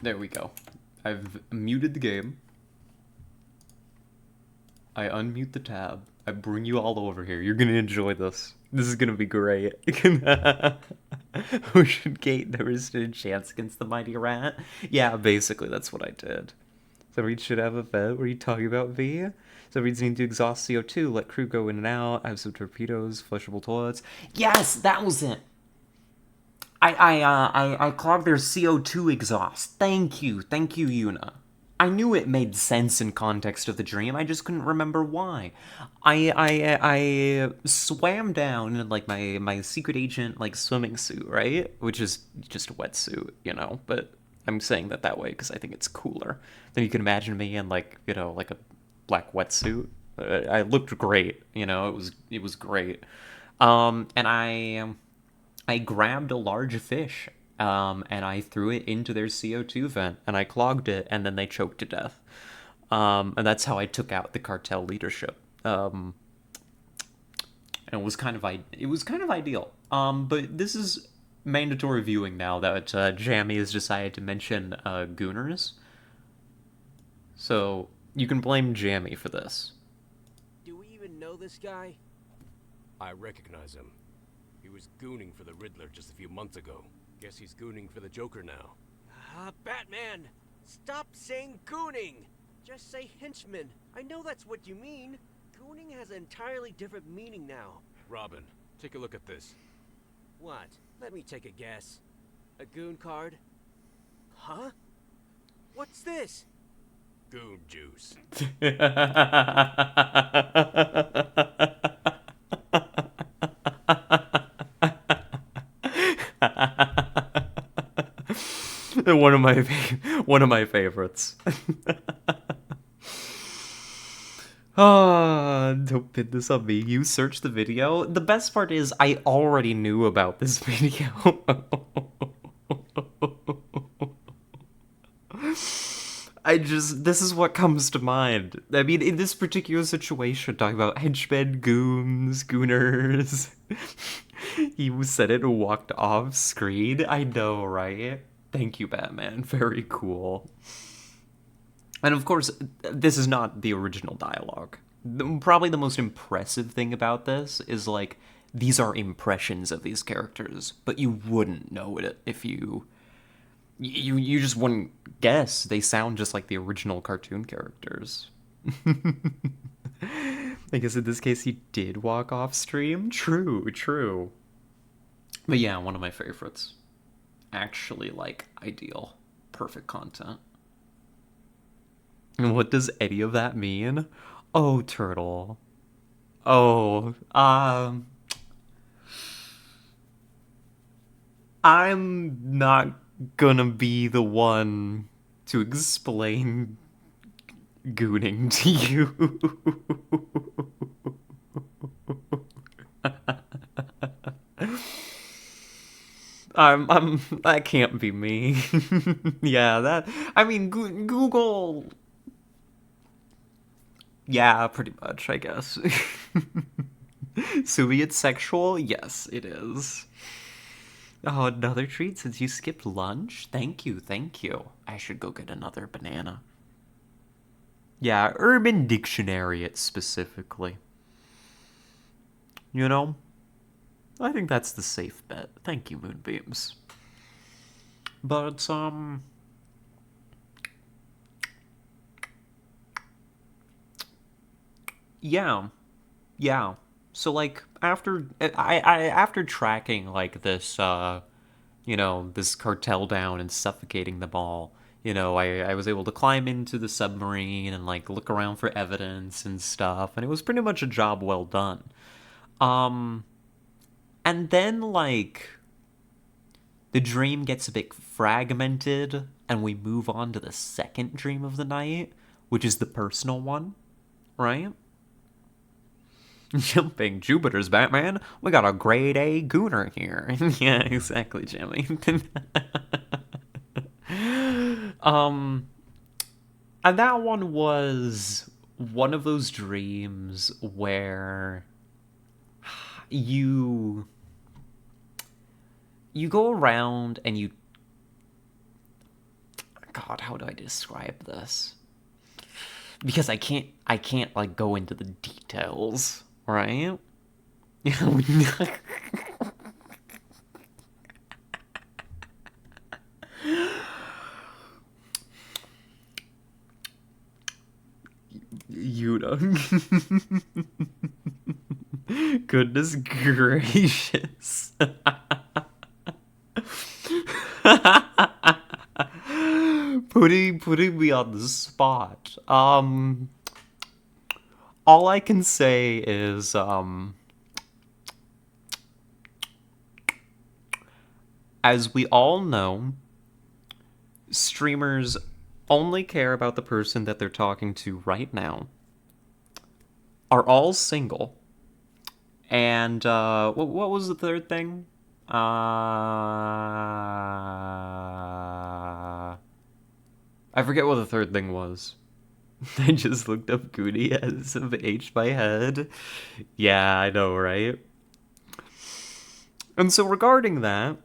There we go. I've muted the game. I unmute the tab. I bring you all over here. You're gonna enjoy this. This is gonna be great. Ocean Gate never stood a chance against the mighty rat. Yeah, basically that's what I did. Somebody should have a vet. What are you talking about, V? Somebody's need to exhaust CO2, let crew go in and out, have some torpedoes, flushable toilets. Yes, that was it. I clogged their CO2 exhaust. Thank you, Yuna. I knew it made sense in context of the dream, I just couldn't remember why. I swam down in, like, my secret agent, like, swimming suit, right? Which is just a wetsuit, you know, but I'm saying that way because I think it's cooler. Then you can imagine me in, like, you know, like a black wetsuit. I looked great, you know, it was great. And I grabbed a large fish, and I threw it into their CO2 vent, and I clogged it, and then they choked to death. And that's how I took out the cartel leadership. And it was kind of ideal. But this is mandatory viewing now that Jammy has decided to mention gooners. So you can blame Jammy for this. Do we even know this guy? I recognize him. He was gooning for the Riddler just a few months ago. Guess he's gooning for the Joker now. Batman! Stop saying gooning! Just say henchman. I know that's what you mean. Gooning has an entirely different meaning now. Robin, take a look at this. What? Let me take a guess. A goon card? Huh? What's this? Goon juice. One of my favorites. Don't pin this on me. You searched the video. The best part is I already knew about this video. This is what comes to mind. I mean, in this particular situation, talking about henchmen, goons, gooners. He said it and walked off screen. I know, right? Thank you, Batman. Very cool. And of course, this is not the original dialogue. Probably the most impressive thing about this is, like, these are impressions of these characters, but you wouldn't know it if you just wouldn't guess. They sound just like the original cartoon characters. I guess in this case he did walk off stream. True, true. But yeah, one of my favorites. Actually, like, ideal. Perfect content. And what does any of that mean? Oh, Turtle. Oh, I'm not gonna be the one to explain gooning to you. That can't be me. Yeah, I mean, Google. Yeah, pretty much, I guess. So it's sexual? Yes, it is. Oh, another treat since you skipped lunch? Thank you, thank you. I should go get another banana. Yeah, Urban Dictionary it specifically. You know? I think that's the safe bet. Thank you, Moonbeams. But, yeah. Yeah. So, like, after after tracking, like, this, this cartel down and suffocating them all, I was able to climb into the submarine and, like, look around for evidence and stuff, and it was pretty much a job well done. And then, like, the dream gets a bit fragmented, and we move on to the second dream of the night, which is the personal one, right? Jumping Jupiter's Batman, we got a grade A gooner here. Yeah, exactly, Jimmy. And that one was one of those dreams where you go around and you... God, how do I describe this? Because I can't, like, go into the details, right? You know. Goodness gracious. Putting me on the spot. All I can say is, as we all know, streamers only care about the person that they're talking to right now, are all single, and, what was the third thing? I forget what the third thing was. I just looked up Goody as of aged my head. Yeah, I know, right? And so regarding that,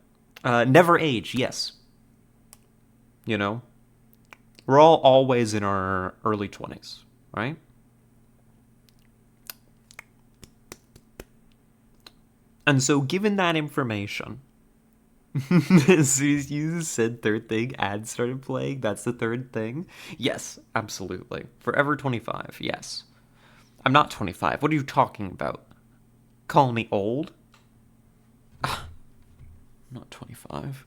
never age, yes. You know? We're all always in our early 20s, right? And so given that information, as soon as you said third thing, ads started playing, that's the third thing? Yes, absolutely. Forever 25, yes. I'm not 25. What are you talking about? Calling me old? I'm not 25.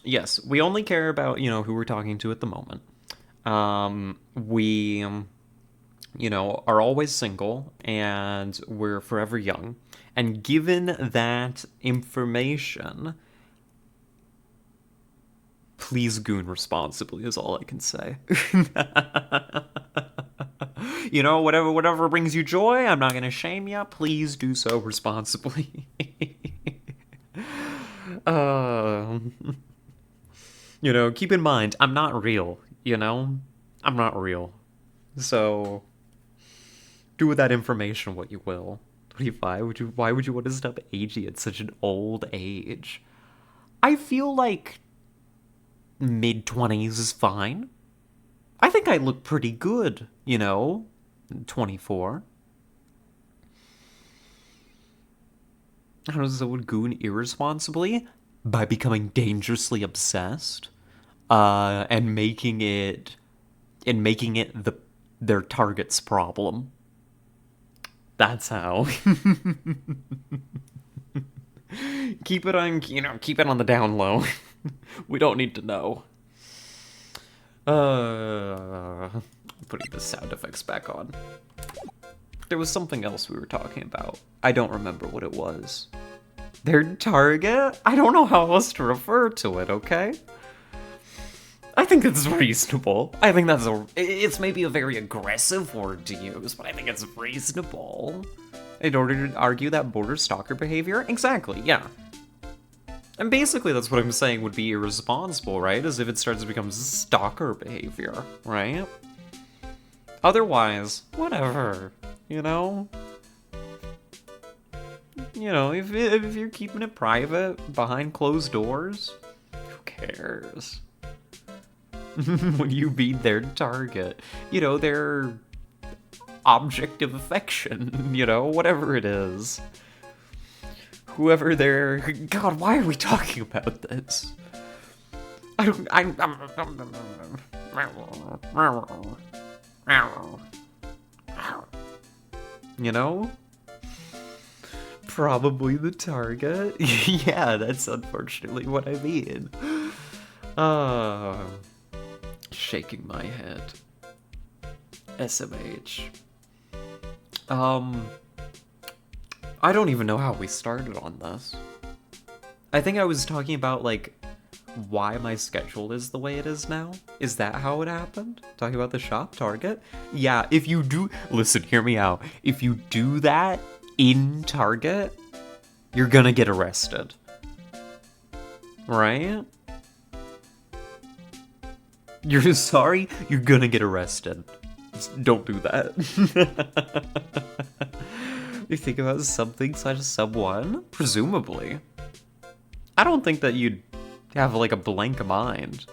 Yes, we only care about, who we're talking to at the moment. We are always single, and we're forever young. And given that information, please goon responsibly is all I can say. Whatever brings you joy, I'm not gonna shame you. Please do so responsibly. Keep in mind, I'm not real, I'm not real. So, do with that information what you will. 25? Why would you want to stop aging at such an old age? I feel like mid-20s is fine. I think I look pretty good, 24. How does someone goon irresponsibly? By becoming dangerously obsessed, and making it their target's problem. That's how. Keep it on the down low. We don't need to know. Putting the sound effects back on. There was something else we were talking about. I don't remember what it was. Their target? I don't know how else to refer to it, okay? I think it's reasonable. I think it's maybe a very aggressive word to use, but I think it's reasonable. In order to argue that border stalker behavior? Exactly, yeah. And basically that's what I'm saying would be irresponsible, right? As if it starts to become stalker behavior, right? Otherwise, whatever, if you're keeping it private, behind closed doors, who cares? When you beat their target, their object of affection, whatever it is. Whoever they're... God, why are we talking about this? Probably the target. Yeah, that's unfortunately what I mean. Shaking my head. SMH. I don't even know how we started on this. I think I was talking about, why my schedule is the way it is now. Is that how it happened? Talking about the shop Target? Yeah, if you do... Listen, hear me out. If you do that in Target, you're gonna get arrested. Right? You're sorry? You're gonna get arrested. Just don't do that. You think about something slash someone? Presumably. I don't think that you'd have, a blank mind.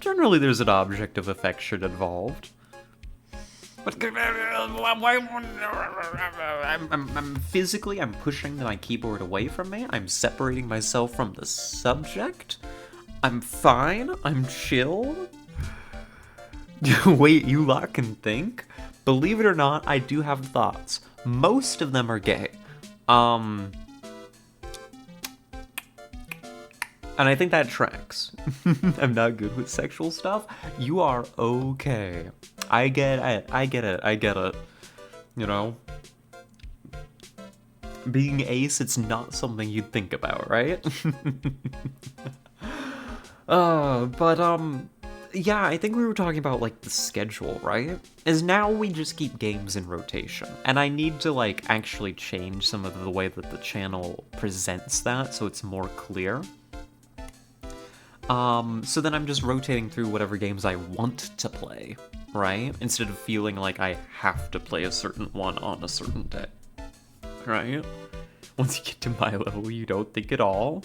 Generally, there's an object of affection involved. But I'm pushing my keyboard away from me. I'm separating myself from the subject. I'm fine. I'm chill. Wait, you lot can think? Believe it or not, I do have thoughts. Most of them are gay. And I think that tracks. I'm not good with sexual stuff. You are okay. I get it. Being ace, it's not something you'd think about, right? Yeah, I think we were talking about, the schedule, right? Is now we just keep games in rotation. And I need to, actually change some of the way that the channel presents that so it's more clear. So then I'm just rotating through whatever games I want to play, right? Instead of feeling like I have to play a certain one on a certain day, right? Once you get to my level, you don't think at all.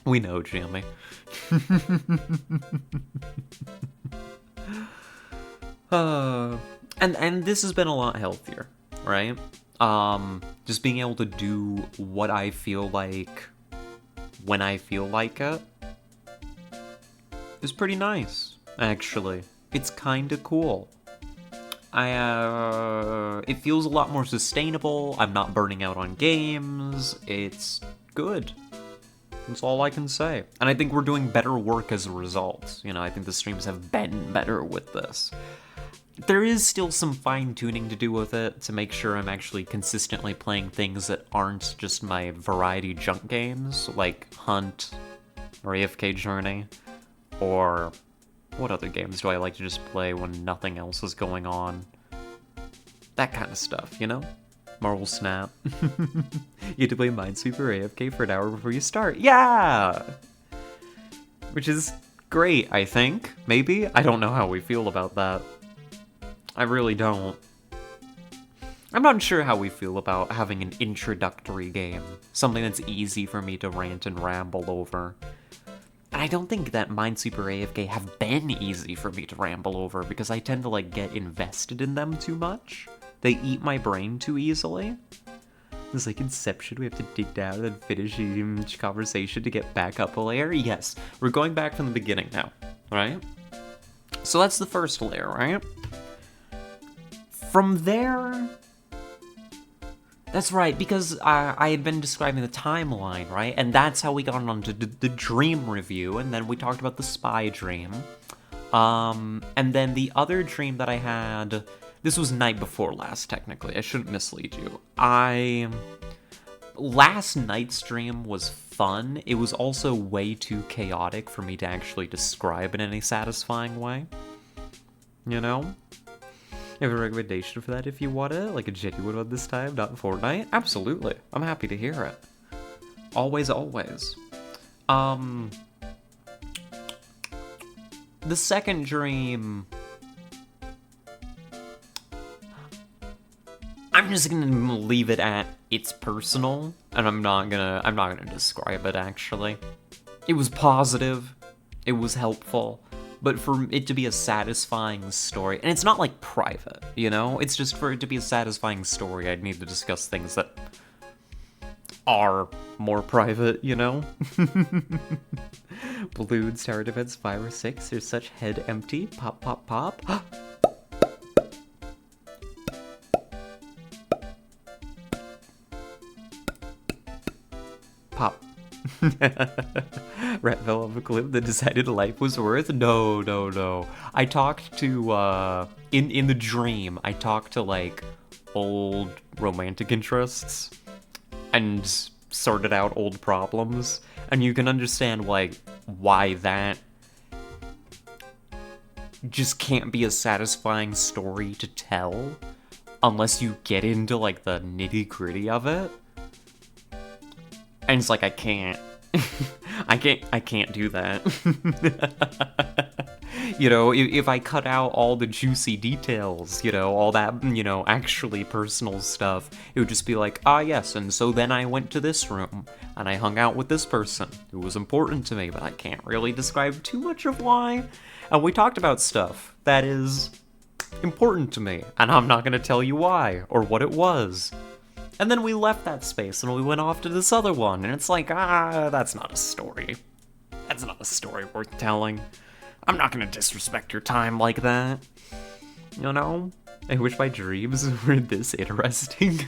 We know, Jamie. And this has been a lot healthier, right? Just being able to do what I feel like when I feel like it is pretty nice, actually. It's kinda cool. It feels a lot more sustainable. I'm not burning out on games. It's good. That's all I can say. And I think we're doing better work as a result. I think the streams have been better with this. There is still some fine-tuning to do with it to make sure I'm actually consistently playing things that aren't just my variety junk games, like Hunt, or AFK Journey, or what other games do I like to just play when nothing else is going on? That kind of stuff, Marvel Snap. You get to play Minesweeper AFK for an hour before you start. Yeah! Which is great, I think. Maybe? I don't know how we feel about that. I really don't. I'm not sure how we feel about having an introductory game. Something that's easy for me to rant and ramble over. And I don't think that Minesweeper AFK have been easy for me to ramble over because I tend to, like, get invested in them too much. They eat my brain too easily. It's like Inception, we have to dig down and finish each conversation to get back up a layer. Yes, we're going back from the beginning now, right? So that's the first layer, right? From there... That's right, because I had been describing the timeline, right? And that's how we got on to the dream review, and then we talked about the spy dream. And then the other dream that I had... This was night before last, technically. I shouldn't mislead you. Last night's stream was fun. It was also way too chaotic for me to actually describe in any satisfying way. You know? You have a recommendation for that if you want it? Like a genuine one this time, not Fortnite? Absolutely. I'm happy to hear it. Always, always. The second dream... I'm just gonna leave it at it's personal, and I'm not gonna describe it, actually. It was positive, it was helpful, but for it to be a satisfying story, and it's not like private, you know? It's just for it to be a satisfying story, I'd need to discuss things that are more private, you know? Balloons, tower defense, 5 or 6, there's such head empty, pop, pop, pop. Pop. Rat fell off a cliff that decided life was worth? No, no, no. I talked to, in the dream, I talked to, like, old romantic interests and sorted out old problems. And you can understand, like, why that just can't be a satisfying story to tell unless you get into, like, the nitty-gritty of it. And it's like, I can't. I can't do that. You know, if I cut out all the juicy details, you know, all that, you know, actually personal stuff, it would just be like, ah, yes, and so then I went to this room, and I hung out with this person who was important to me, but I can't really describe too much of why. And we talked about stuff that is important to me, and I'm not gonna tell you why, or what it was. And then we left that space and we went off to this other one, and it's like, that's not a story. That's not a story worth telling. I'm not gonna disrespect your time like that. You know? I wish my dreams were this interesting.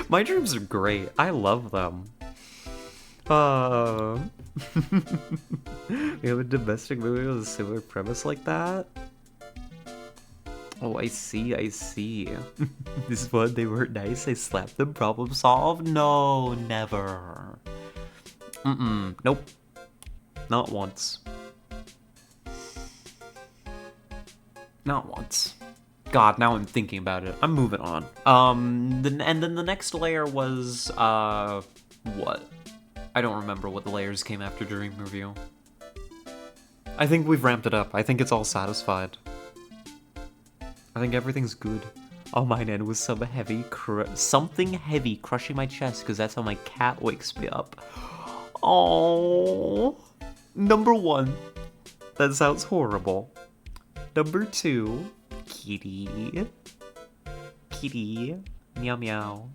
My dreams are great. I love them. We have a domestic movie with a similar premise like that? Oh, I see, I see. This one, they weren't nice, I slapped them, problem solved? No, never. Nope. Not once. Not once. God, now I'm thinking about it. I'm moving on. And then the next layer was, what? I don't remember what the layers came after Dream Review. I think we've ramped it up. I think it's all satisfied. I think everything's good. Oh, mine end was something heavy crushing my chest because that's how my cat wakes me up. Oh, number 1. That sounds horrible. Number 2, kitty. Kitty. Meow meow.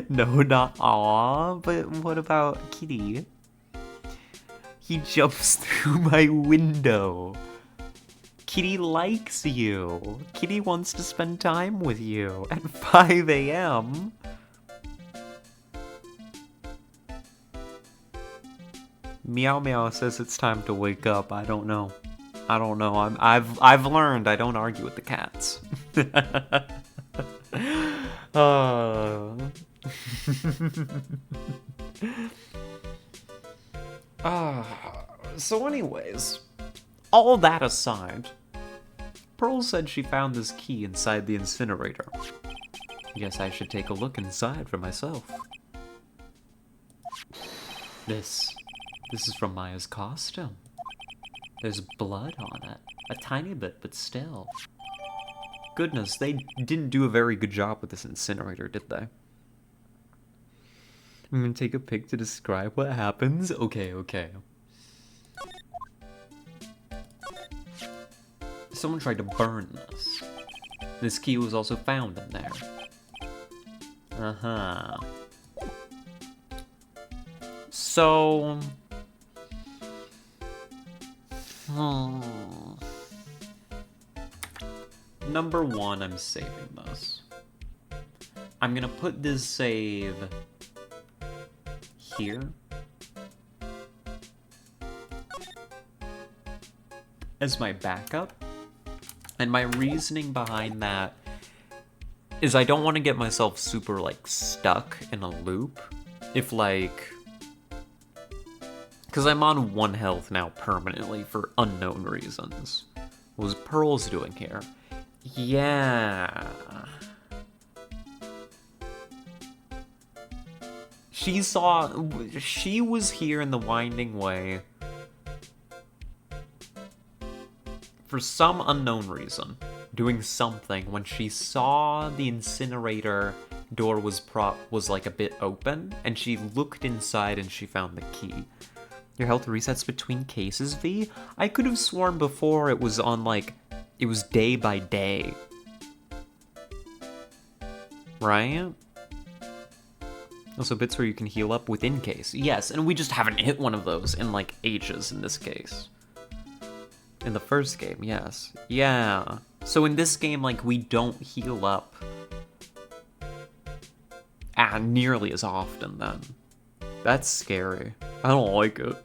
No, not aw, but what about kitty? He jumps through my window. Kitty likes you. Kitty wants to spend time with you at 5 a.m. Meow Meow says it's time to wake up. I don't know. I don't know. I've learned I don't argue with the cats. So anyways, all that aside, Pearl said she found this key inside the incinerator. Guess I should take a look inside for myself. This is from Maya's costume. There's blood on it. A tiny bit, but still. goodness, they didn't do a very good job with this incinerator, did they? I'm gonna take a pic to describe what happens. Okay, okay. Someone tried to burn this. This key was also found in there. Uh-huh. So... Number one, I'm saving this. I'm gonna put this save here. As my backup. And my reasoning behind that is I don't want to get myself super, like, stuck in a loop. If, like... Because I'm on 1 health now permanently for unknown reasons. What was Pearl's doing here? Yeah... She was here in the Winding Way for some unknown reason, doing something when she saw the incinerator door was like a bit open, and she looked inside and she found the key. Your health resets between cases, V? I could have sworn before it was on, like, it was day by day. Right? Also bits where you can heal up within case. Yes, and we just haven't hit one of those in, like, ages in this case. In the first game, yes. Yeah. So in this game, like, we don't heal up nearly as often then. That's scary. I don't like it.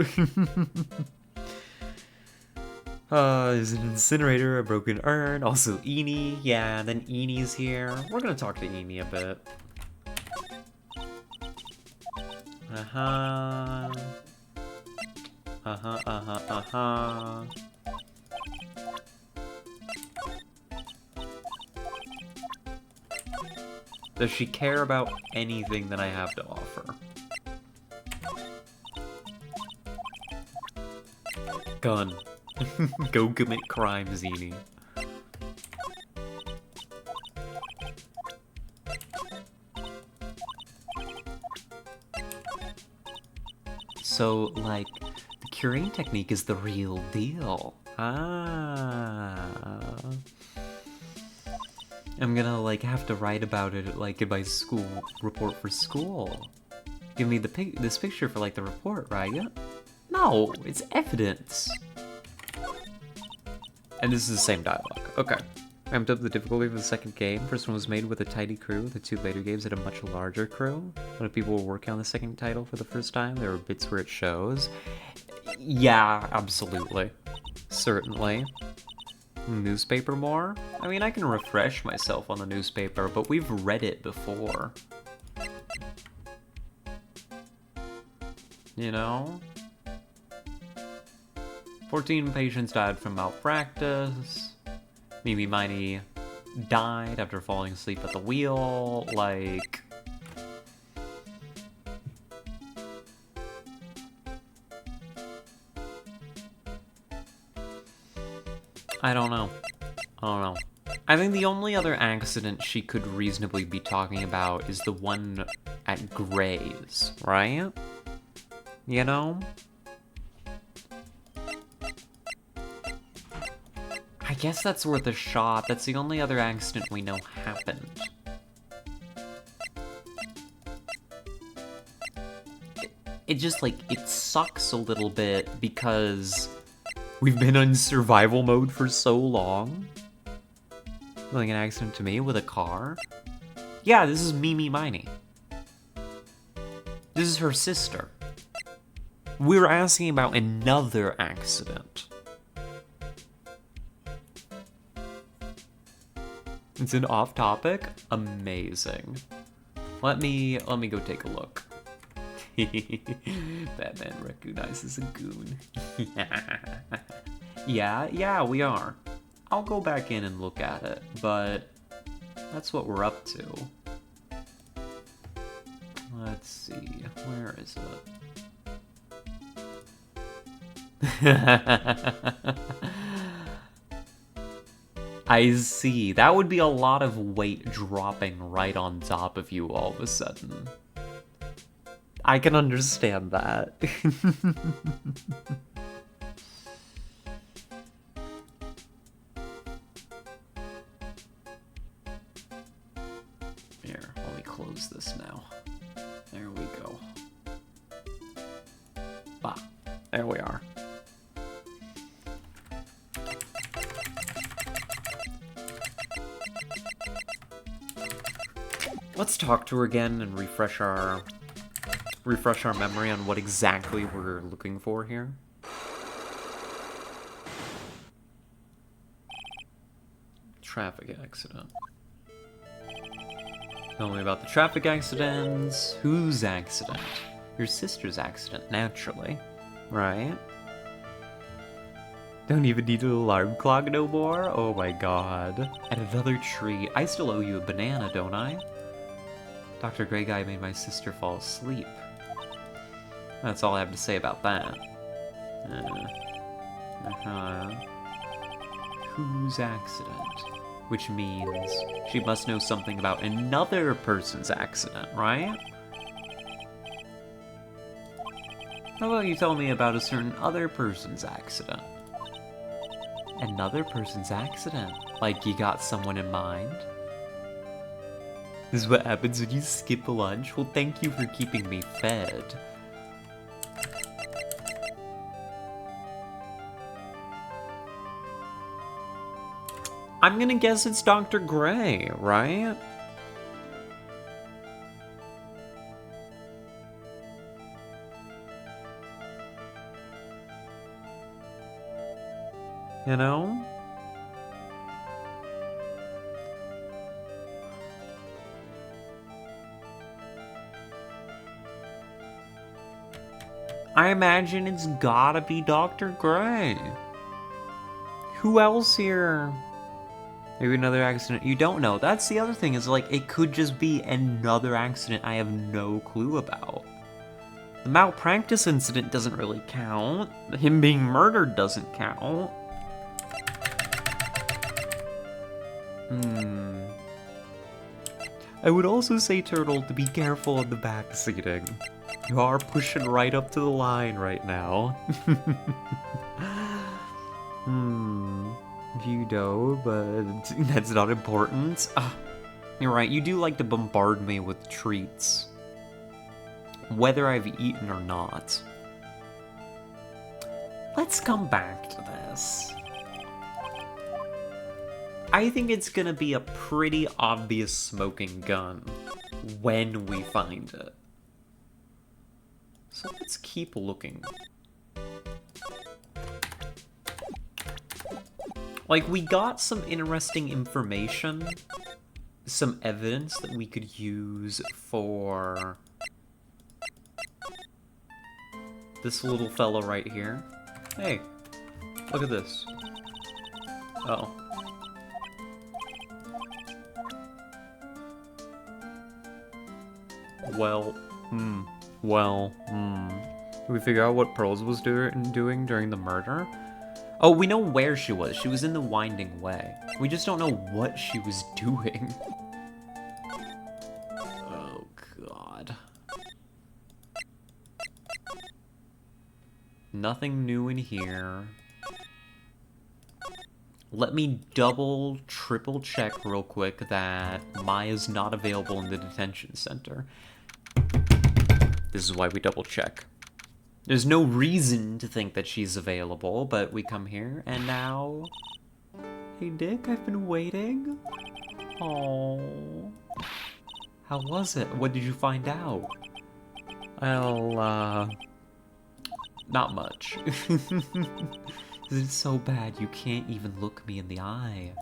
There's an incinerator, a broken urn, also Eenie. Yeah, then Enie's here. We're gonna talk to Eenie a bit. Uh-huh. Uh-huh, uh-huh, uh-huh. Does she care about anything that I have to offer? Gun. Go commit crime, Zini. So, like, the curing technique is the real deal. Ah. I'm gonna, like, have to write about it, like, in my school report for school. Give me this picture for, like, the report, right? No, it's evidence. And this is the same dialogue. Okay. Ramped up the difficulty for the second game. First one was made with a tiny crew. The 2 later games had a much larger crew. When people were working on the second title for the first time, there were bits where it shows. Yeah, absolutely. Certainly. Newspaper more? I mean, I can refresh myself on the newspaper, but we've read it before. You know? 14 patients died from malpractice. Mimi Miney died after falling asleep at the wheel. Like... I don't know. I think the only other accident she could reasonably be talking about is the one at Gray's, right? You know? I guess that's worth a shot. That's the only other accident we know happened. It just, like, it sucks a little bit because we've been in survival mode for so long. Like an accident to me with a car. Yeah, this is Mimi Miney. This is her sister. We're asking about another accident. It's an off topic? Amazing. Let me go take a look. Batman recognizes a goon. Yeah, we are. I'll go back in and look at it, but that's what we're up to. Let's see, where is it? I see. That would be a lot of weight dropping right on top of you all of a sudden. I can understand that. Here, let me close this now. There we go. Ah, there we are. Let's talk to her again and refresh our memory on what exactly we're looking for here. Traffic accident. Tell me about the traffic accidents. Whose accident? Your sister's accident, naturally. Right? Don't even need an alarm clock no more? Oh my god. At another tree. I still owe you a banana, don't I? Dr. Grey Guy made my sister fall asleep. That's all I have to say about that. Whose accident? Which means she must know something about another person's accident, right? How about you tell me about a certain other person's accident? Another person's accident? Like you got someone in mind? This is what happens when you skip lunch? Well, thank you for keeping me fed. I'm gonna guess it's Dr. Gray, right? You know? I imagine it's gotta be Dr. Gray. Who else here? Maybe another accident you don't know. That's the other thing, is like, it could just be another accident I have no clue about. The malpractice incident doesn't really count. Him being murdered doesn't count. I would also say, Turtle, to be careful on the back seating. You are pushing right up to the line right now. You know, but that's not important. You're right, you do like to bombard me with treats. Whether I've eaten or not. Let's come back to this. I think it's gonna be a pretty obvious smoking gun when we find it. So let's keep looking. Like, we got some interesting information, some evidence that we could use for this little fella right here. Hey, look at this. Oh. Did we figure out what Pearls was doing during the murder? Oh, we know where she was. She was in the Winding Way. We just don't know what she was doing. Oh, God. Nothing new in here. Let me double, triple check real quick that Maya's not available in the detention center. This is why we double check. There's no reason to think that she's available, but we come here, and now... Hey, Dick, I've been waiting. Oh. How was it? What did you find out? Well, not much. It's so bad you can't even look me in the eye.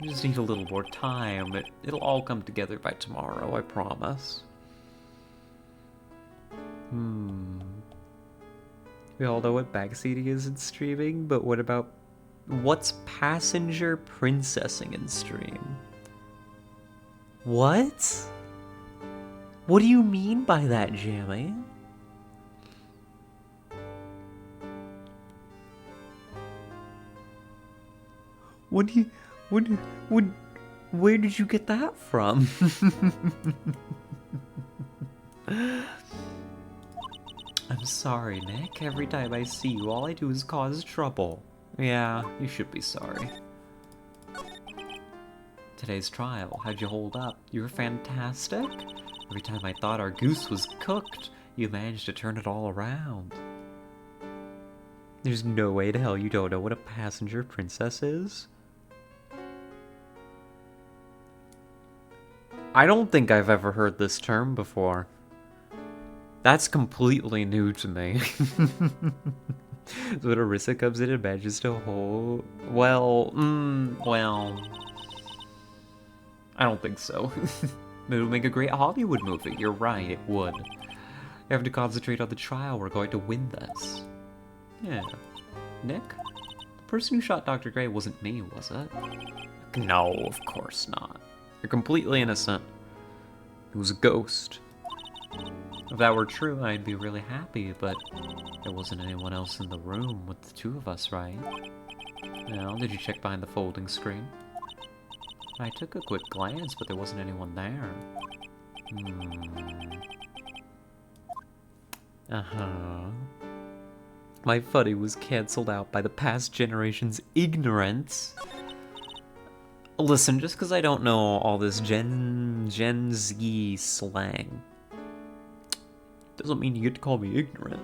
I just need a little more time. It'll all come together by tomorrow, I promise. We all know what backseating is in streaming, but what about... What's passenger princessing in stream? What? What do you mean by that, Jammy? What do you... What... Where did you get that from? I'm sorry, Nick. Every time I see you, all I do is cause trouble. Yeah, you should be sorry. Today's trial, how'd you hold up? You were fantastic. Every time I thought our goose was cooked, you managed to turn it all around. There's no way to hell you don't know what a passenger princess is? I don't think I've ever heard this term before. That's completely new to me. So when Arissa comes in and manages to hold... Well, I don't think so. It would make a great Hollywood movie. You're right, it would. You have to concentrate on the trial. We're going to win this. Yeah. Nick? The person who shot Dr. Gray wasn't me, was it? No, of course not. You're completely innocent. It was a ghost. If that were true, I'd be really happy, but there wasn't anyone else in the room with the two of us, right? Well, did you check behind the folding screen? I took a quick glance, but there wasn't anyone there. My funny was cancelled out by the past generation's ignorance. Listen, just because I don't know all this Gen Z slang doesn't mean you get to call me ignorant.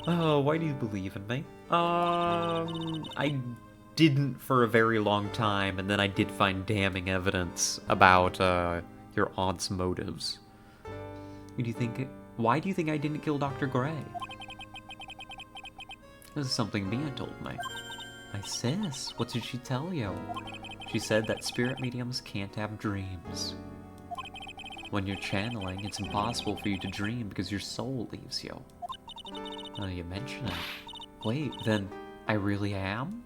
Oh, why do you believe in me? I didn't for a very long time, and then I did find damning evidence about your aunt's motives. Why do you think I didn't kill Dr. Gray? This is something Mia told me. My sis, what did she tell you? She said that spirit mediums can't have dreams. When you're channeling, it's impossible for you to dream because your soul leaves you. Oh, you mention it. Wait, then I really am?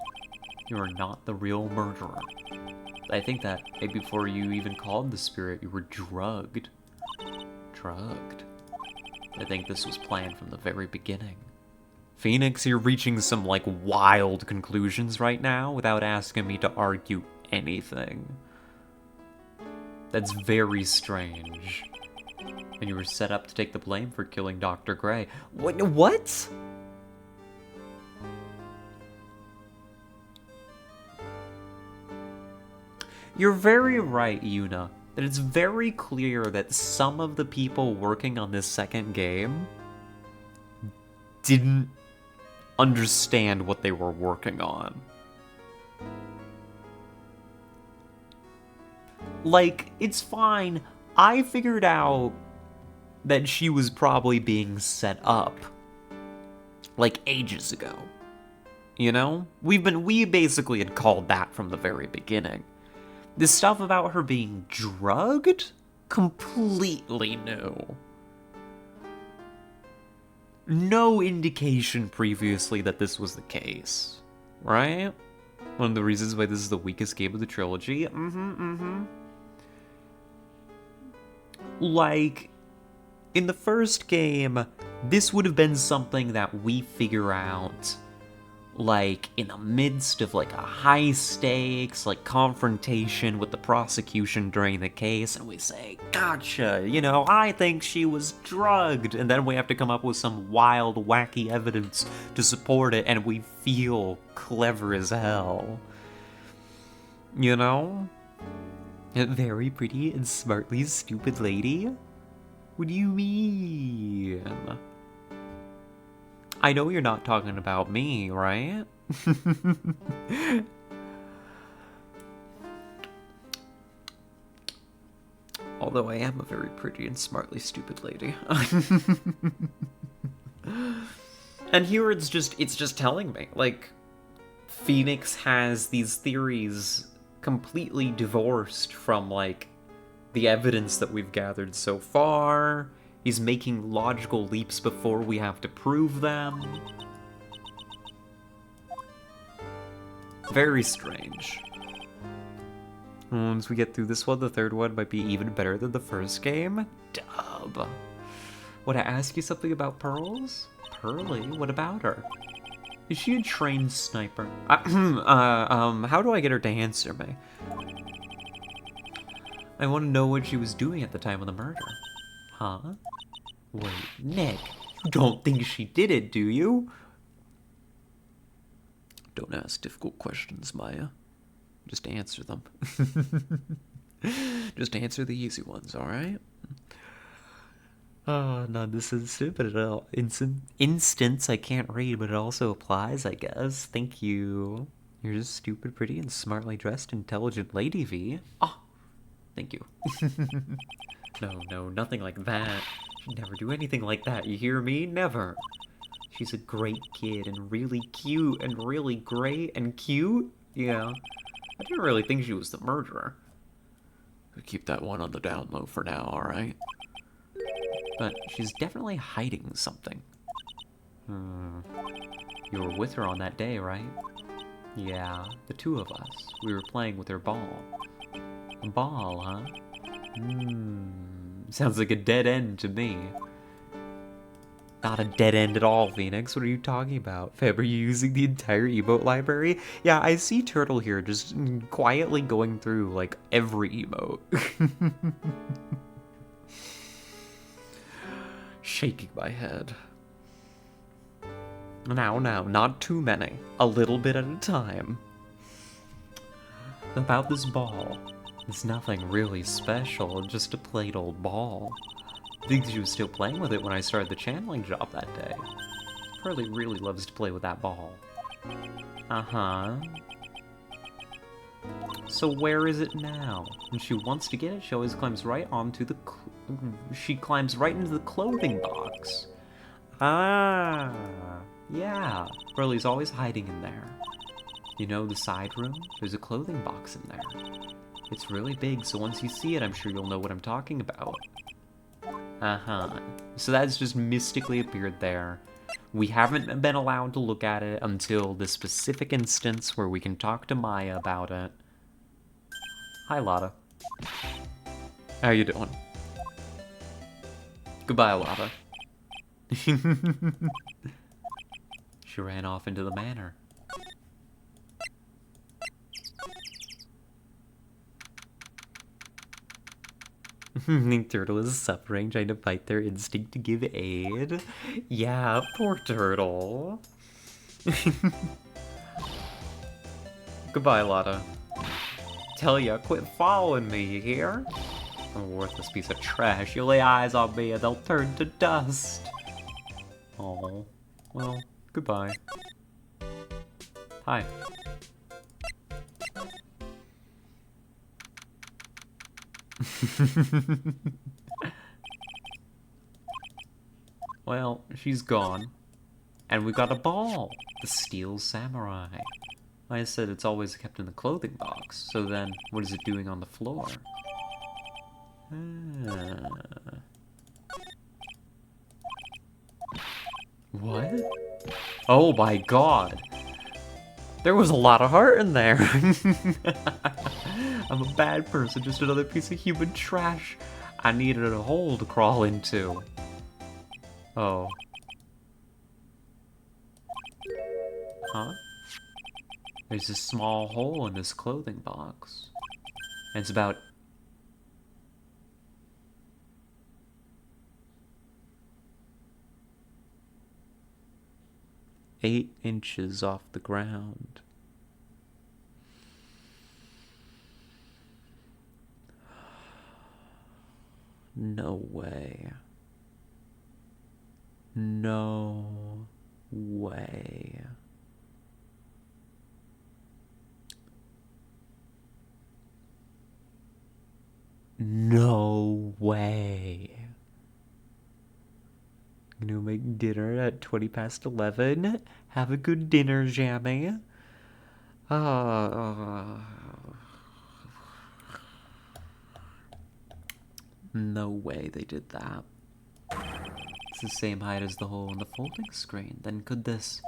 You are not the real murderer. I think that maybe before you even called the spirit, you were drugged. Drugged? I think this was planned from the very beginning. Phoenix, you're reaching some, like, wild conclusions right now without asking me to argue anything. That's very strange. And you were set up to take the blame for killing Dr. Gray. What? You're very right, Yuna, that it's very clear that some of the people working on this second game didn't understand what they were working on. Like, it's fine. I figured out that she was probably being set up, like, ages ago. You know? We basically had called that from the very beginning. This stuff about her being drugged? Completely new. No indication previously that this was the case. Right? One of the reasons why this is the weakest game of the trilogy. Like, in the first game, this would have been something that we figure out, like, in the midst of, like, a high-stakes, like, confrontation with the prosecution during the case, and we say, gotcha, you know, I think she was drugged, and then we have to come up with some wild, wacky evidence to support it, and we feel clever as hell. You know? A very pretty and smartly stupid lady? What do you mean? I know you're not talking about me, right? Although I am a very pretty and smartly stupid lady. And here it's just telling me, like, Phoenix has these theories completely divorced from, like, the evidence that we've gathered so far. He's making logical leaps before we have to prove them. Very strange. Once we get through this one, the third one might be even better than the first game. Dub. Would I ask you something about Pearls? Pearly? What about her? Is she a trained sniper? How do I get her to answer me? I want to know what she was doing at the time of the murder. Huh? Wait, Nick, you don't think she did it, do you? Don't ask difficult questions, Maya. Just answer them. Just answer the easy ones, alright? Oh, not this instant, but instance I can't read, but it also applies, I guess. Thank you. You're just stupid, pretty, and smartly dressed, intelligent lady, V. Oh, thank you. No, nothing like that. She'd never do anything like that, you hear me? Never. She's a great kid, and really cute, and really great, and cute? Yeah. I didn't really think she was the murderer. Keep that one on the down low for now, alright? But she's definitely hiding something. You were with her on that day, right? Yeah, the two of us. We were playing with her ball. A ball, huh? Sounds like a dead end to me. Not a dead end at all, Phoenix. What are you talking about? Feb, are you using the entire emote library? Yeah, I see Turtle here just quietly going through, like, every emote. Shaking my head. Now, not too many. A little bit at a time. About this ball. It's nothing really special, just a plain old ball. I think she was still playing with it when I started the channeling job that day. Pearly really loves to play with that ball. Uh-huh. So where is it now? When she wants to get it, she always climbs right onto the... She climbs right into the clothing box. Ah, yeah. Pearly's always hiding in there. You know the side room? There's a clothing box in there. It's really big, so once you see it, I'm sure you'll know what I'm talking about. Uh-huh. So that's just mystically appeared there. We haven't been allowed to look at it until this specific instance where we can talk to Maya about it. Hi, Lotta. How you doing? Goodbye, Lotta. She ran off into the manor. Turtle is suffering, trying to fight their instinct to give aid. Yeah, poor Turtle. Goodbye, Lotta. Tell ya, quit following me, you hear? I'm a worthless piece of trash. You lay eyes on me and they'll turn to dust. Oh, well, goodbye. Hi. Well, she's gone. And we got a ball! The Steel Samurai. I said it's always kept in the clothing box, so then what is it doing on the floor? What? Oh my god! There was a lot of heart in there! I'm a bad person, just another piece of human trash. I needed a hole to crawl into. Oh. Huh? There's a small hole in this clothing box. And it's about... eight inches off the ground. No way. No way. No way. Gonna make dinner at 20 past 11. Have a good dinner, Jammy. No way they did that. It's the same height as the hole in the folding screen. Then could this...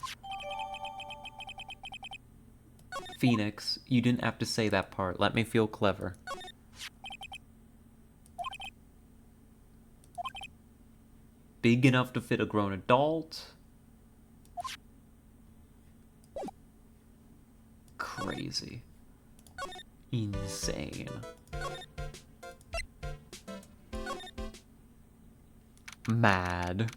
Phoenix, you didn't have to say that part. Let me feel clever. Big enough to fit a grown adult. crazy. Insane. Mad.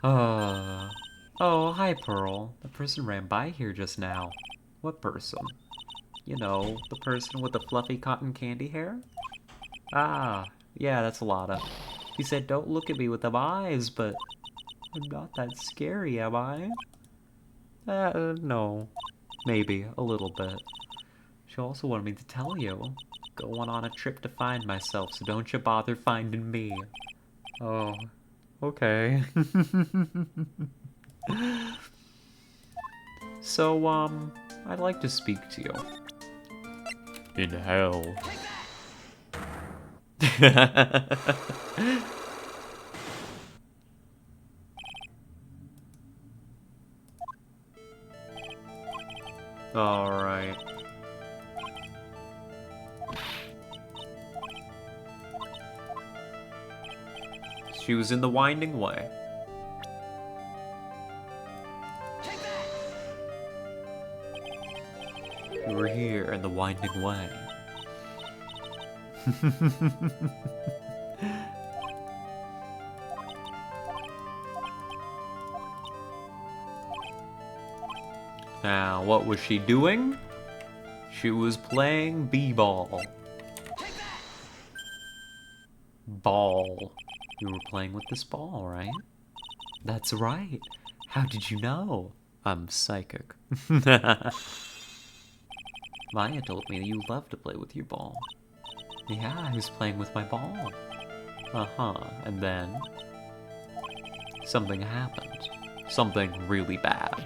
Oh, hi, Pearl. The person ran by here just now. What person? You know, the person with the fluffy cotton candy hair? Ah, yeah, that's Lotta. He said, don't look at me with them eyes, but I'm not that scary, am I? No. Maybe, a little bit. She also wanted me to tell you. Going on a trip to find myself, so don't you bother finding me. Oh, okay. So, I'd like to speak to you. In hell. Alright. She was in the winding way. You were here in the winding way. Now, what was she doing? She was playing b-ball. Ball. You were playing with this ball, right? That's right. How did you know? I'm psychic. Maya told me that you love to play with your ball. Yeah, I was playing with my ball. Uh-huh, and then... something happened. Something really bad.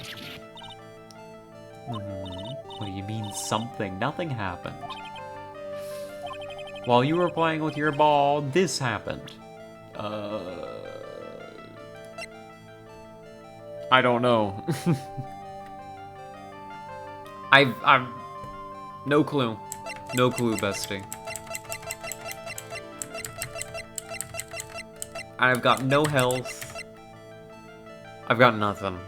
What do you mean, something? Nothing happened. While you were playing with your ball, this happened. I don't know. I've... no clue. No clue, bestie. I've got no health. I've got nothing.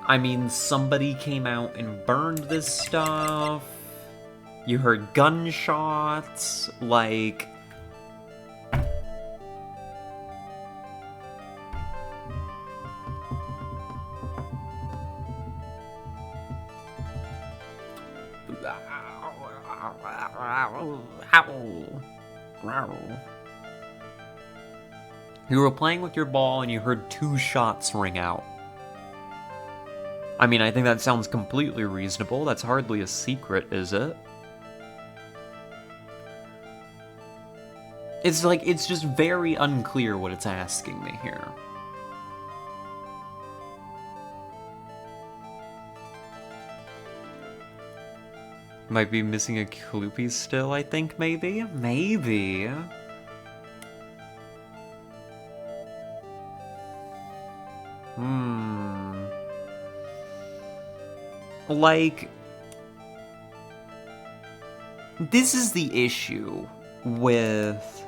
I mean, somebody came out and burned this stuff. You heard gunshots, like... You were playing with your ball and you heard 2 shots ring out. I mean, I think that sounds completely reasonable. That's hardly a secret, is it? It's like, it's just very unclear what it's asking me here. Might be missing a clue piece still, I think, maybe? Maybe. Like... this is the issue with...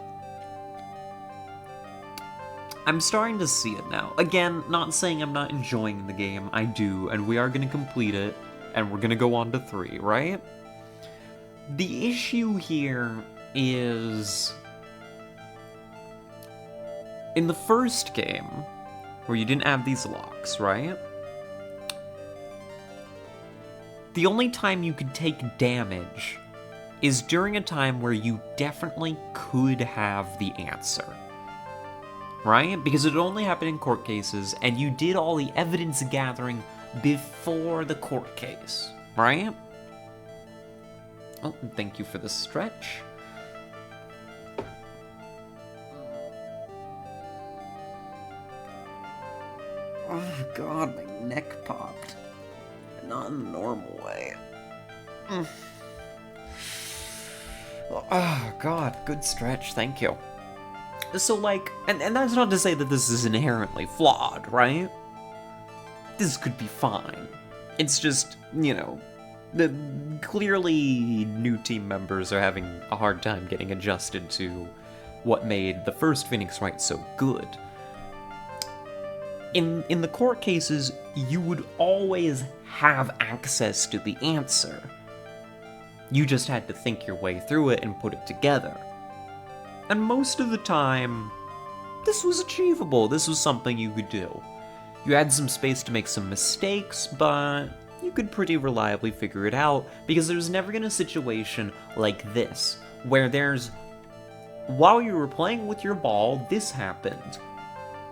I'm starting to see it now. Again, not saying I'm not enjoying the game. I do, and we are going to complete it, and we're going to go on to 3, right? The issue here is... in the first game, where you didn't have these locks, right? The only time you could take damage is during a time where you definitely could have the answer. Right? Because it only happened in court cases, and you did all the evidence gathering before the court case. Right? Oh, thank you for the stretch. Oh god, my neck popped. Not in a normal way. Oh god, good stretch, thank you. So like, and that's not to say that this is inherently flawed, right? This could be fine. It's just, you know, clearly new team members are having a hard time getting adjusted to what made the first Phoenix Wright so good. in the court cases, you would always have access to the answer. You just had to think your way through it and put it together. And most of the time, this was achievable. This was something you could do. You had some space to make some mistakes, but you could pretty reliably figure it out, because there's never been a situation like this, where while you were playing with your ball, this happened.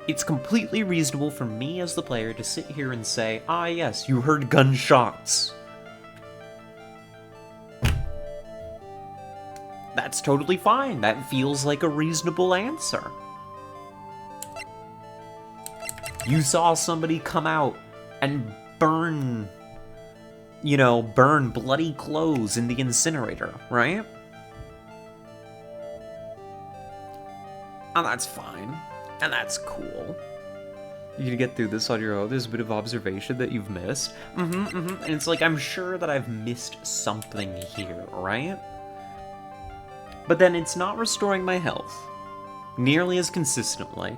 It's completely reasonable for me as the player to sit here and say, ah yes, you heard gunshots. That's totally fine. That feels like a reasonable answer. You saw somebody come out and burn bloody clothes in the incinerator, right? And that's fine. And that's cool. You can get through this on your own. There's a bit of observation that you've missed. And it's like, I'm sure that I've missed something here, right? But then it's not restoring my health nearly as consistently.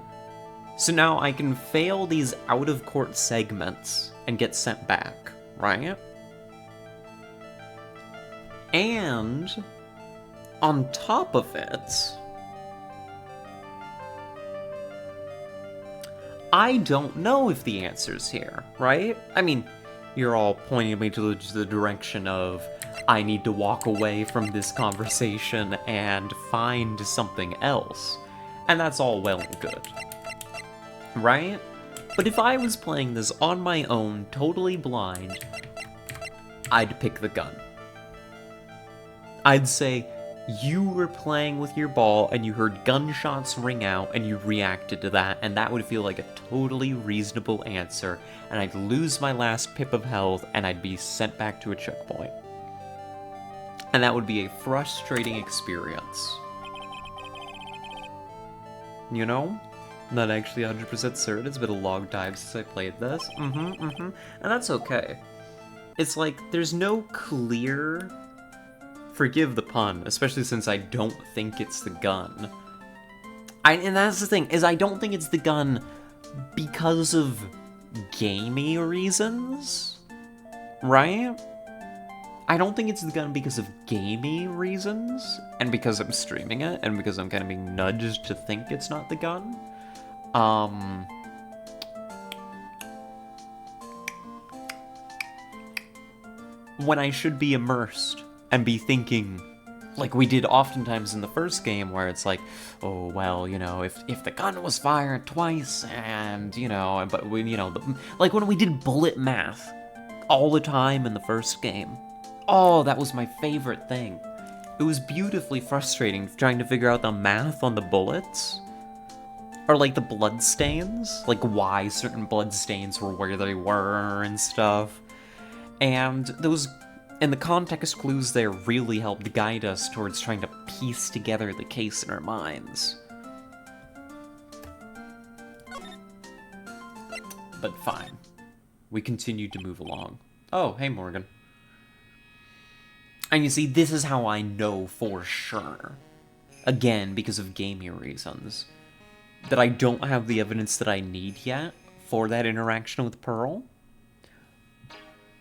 So now I can fail these out-of-court segments and get sent back, right? And on top of it, I don't know if the answer's here, right? I mean, you're all pointing me to the direction of, I need to walk away from this conversation and find something else. And that's all well and good, right? But if I was playing this on my own, totally blind, I'd pick the gun. I'd say, you were playing with your ball and you heard gunshots ring out and you reacted to that, and that would feel like a totally reasonable answer, and I'd lose my last pip of health and I'd be sent back to a checkpoint. And that would be a frustrating experience. You know? Not actually 100% certain, it's been a long time since I played this. And that's okay. It's like, there's no clear... Forgive the pun, especially since I don't think it's the gun. And that's the thing, is I don't think it's the gun because of gamey reasons, right? I don't think it's the gun because of gamey reasons, and because I'm streaming it, and because I'm kind of being nudged to think it's not the gun. When I should be immersed and be thinking, like we did oftentimes in the first game, where it's like, oh, well, you know, if the gun was fired twice, and, you know, but we, you know, like when we did bullet math all the time in the first game. Oh, that was my favorite thing. It was beautifully frustrating trying to figure out the math on the bullets. Or like the blood stains, like why certain blood stains were where they were and stuff. And the context clues there really helped guide us towards trying to piece together the case in our minds. But fine. We continued to move along. Oh, hey Morgan. And you see, this is how I know for sure, again, because of gaming reasons, that I don't have the evidence that I need yet for that interaction with Pearl,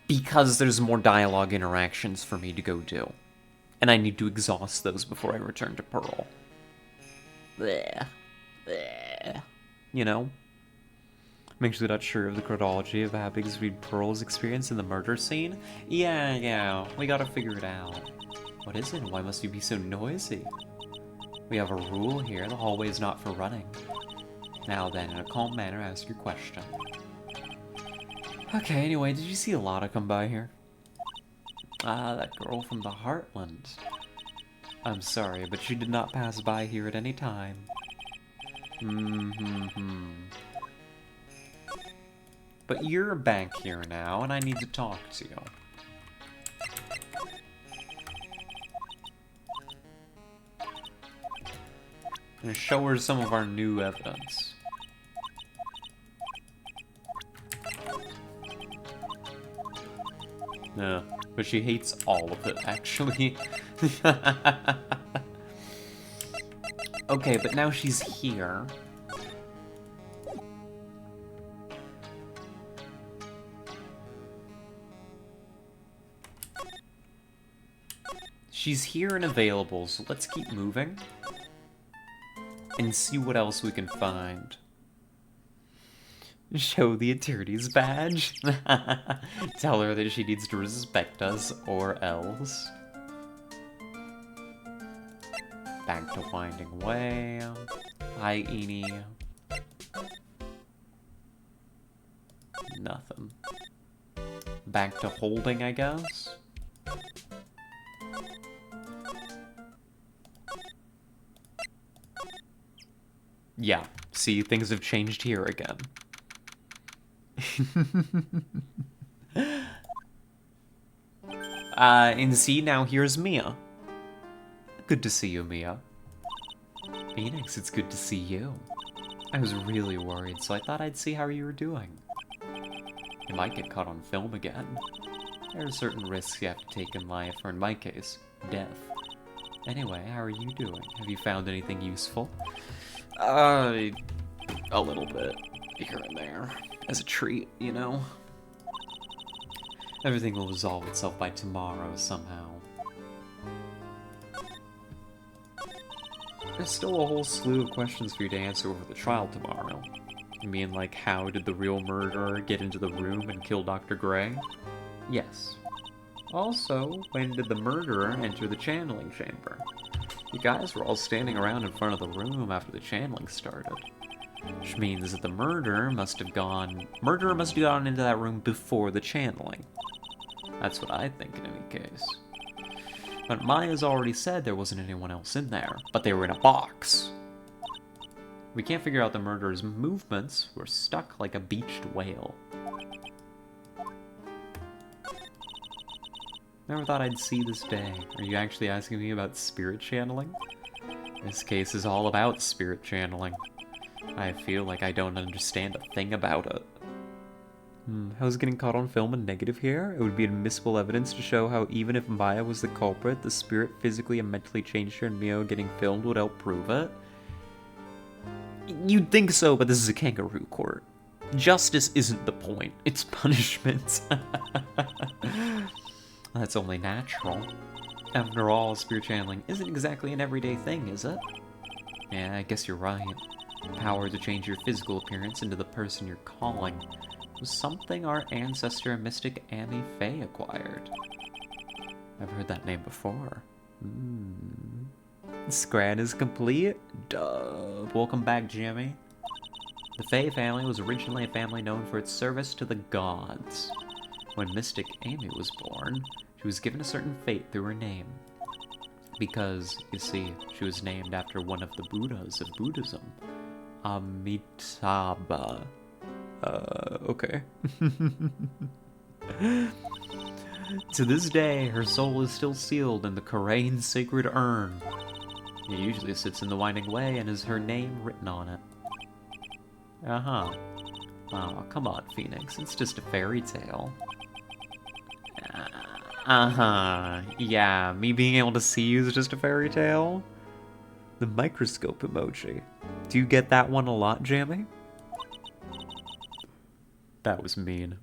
because there's more dialogue interactions for me to go do, and I need to exhaust those before I return to Pearl. Blech. Blech. You know? I'm actually not sure of the chronology of how big between Pearl's experience in the murder scene. Yeah, we gotta figure it out. What is it? Why must you be so noisy? We have a rule here, the hallway is not for running. Now then, in a calm manner, ask your question. Okay, anyway, did you see Alana come by here? Ah, that girl from the Heartland. I'm sorry, but she did not pass by here at any time. But you're back here now, and I need to talk to you. I'm gonna show her some of our new evidence. Yeah, but she hates all of it, actually. Okay, but now she's here. She's here and available, so let's keep moving. And see what else we can find. Show the attorney's badge. Tell her that she needs to respect us, or else. Back to Winding Way. Hi, Eenie. Nothing. Back to holding, I guess. Yeah, see, things have changed here again. And see, now here's Mia. Good to see you, Mia. Phoenix, it's good to see you. I was really worried, so I thought I'd see how you were doing. You might get caught on film again. There are certain risks you have to take in life, or in my case, death. Anyway, how are you doing? Have you found anything useful? A little bit, here and there. As a treat, you know? Everything will resolve itself by tomorrow, somehow. There's still a whole slew of questions for you to answer over the trial tomorrow. You mean, like, how did the real murderer get into the room and kill Dr. Gray? Yes. Also, when did the murderer enter the channeling chamber? You guys were all standing around in front of the room after the channeling started. Which means that the murderer must have gone into that room before the channeling. That's what I think in any case. But Maya's already said there wasn't anyone else in there, but they were in a box. We can't figure out the murderer's movements. We're stuck like a beached whale. Never thought I'd see this day. Are you actually asking me about spirit channeling? This case is all about spirit channeling. I feel like I don't understand a thing about it. How's getting caught on film a negative here? It would be admissible evidence to show how even if Maya was the culprit, the spirit physically and mentally changed her, and Mio getting filmed would help prove it. You'd think so, but this is a kangaroo court. Justice isn't the point, it's punishment. That's only natural. After all, spirit channeling isn't exactly an everyday thing, is it? Yeah, I guess you're right. Power to change your physical appearance into the person you're calling was something our ancestor mystic Amy Faye acquired. I've heard that name before. Scran is complete? Duh. Welcome back, Jimmy. The Faye family was originally a family known for its service to the gods. When mystic Amy was born, she was given a certain fate through her name. Because, you see, she was named after one of the Buddhas of Buddhism, Amitabha. Okay. To this day, her soul is still sealed in the Korean sacred urn. It usually sits in the Winding Way and has her name written on it. Uh-huh. Oh, come on, Phoenix. It's just a fairy tale. Uh-huh. Yeah, me being able to see you is just a fairy tale? The microscope emoji. Do you get that one a lot, Jammy? That was mean.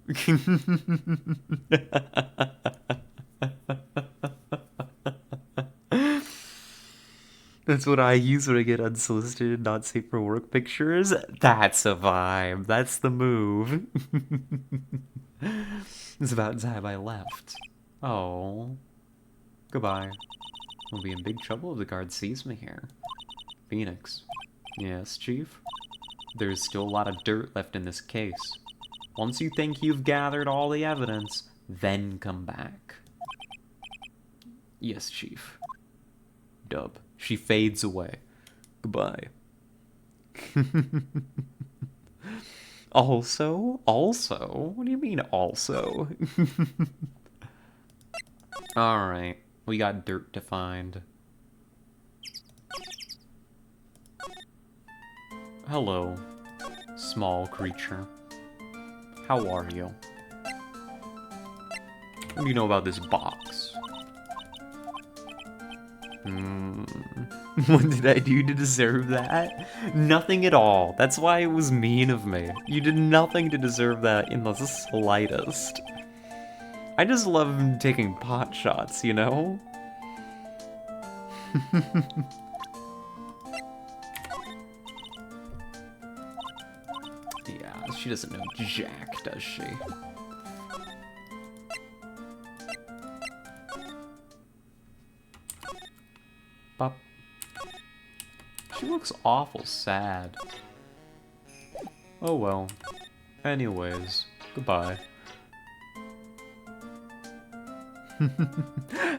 That's what I use when I get unsolicited and not safe for work pictures. That's a vibe. That's the move. It's about time I left. Oh. Goodbye. We'll be in big trouble if the guard sees me here. Phoenix. Yes, Chief? There's still a lot of dirt left in this case. Once you think you've gathered all the evidence, then come back. Yes, Chief. Dub. She fades away. Goodbye. Also? Also? What do you mean, also? Alright. We got dirt to find. Hello, small creature. How are you? What do you know about this box? What did I do to deserve that? Nothing at all. That's why it was mean of me. You did nothing to deserve that in the slightest. I just love taking pot shots, you know? Yeah, she doesn't know jack, does she? Bop. She looks awful sad. Oh well. Anyways, goodbye.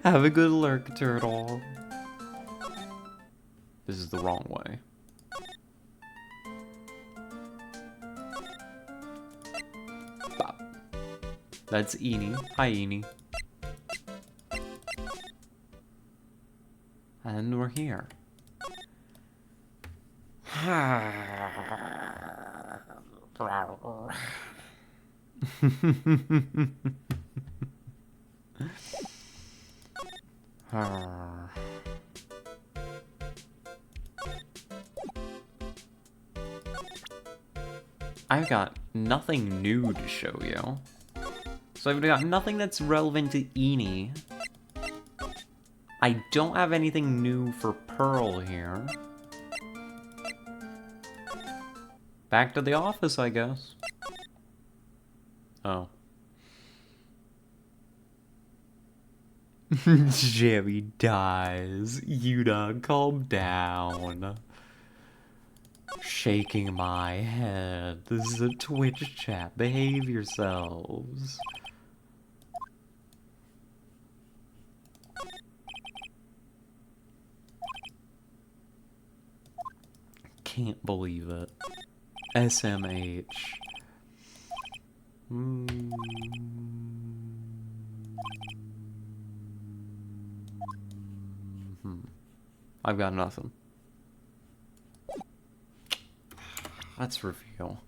Have a good lurk, turtle. This is the wrong way. Bop. That's Eenie. Hi, Eenie. And we're here. I've got nothing new to show you. So I've got nothing that's relevant to Eenie. I don't have anything new for Pearl here. Back to the office, I guess. Oh. Jammy dies. Yuna, calm down. Shaking my head. This is a Twitch chat. Behave yourselves. Can't believe it. SMH. I've got nothing. Let's reveal.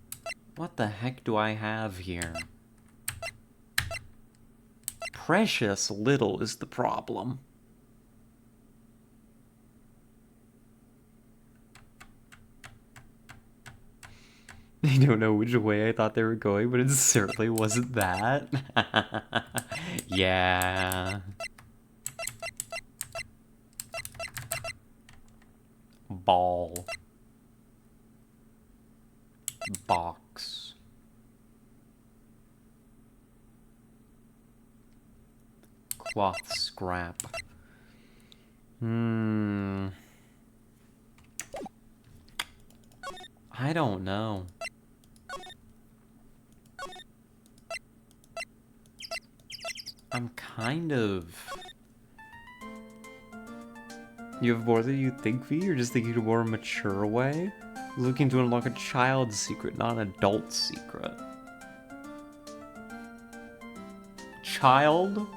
What the heck do I have here? Precious little is the problem. I don't know which way I thought they were going, but it certainly wasn't that. Yeah. Ball. Box. Cloth scrap. I don't know. I'm kind of... You have more than you think, V? You're just thinking in a more mature way? Looking to unlock a child's secret, not an adult secret. Child?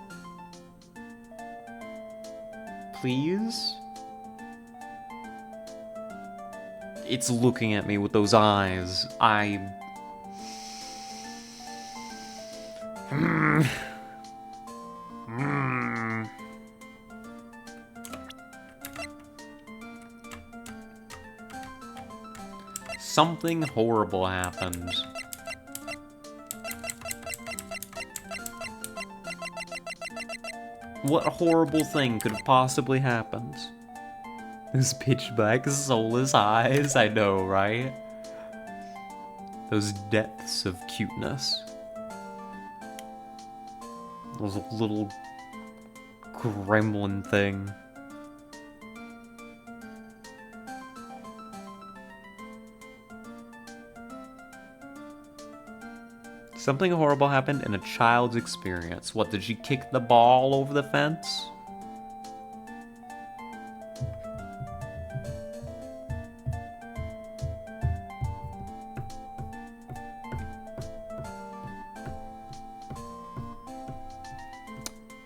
Please? It's looking at me with those eyes. Something horrible happened. What horrible thing could have possibly happened? Those pitch black, soulless eyes, I know, right? Those depths of cuteness. Those little gremlin thing. Something horrible happened in a child's experience. What, did she kick the ball over the fence?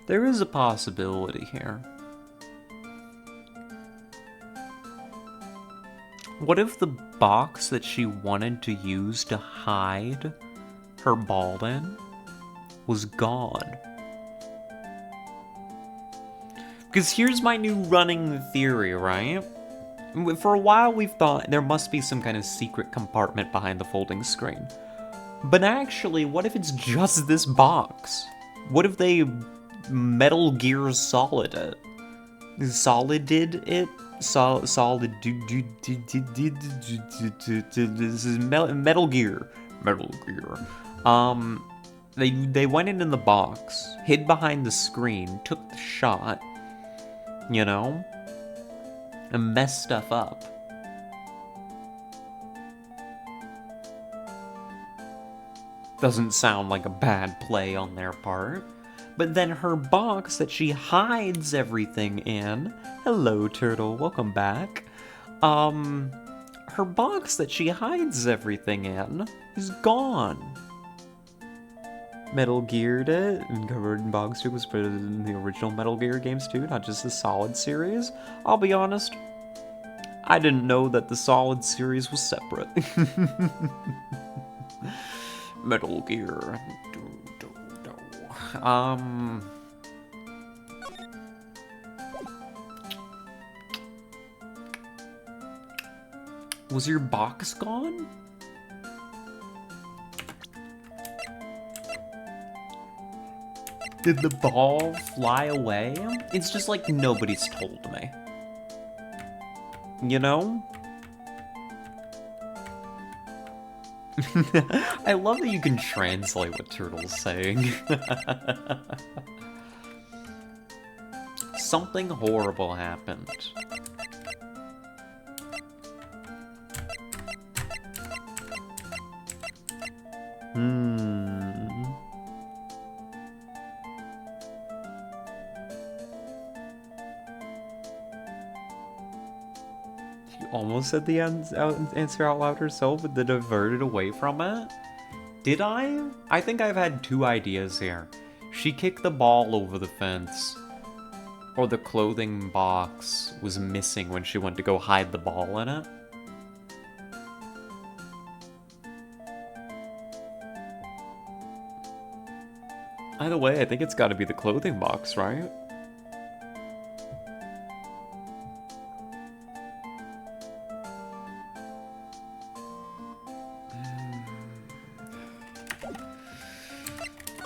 There is a possibility here. What if the box that she wanted to use to hide her ball in was gone? Because here's my new running theory, right? For a while we've thought there must be some kind of secret compartment behind the folding screen. But actually, what if it's just this box? What if they Metal Gear Solid it? Solid did it. Solid. This is Metal Gear. Metal Gear. They went in the box, hid behind the screen, took the shot, you know, and messed stuff up. Doesn't sound like a bad play on their part. But then her box that she hides everything in. Hello, Turtle. Welcome back. Her box that she hides everything in is gone. Metal Geared it and covered in box too was put in the original Metal Gear games too, not just the Solid series. I'll be honest, I didn't know that the Solid series was separate. Metal Gear. Was your box gone? Did the ball fly away? It's just like nobody's told me. You know? I love that you can translate what Turtle's saying. Something horrible happened. You almost said the answer out loud herself, but then diverted away from it? Did I? I think I've had two ideas here. She kicked the ball over the fence, or the clothing box was missing when she went to go hide the ball in it. Either way, I think it's gotta be the clothing box, right?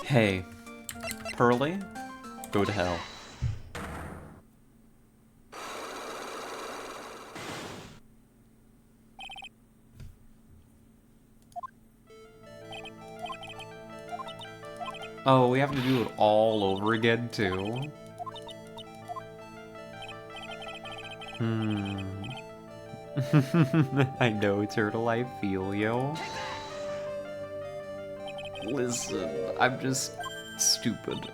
Hey, Pearly, go to hell. Oh, we have to do it all over again, too? I know, Turtle, I feel you. Listen, I'm just stupid.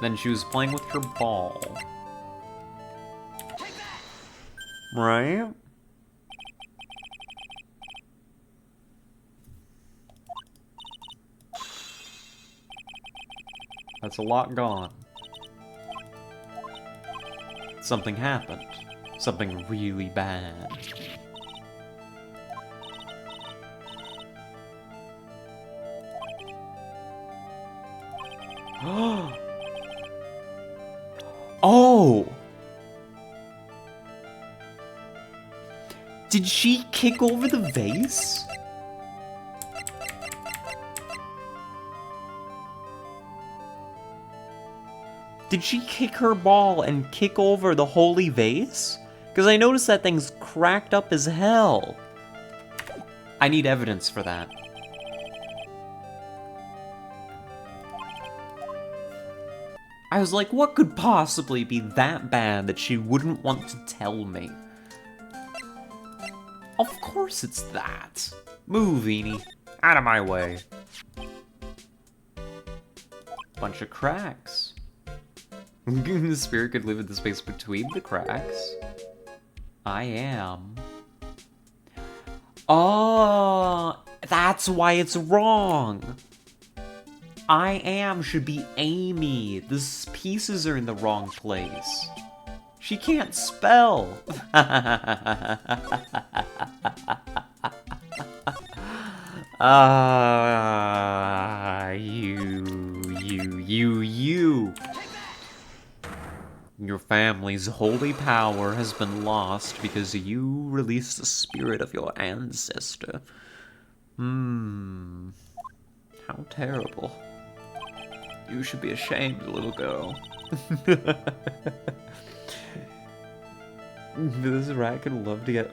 Then she was playing with her ball. Right? That's a lot gone. Something happened. Something really bad. Oh! Did she kick over the vase? Did she kick her ball and kick over the holy vase? Because I noticed that thing's cracked up as hell. I need evidence for that. I was like, what could possibly be that bad that she wouldn't want to tell me? Of course it's that. Move, Eenie. Out of my way. Bunch of cracks. The spirit could live in the space between the cracks. I am. Oh, that's why it's wrong. I am should be Amy. The pieces are in the wrong place. She can't spell. You. Your family's holy power has been lost because you released the spirit of your ancestor. How terrible. You should be ashamed, little girl. This rat could love to get...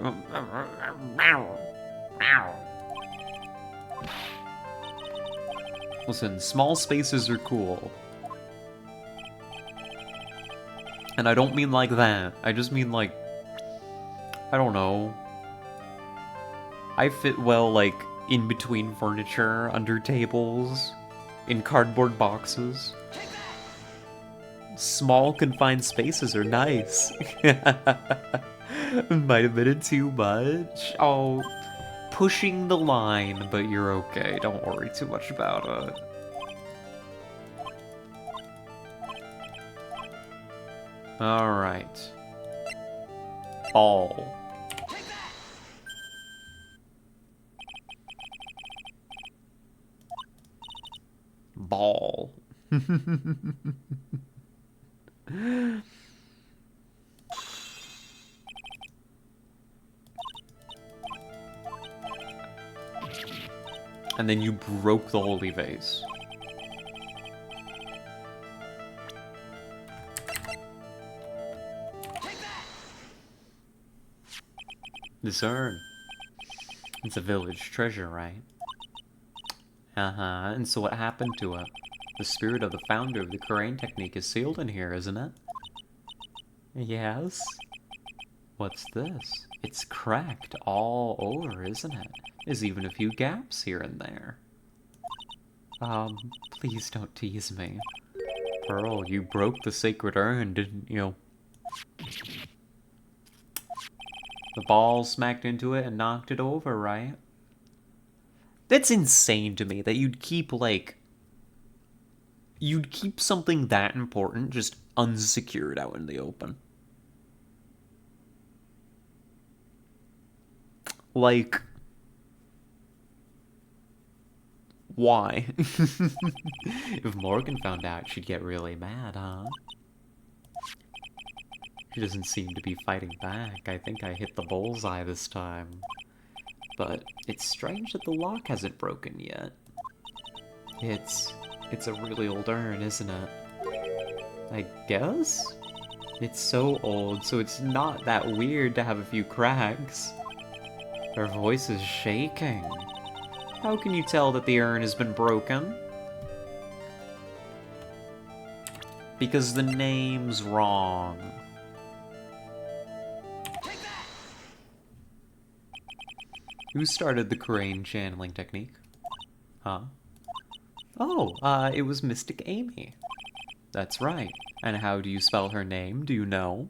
Listen, small spaces are cool. And I don't mean like that. I just mean like... I don't know. I fit well, like, in between furniture, under tables, in cardboard boxes. Small, confined spaces are nice. Might have been too much. Oh, pushing the line, but you're okay. Don't worry too much about it. Alright. Ball. Ball. And then you broke the holy vase. This urn. It's a village treasure, right? Uh-huh, and so what happened to it? The spirit of the founder of the Korean technique is sealed in here, isn't it? Yes? What's this? It's cracked all over, isn't it? There's even a few gaps here and there. Please don't tease me. Pearl, you broke the sacred urn, didn't you? The ball smacked into it and knocked it over, right? That's insane to me that you'd keep, like... You'd keep something that important just unsecured out in the open. Like... Why? If Morgan found out, she'd get really mad, huh? She doesn't seem to be fighting back. I think I hit the bullseye this time. But it's strange that the lock hasn't broken yet. It's a really old urn, isn't it? I guess? It's so old, so it's not that weird to have a few cracks. Her voice is shaking. How can you tell that the urn has been broken? Because the name's wrong. Who started the Korean channeling technique? Huh? Oh, it was Mystic Amy. That's right. And how do you spell her name? Do you know?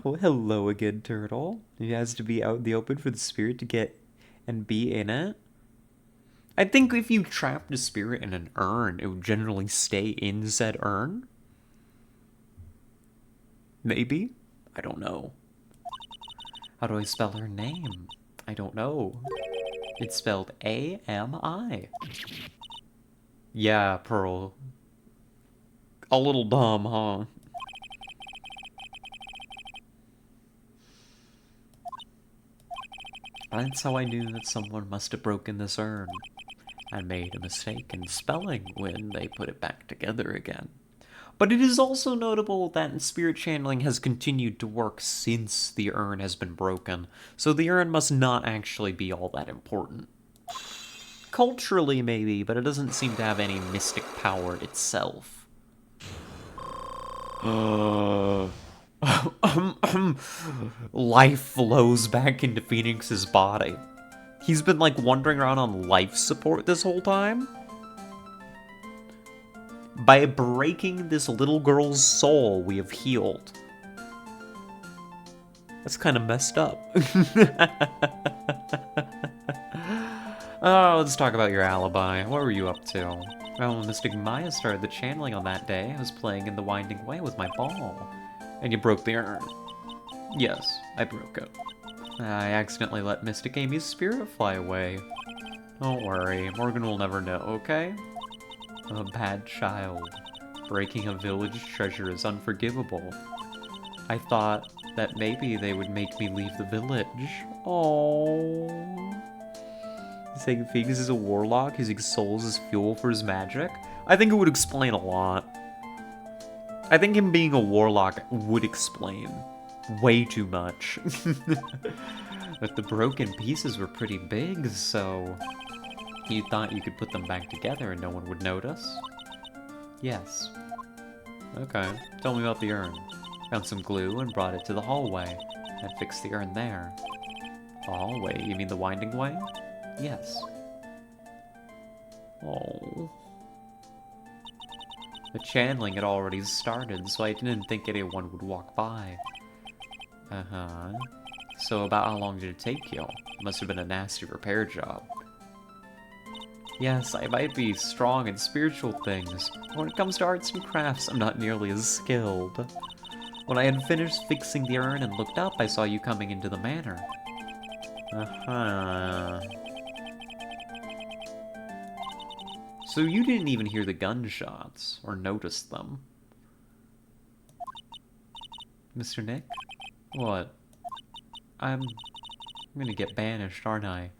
Oh, hello again, Turtle. It has to be out in the open for the spirit to get and be in it. I think if you trapped a spirit in an urn, it would generally stay in said urn. Maybe? I don't know. How do I spell her name? I don't know. It's spelled A-M-I. Yeah, Pearl. A little dumb, huh? That's how I knew that someone must have broken this urn. I made a mistake in spelling when they put it back together again. But it is also notable that spirit channeling has continued to work since the urn has been broken, so the urn must not actually be all that important. Culturally, maybe, but it doesn't seem to have any mystic power itself. Life flows back into Phoenix's body. He's been, like, wandering around on life support this whole time? By breaking this little girl's soul, we have healed. That's kind of messed up. Oh, let's talk about your alibi. What were you up to? Oh, Mystic Maya started the channeling on that day. I was playing in the Winding Way with my ball. And you broke the urn. Yes, I broke it. I accidentally let Mystic Amy's spirit fly away. Don't worry, Morgan will never know, okay? I'm a bad child. Breaking a village treasure is unforgivable. I thought that maybe they would make me leave the village. Oh, Saying Figs is a warlock using souls as fuel for his magic? I think it would explain a lot. I think him being a warlock would explain way too much. But the broken pieces were pretty big, so you thought you could put them back together and no one would notice? Yes. Okay, tell me about the urn. Found some glue and brought it to the hallway, and fixed the urn there. The hallway? You mean the winding way? Yes. Oh. The channeling had already started, so I didn't think anyone would walk by. Uh-huh. So about how long did it take you? It must have been a nasty repair job. Yes, I might be strong in spiritual things, but when it comes to arts and crafts, I'm not nearly as skilled. When I had finished fixing the urn and looked up, I saw you coming into the manor. Uh-huh. So you didn't even hear the gunshots, or notice them. Mr. Nick? What? I'm gonna get banished, aren't I?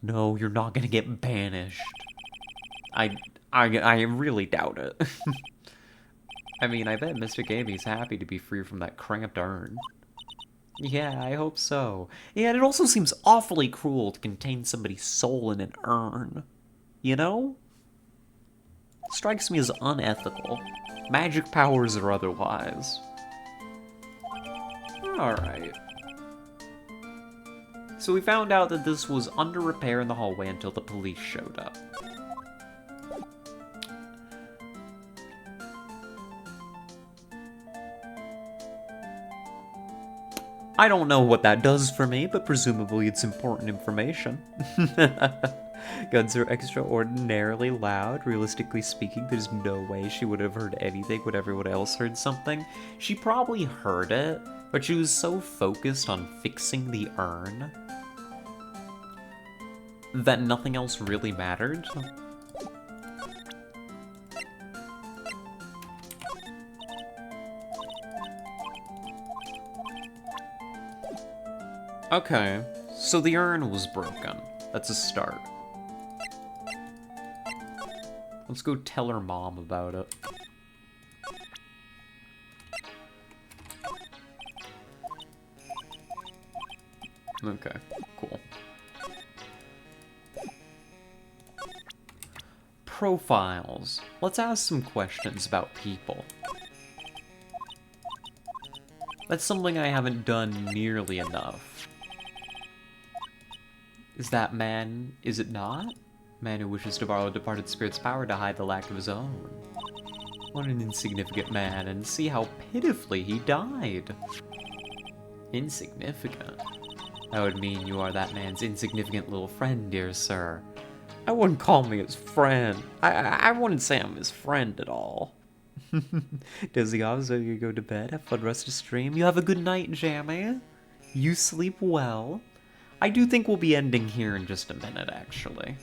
No, you're not gonna get banished. I really doubt it. I mean, I bet Mr. Gaby's happy to be free from that cramped urn. Yeah, I hope so. Yeah, and it also seems awfully cruel to contain somebody's soul in an urn. You know? Strikes me as unethical. Magic powers or otherwise. Alright. So we found out that this was under repair in the hallway until the police showed up. I don't know what that does for me, but presumably it's important information. Guns are extraordinarily loud. Realistically speaking, there's no way she would have heard anything when everyone else heard something. She probably heard it, but she was so focused on fixing the urn that nothing else really mattered. Okay, so the urn was broken. That's a start. Let's go tell her mom about it. Okay, cool. Profiles. Let's ask some questions about people. That's something I haven't done nearly enough. Is that man, is it not? Man who wishes to borrow a departed spirit's power to hide the lack of his own. What an insignificant man, and see how pitifully he died. Insignificant? That would mean you are that man's insignificant little friend, dear sir. I wouldn't call me his friend. I wouldn't say I'm his friend at all. Does he also you go to bed? Have fun rest of stream? You have a good night, Jammy. You sleep well. I do think we'll be ending here in just a minute, actually.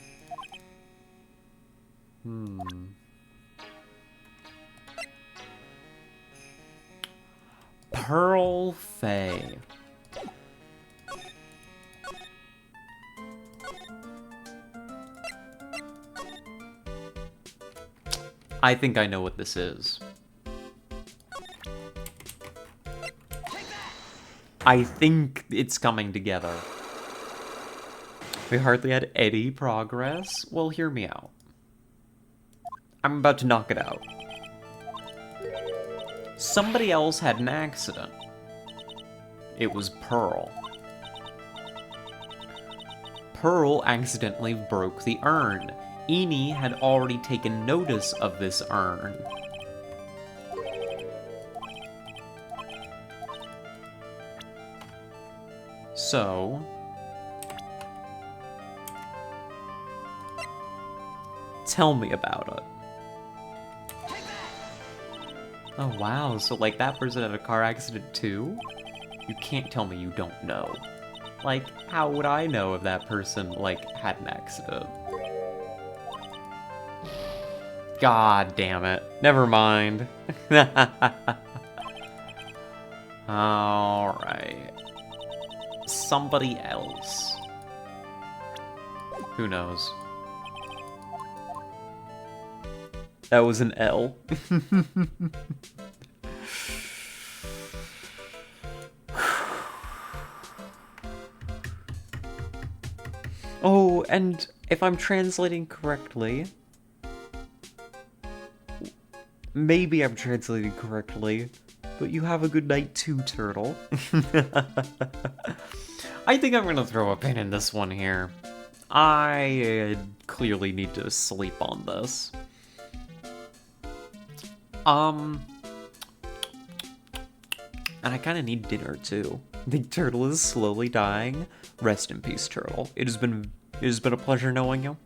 Pearl Faye. I think I know what this is. I think it's coming together. We hardly had any progress. Well, hear me out. I'm about to knock it out. Somebody else had an accident. It was Pearl. Pearl accidentally broke the urn. Eni had already taken notice of this urn. So... tell me about it. Oh wow, so like that person had a car accident too? You can't tell me you don't know. Like, how would I know if that person, like, had an accident? God damn it. Never mind. Alright. Somebody else. Who knows? That was an L. Oh, and if I'm translating correctly... Maybe I'm translating correctly, but you have a good night too, Turtle. I think I'm gonna throw a pin in this one here. I clearly need to sleep on this. And I kind of need dinner too. The turtle is slowly dying. Rest in peace, Turtle. It has been a pleasure knowing you.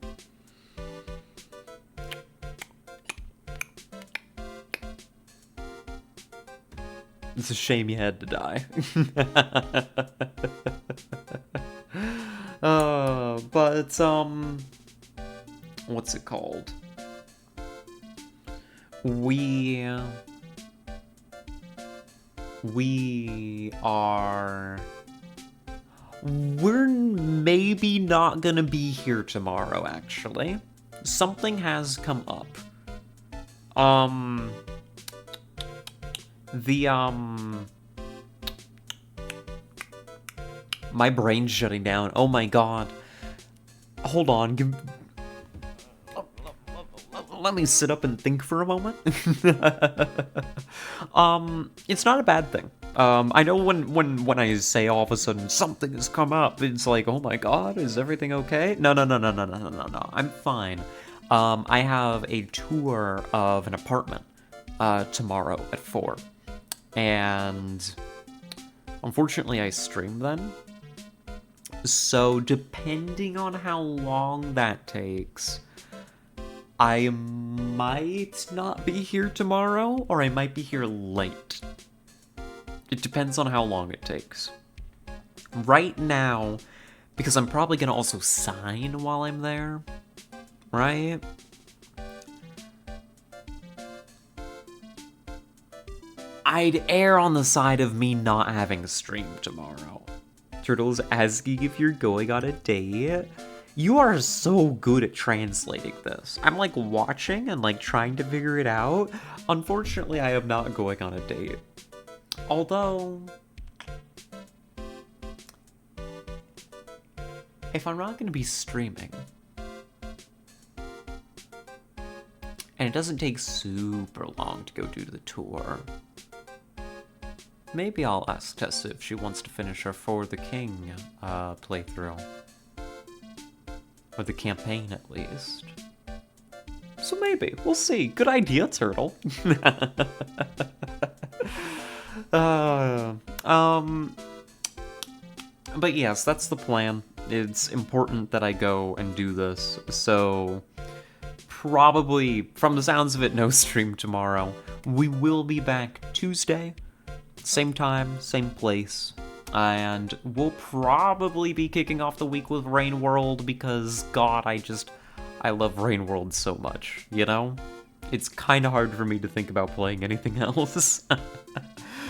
It's a shame you had to die. But what's it called? We're maybe not gonna be here tomorrow, actually. Something has come up. My brain's shutting down. Oh my god. Hold on. Let me sit up and think for a moment. It's not a bad thing. I know when I say all of a sudden something has come up, it's like, oh my god, is everything okay? No. I'm fine. I have a tour of an apartment tomorrow at 4. And unfortunately I stream then. So depending on how long that takes, I might not be here tomorrow, or I might be here late. It depends on how long it takes. Right now, because I'm probably gonna also sign while I'm there, right? I'd err on the side of me not having a stream tomorrow. Turtle's asking if you're going on a date. You are so good at translating this. I'm like watching and like trying to figure it out. Unfortunately, I am not going on a date. Although, if I'm not going to be streaming, and it doesn't take super long to go do the tour, maybe I'll ask Tessa if she wants to finish her For the King playthrough. Or the campaign, at least. So maybe. We'll see. Good idea, Turtle. But yes, that's the plan. It's important that I go and do this. So, probably, from the sounds of it, no stream tomorrow. We will be back Tuesday. Same time, same place. And we'll probably be kicking off the week with Rain World because, God, I love Rain World so much, you know? It's kind of hard for me to think about playing anything else.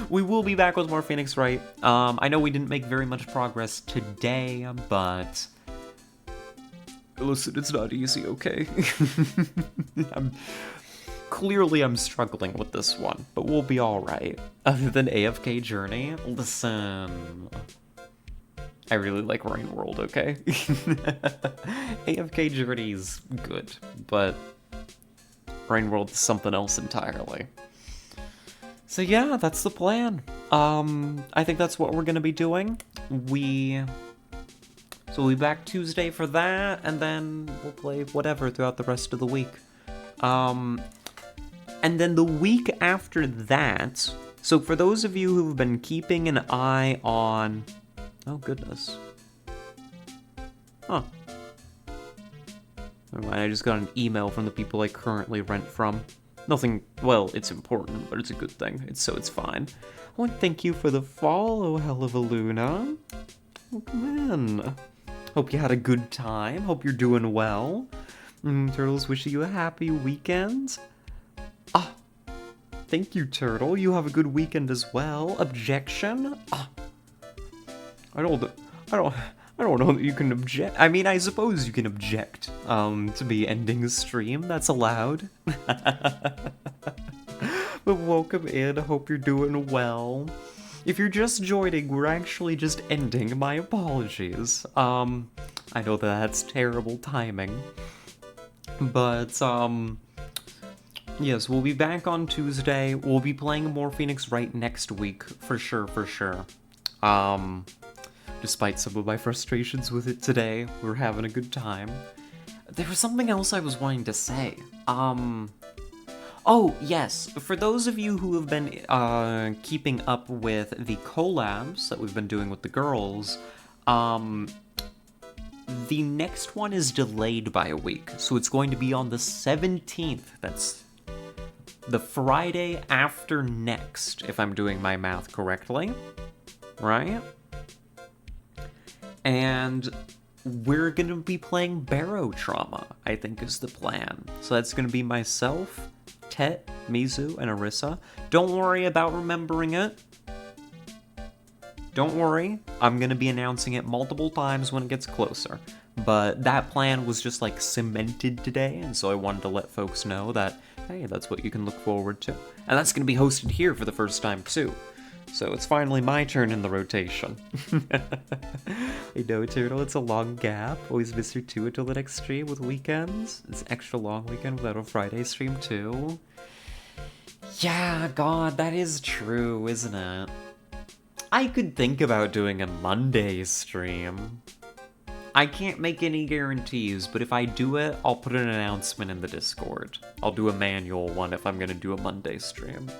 We will be back with more Phoenix Wright. I know we didn't make very much progress today, but... Listen, it's not easy, okay? Clearly I'm struggling with this one, but we'll be alright. Other than AFK Journey, listen... I really like Rain World, okay? AFK Journey's good, but Rain World is something else entirely. So yeah, that's the plan. I think that's what we're gonna be doing. So we'll be back Tuesday for that, and then we'll play whatever throughout the rest of the week. And then the week after that, so for those of you who've been keeping an eye on... Oh, goodness. Huh. Never mind, I just got an email from the people I currently rent from. Nothing, well, it's important, but it's a good thing, so it's fine. Oh, and thank you for the follow, Hellivaluna. Oh, come in. Hope you had a good time, hope you're doing well. Turtles, wishing you a happy weekend. Ah, thank you, Turtle. You have a good weekend as well. Objection? Ah, I don't know that you can object. I mean, I suppose you can object to me ending the stream. That's allowed. But welcome in. Hope you're doing well. If you're just joining, we're actually just ending. My apologies. I know that that's terrible timing. But, yes, we'll be back on Tuesday. We'll be playing more Phoenix Wright next week, for sure, for sure. Despite some of my frustrations with it today, we're having a good time. There was something else I was wanting to say. Oh, yes, for those of you who have been, keeping up with the collabs that we've been doing with the girls, the next one is delayed by a week, so it's going to be on the 17th. That's the Friday after next, if I'm doing my math correctly, right? And we're gonna be playing Barrow Trauma, I think is the plan. So that's gonna be myself, Tet, Mizu, and Arissa. Don't worry about remembering it. Don't worry, I'm gonna be announcing it multiple times when it gets closer. But that plan was just like cemented today, and so I wanted to let folks know that, hey, that's what you can look forward to. And that's gonna be hosted here for the first time too. So it's finally my turn in the rotation. I know, Turtle, it's a long gap. Always miss your 2 until the next stream with weekends. It's an extra long weekend without a Friday stream too. Yeah, God, that is true, isn't it? I could think about doing a Monday stream. I can't make any guarantees, but if I do it, I'll put an announcement in the Discord. I'll do a manual one if I'm gonna do a Monday stream.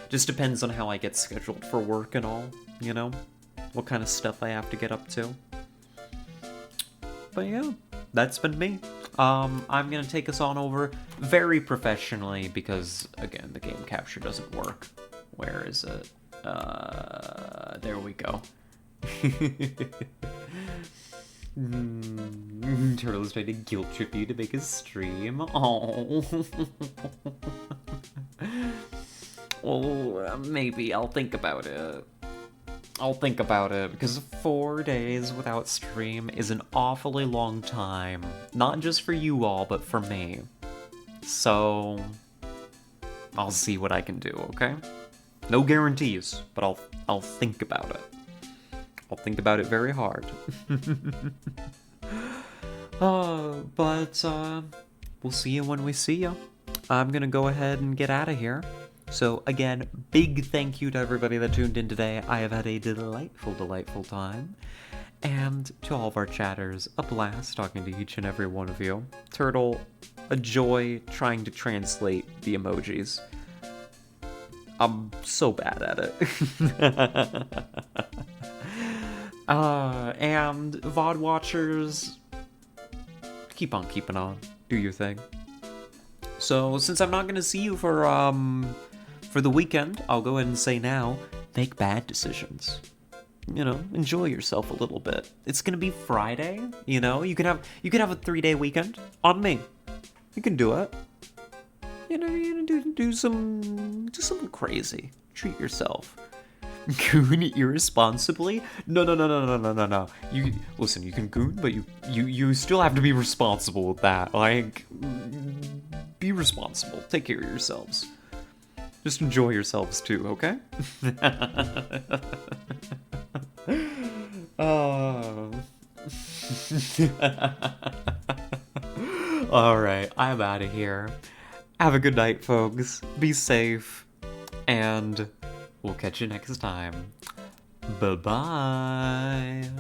Just depends on how I get scheduled for work and all, you know? What kind of stuff I have to get up to. But yeah, that's been me. I'm gonna take us on over very professionally because, again, the game capture doesn't work. Where is it? There we go. Turtle's trying to guilt trip you to make a stream. Oh. Well, maybe I'll think about it. I'll think about it, because 4 days without stream is an awfully long time. Not just for you all, but for me. So, I'll see what I can do, okay? No guarantees, but I'll think about it. I'll think about it very hard. But we'll see you when we see you. I'm gonna go ahead and get out of here. So again, big thank you to everybody that tuned in today. I have had a delightful, delightful time. And to all of our chatters, a blast talking to each and every one of you. Turtle, a joy trying to translate the emojis. I'm so bad at it. And VOD watchers, keep on keeping on. Do your thing. So, since I'm not gonna see you for the weekend, I'll go ahead and say now, make bad decisions. You know, enjoy yourself a little bit. It's gonna be Friday, you know? You can have a 3-day weekend on me. You can do it. You know, do something crazy. Treat yourself. Goon irresponsibly? No. You listen, you can goon, but you still have to be responsible with that. Like, be responsible. Take care of yourselves. Just enjoy yourselves too, okay? Alright, I'm out of here. Have a good night, folks. Be safe. And we'll catch you next time. Bye-bye.